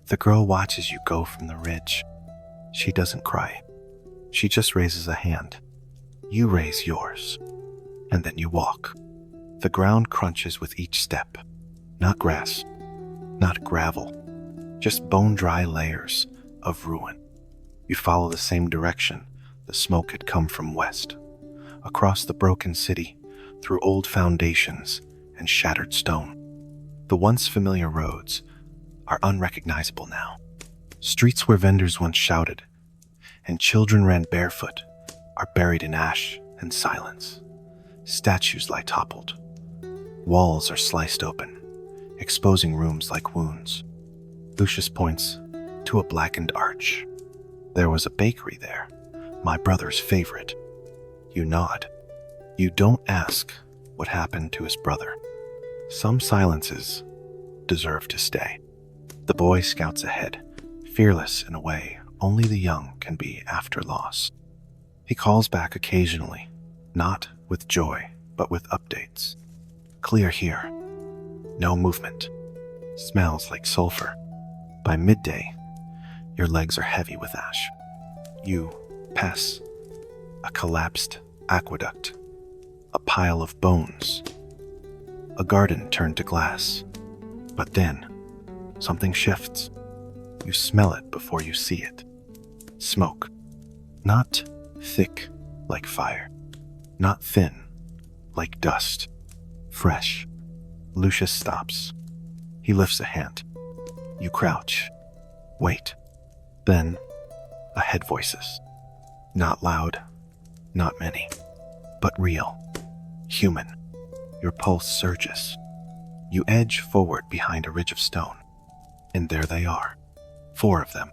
A: The girl watches you go from the ridge. She doesn't cry. She just raises a hand. You raise yours, and then you walk. The ground crunches with each step. Not grass, not gravel, just bone-dry layers of ruin. You follow the same direction the smoke had come from west, across the broken city, through old foundations and shattered stone. The once familiar roads are unrecognizable now. Streets where vendors once shouted and children ran barefoot are buried in ash and silence. Statues lie toppled. Walls are sliced open, exposing rooms like wounds. Lucius points to a blackened arch. There was a bakery there, my brother's favorite. You nod. You don't ask what happened to his brother. Some silences deserve to stay. The boy scouts ahead, fearless in a way only the young can be after loss. He calls back occasionally, not with joy, but with updates. Clear here. No movement. Smells like sulfur. By midday, your legs are heavy with ash. You pass a collapsed aqueduct, a pile of bones, a garden turned to glass. But then, something shifts. You smell it before you see it. Smoke. Not thick like fire. Not thin like dust. Fresh. Lucius stops. He lifts a hand. You crouch. Wait. Then, a head voices. Not loud. Not many. But real. Human. Your pulse surges. You edge forward behind a ridge of stone. And there they are. 4 of them.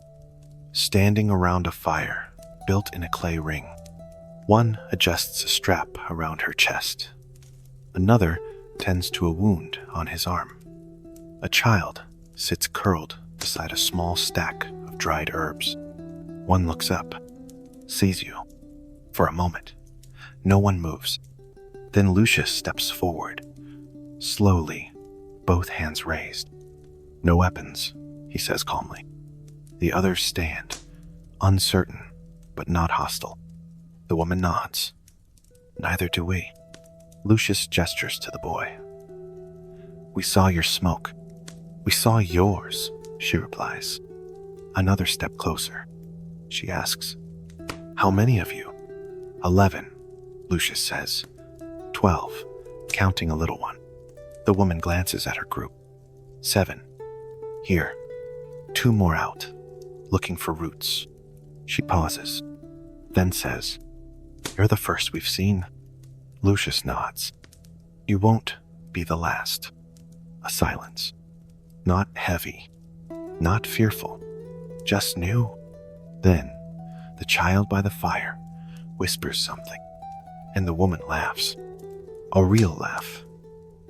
A: Standing around a fire built in a clay ring. One adjusts a strap around her chest. Another tends to a wound on his arm. A child sits curled beside a small stack of dried herbs. One looks up, sees you. For a moment, no one moves. Then Lucius steps forward, slowly, both hands raised. No weapons, he says calmly. The others stand, uncertain, but not hostile. The woman nods. Neither do we. Lucius gestures to the boy. We saw your smoke. We saw yours, she replies. Another step closer. She asks, how many of you? 11, Lucius says. 12, counting a little one. The woman glances at her group. 7. Here. 2 more out, looking for roots. She pauses, then says, you're the first we've seen. Lucius nods. You won't be the last. A silence. Not heavy, not fearful, just new. Then, the child by the fire whispers something, and the woman laughs. A real laugh.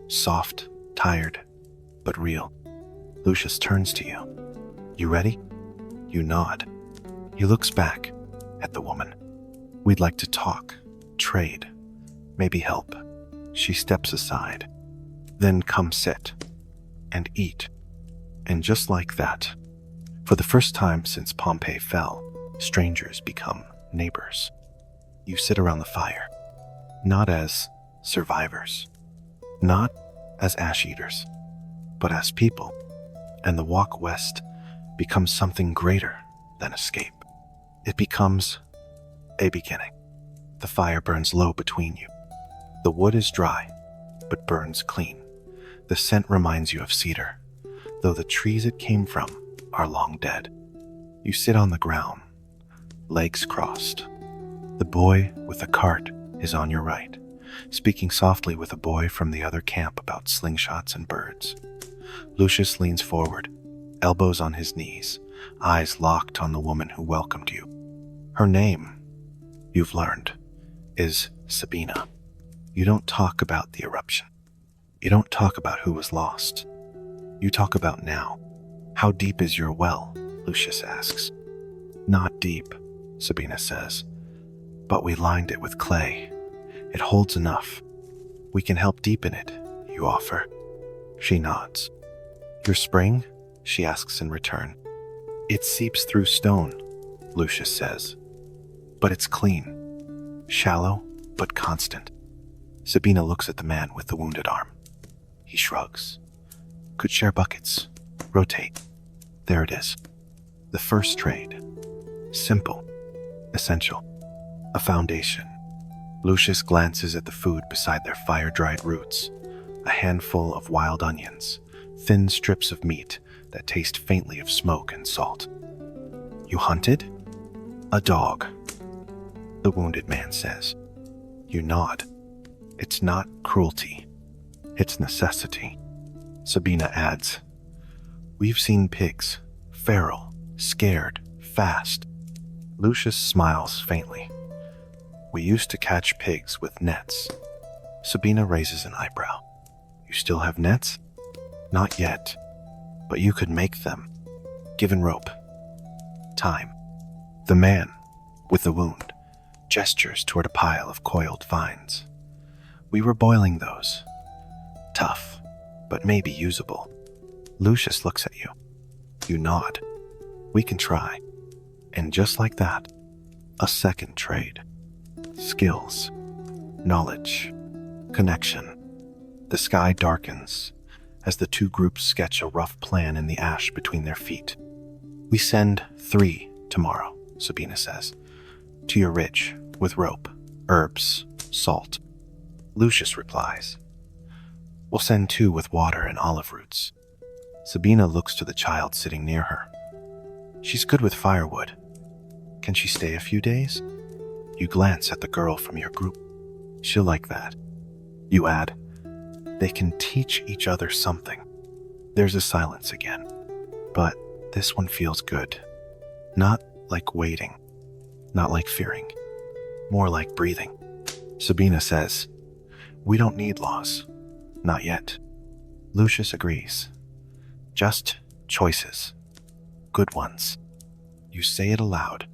A: Soft, tired, but real. Lucius turns to you. You ready? You nod. He looks back at the woman. We'd like to talk, trade, maybe help. She steps aside. Then come sit and eat. And just like that, for the first time since Pompeii fell, strangers become neighbors. You sit around the fire, not as survivors, not as ash eaters, but as people. And the walk west becomes something greater than escape. It becomes a beginning. The fire burns low between you. The wood is dry, but burns clean. The scent reminds you of cedar, though the trees it came from are long dead. You sit on the ground, legs crossed. The boy with the cart is on your right, speaking softly with a boy from the other camp about slingshots and birds. Lucius leans forward, elbows on his knees, eyes locked on the woman who welcomed you. Her name, you've learned, is Sabina. You don't talk about the eruption. You don't talk about who was lost. You talk about now. How deep is your well? Lucius asks. Not deep, Sabina says, but we lined it with clay. It holds enough. We can help deepen it, you offer. She nods. Your spring? She asks in return. It seeps through stone, Lucius says. But it's clean. Shallow, but constant. Sabina looks at the man with the wounded arm. He shrugs. Could share buckets. Rotate. There it is. The first trade. Simple. Essential. A foundation. Lucius glances at the food beside their fire-dried roots. A handful of wild onions. Thin strips of meat that taste faintly of smoke and salt. You hunted? A dog. The wounded man says. You nod. It's not cruelty. It's necessity. Sabina adds. We've seen pigs. Feral. Scared. Fast. Lucius smiles faintly. We used to catch pigs with nets. Sabina raises an eyebrow. You still have nets? Not yet. But you could make them. Given rope. Time. The man, with the wound, gestures toward a pile of coiled vines. We were boiling those. Tough, but maybe usable. Lucius looks at you. You nod. We can try. And just like that, a second trade. Skills. Knowledge. Connection. The sky darkens as the two groups sketch a rough plan in the ash between their feet. We send 3 tomorrow, Sabina says. To your ridge, with rope, herbs, salt. Lucius replies. We'll send 2 with water and olive roots. Sabina looks to the child sitting near her. She's good with firewood. Can she stay a few days? You glance at the girl from your group. She'll like that. You add, they can teach each other something. There's a silence again, but this one feels good. Not like waiting, not like fearing, more like breathing. Sabina says, we don't need laws, not yet. Lucius agrees. Just choices, good ones. You say it aloud,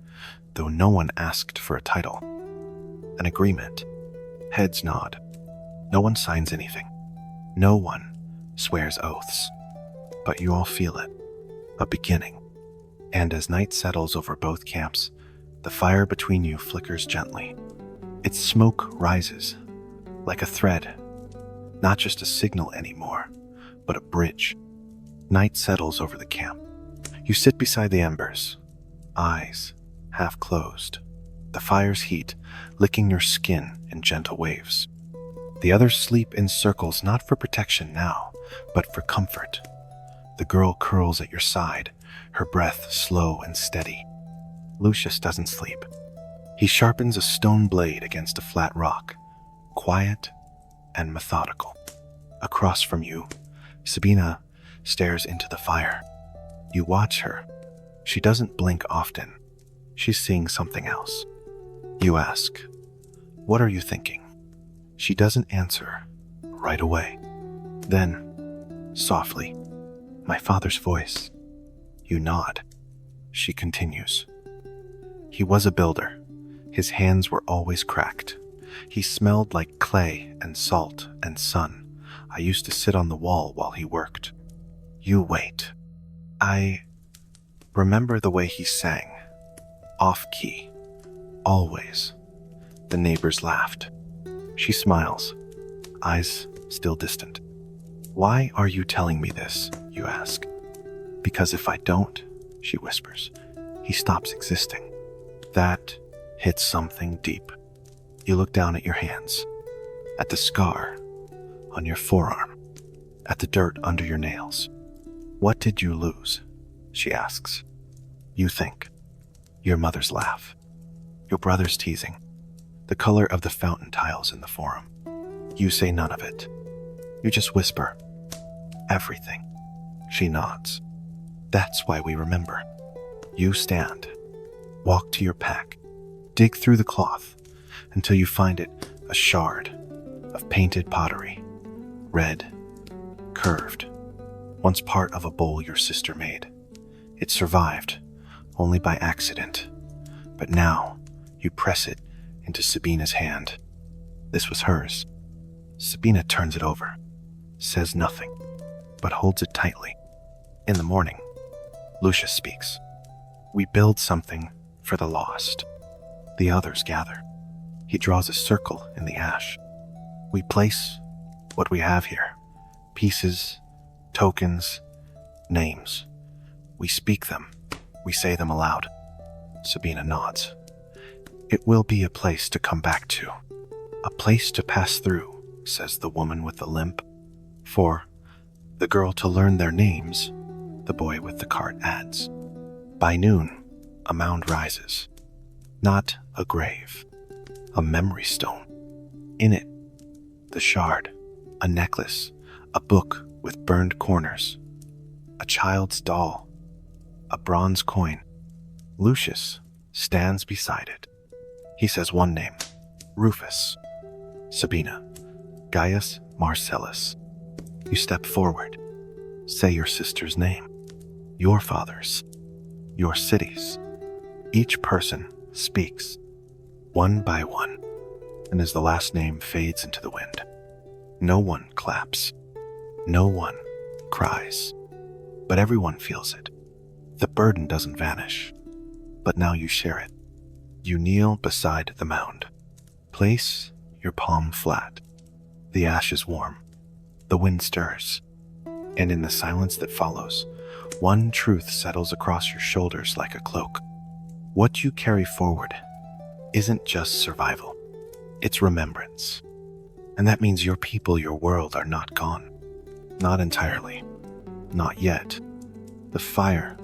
A: though no one asked for a title. An agreement. Heads nod. No one signs anything. No one swears oaths. But you all feel it. A beginning. And as night settles over both camps, the fire between you flickers gently. Its smoke rises, like a thread. Not just a signal anymore, but a bridge. Night settles over the camp. You sit beside the embers, eyes half closed. The fire's heat licking your skin in gentle waves. The others sleep in circles not for protection now, but for comfort. The girl curls at your side, her breath slow and steady. Lucius doesn't sleep. He sharpens a stone blade against a flat rock, quiet and methodical. Across from you, Sabina stares into the fire. You watch her. She doesn't blink often. She's seeing something else. You ask, what are you thinking? She doesn't answer right away. Then, softly, my father's voice. You nod. She continues. He was a builder. His hands were always cracked. He smelled like clay and salt and sun. I used to sit on the wall while he worked. You wait. I remember the way he sang. Off-key. Always. The neighbors laughed. She smiles, eyes still distant. Why are you telling me this, you ask? Because if I don't, she whispers, he stops existing. That hits something deep. You look down at your hands, at the scar on your forearm, at the dirt under your nails. What did you lose? She asks. You think. Your mother's laugh. Your brother's teasing. The color of the fountain tiles in the forum. You say none of it. You just whisper. Everything. She nods. That's why we remember. You stand. Walk to your pack. Dig through the cloth until you find it a shard of painted pottery. Red. Curved. Once part of a bowl your sister made. It survived, only by accident. But now, you press it into Sabina's hand. This was hers. Sabina turns it over, says nothing. but holds it tightly. In the morning, Lucius speaks. We build something for the lost. The others gather. He draws a circle in the ash. We place what we have here. Pieces, tokens, names. We speak them. We say them aloud. Sabina nods. It will be a place to come back to. A place to pass through, says the woman with the limp. For the girl to learn their names, the boy with the cart adds. By noon, a mound rises. Not a grave, a memory stone. In it, the shard, a necklace, a book with burned corners, a child's doll, a bronze coin. Lucius stands beside it. He says one name, Rufus. Sabina, Gaius Marcellus. You step forward. Say your sister's name, your father's, your city's. Each person speaks, one by one, and as the last name fades into the wind, no one claps, no one cries, but everyone feels it. The burden doesn't vanish, but now you share it. You kneel beside the mound. Place your palm flat. The ash is warm. The wind stirs. And in the silence that follows, one truth settles across your shoulders like a cloak. What you carry forward isn't just survival. It's remembrance. And that means your people, your world are not gone. Not entirely. Not yet. The fire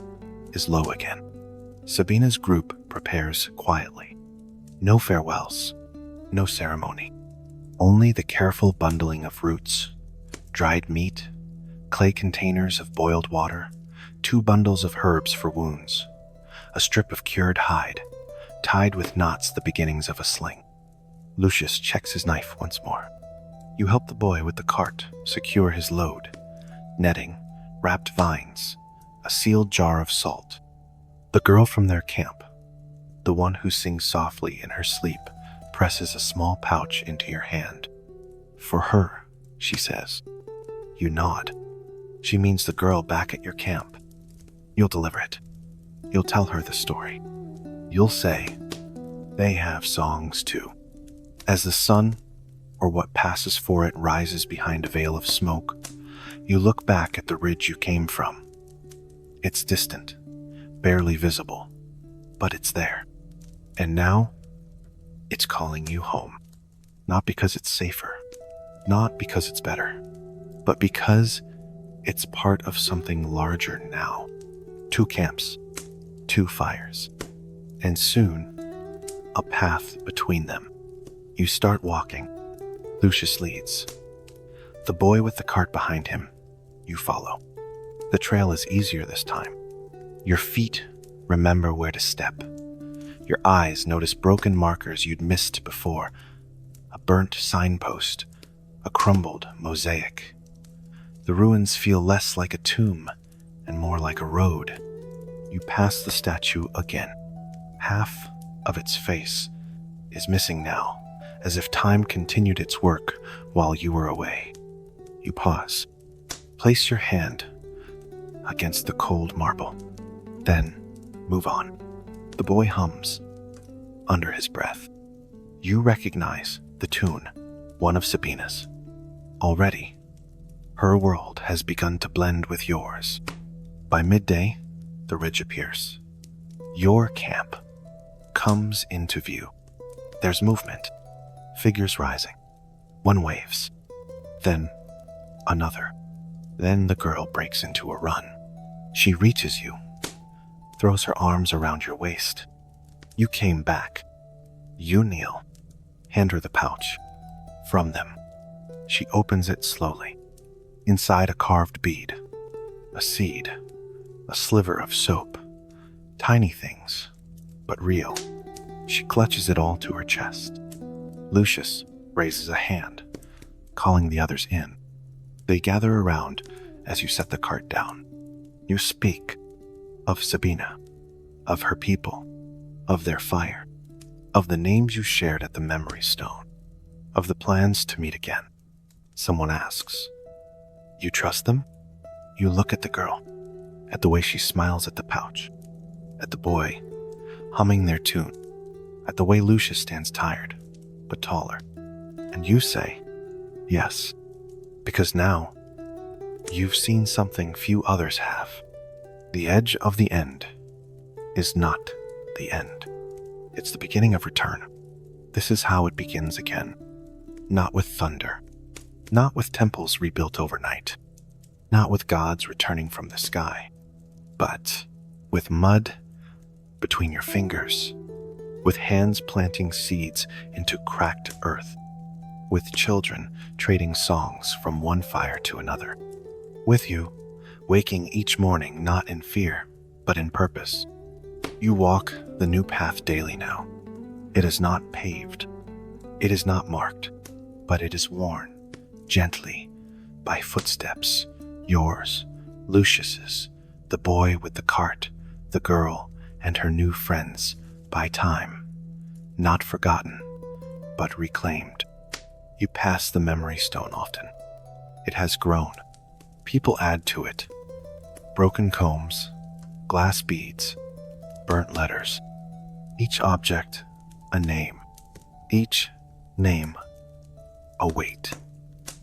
A: is low again. Sabina's group prepares quietly. No farewells. No ceremony. Only the careful bundling of roots, dried meat, clay containers of boiled water, 2 bundles of herbs for wounds, a strip of cured hide, tied with knots the beginnings of a sling. Lucius checks his knife once more. You help the boy with the cart secure his load, netting, wrapped vines, a sealed jar of salt. The girl from their camp, the one who sings softly in her sleep, presses a small pouch into your hand. For her, she says. You nod. She means the girl back at your camp. You'll deliver it. You'll tell her the story. You'll say, they have songs too. As the sun, or what passes for it, rises behind a veil of smoke, you look back at the ridge you came from. It's distant, barely visible, but it's there. And now, it's calling you home. Not because it's safer, not because it's better, but because it's part of something larger now. 2 camps, 2 fires, and soon, a path between them. You start walking. Lucius leads. The boy with the cart behind him, you follow. The trail is easier this time. Your feet remember where to step. Your eyes notice broken markers you'd missed before. A burnt signpost, a crumbled mosaic. The ruins feel less like a tomb and more like a road. You pass the statue again. Half of its face is missing now, as if time continued its work while you were away. You pause. Place your hand against the cold marble. Then move on. The boy hums under his breath. You recognize the tune, one of Sabina's. Already, her world has begun to blend with yours. By midday, the ridge appears. Your camp comes into view. There's movement, figures rising. One waves, then another. Then the girl breaks into a run. She reaches you, throws her arms around your waist. You came back. You kneel. Hand her the pouch. From them. She opens it slowly. Inside a carved bead. A seed. A sliver of soap. Tiny things, but real. She clutches it all to her chest. Lucius raises a hand, calling the others in. They gather around as you set the cart down. You speak of Sabina, of her people, of their fire, of the names you shared at the memory stone, of the plans to meet again. Someone asks, you trust them? You look at the girl, at the way she smiles at the pouch, at the boy humming their tune, at the way Lucius stands tired, but taller. And you say, yes, because now you've seen something few others have. The edge of the end is not the end. It's the beginning of return. This is how it begins again. Not with thunder, not with temples rebuilt overnight, not with gods returning from the sky, but with mud between your fingers, with hands planting seeds into cracked earth, with children trading songs from one fire to another, with you waking each morning not in fear, but in purpose. You walk the new path daily now. It is not paved, it is not marked, but it is worn gently by footsteps, yours, Lucius's, the boy with the cart, the girl and her new friends, by time, not forgotten, but reclaimed. You pass the memory stone often. It has grown. People add to it. Broken combs, glass beads, burnt letters. Each object, a name. Each name, a weight.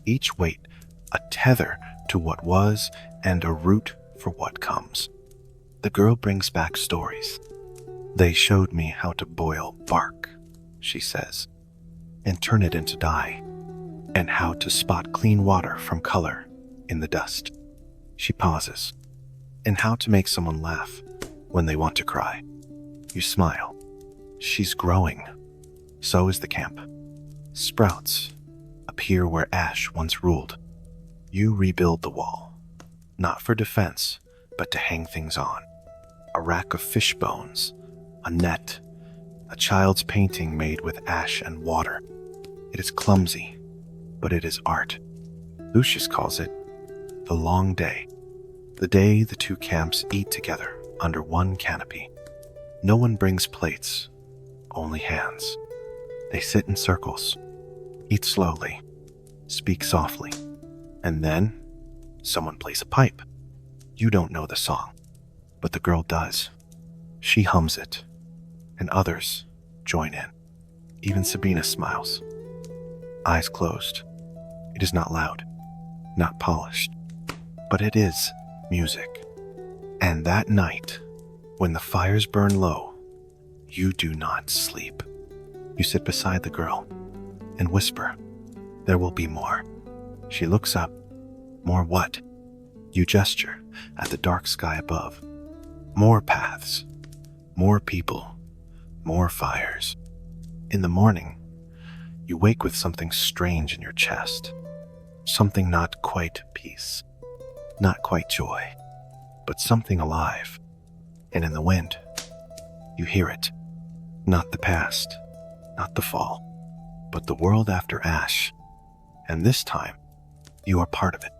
A: Each weight, a tether to what was and a root for what comes. The girl brings back stories. They showed me how to boil bark, she says, and turn it into dye, and how to spot clean water from color in the dust. She pauses, and how to make someone laugh when they want to cry. You smile. She's growing. So is the camp. Sprouts appear where ash once ruled. You rebuild the wall, not for defense, but to hang things on. A rack of fish bones, a net, a child's painting made with ash and water. It is clumsy, but it is art. Lucius calls it the long day, the day the two camps eat together under one canopy. No one brings plates, only hands. They sit in circles, eat slowly, speak softly, and then someone plays a pipe. You don't know the song, but the girl does. She hums it, and others join in. Even Sabina smiles, eyes closed. It is not loud, not polished, but it is music. And that night, when the fires burn low, you do not sleep. You sit beside the girl and whisper, there will be more. She looks up. More what? You gesture at the dark sky above. More paths, more people, more fires. In the morning, you wake with something strange in your chest. Something not quite peace, not quite joy, but something alive. And in the wind, you hear it. Not the past, not the fall, but the world after ash. And this time, you are part of it.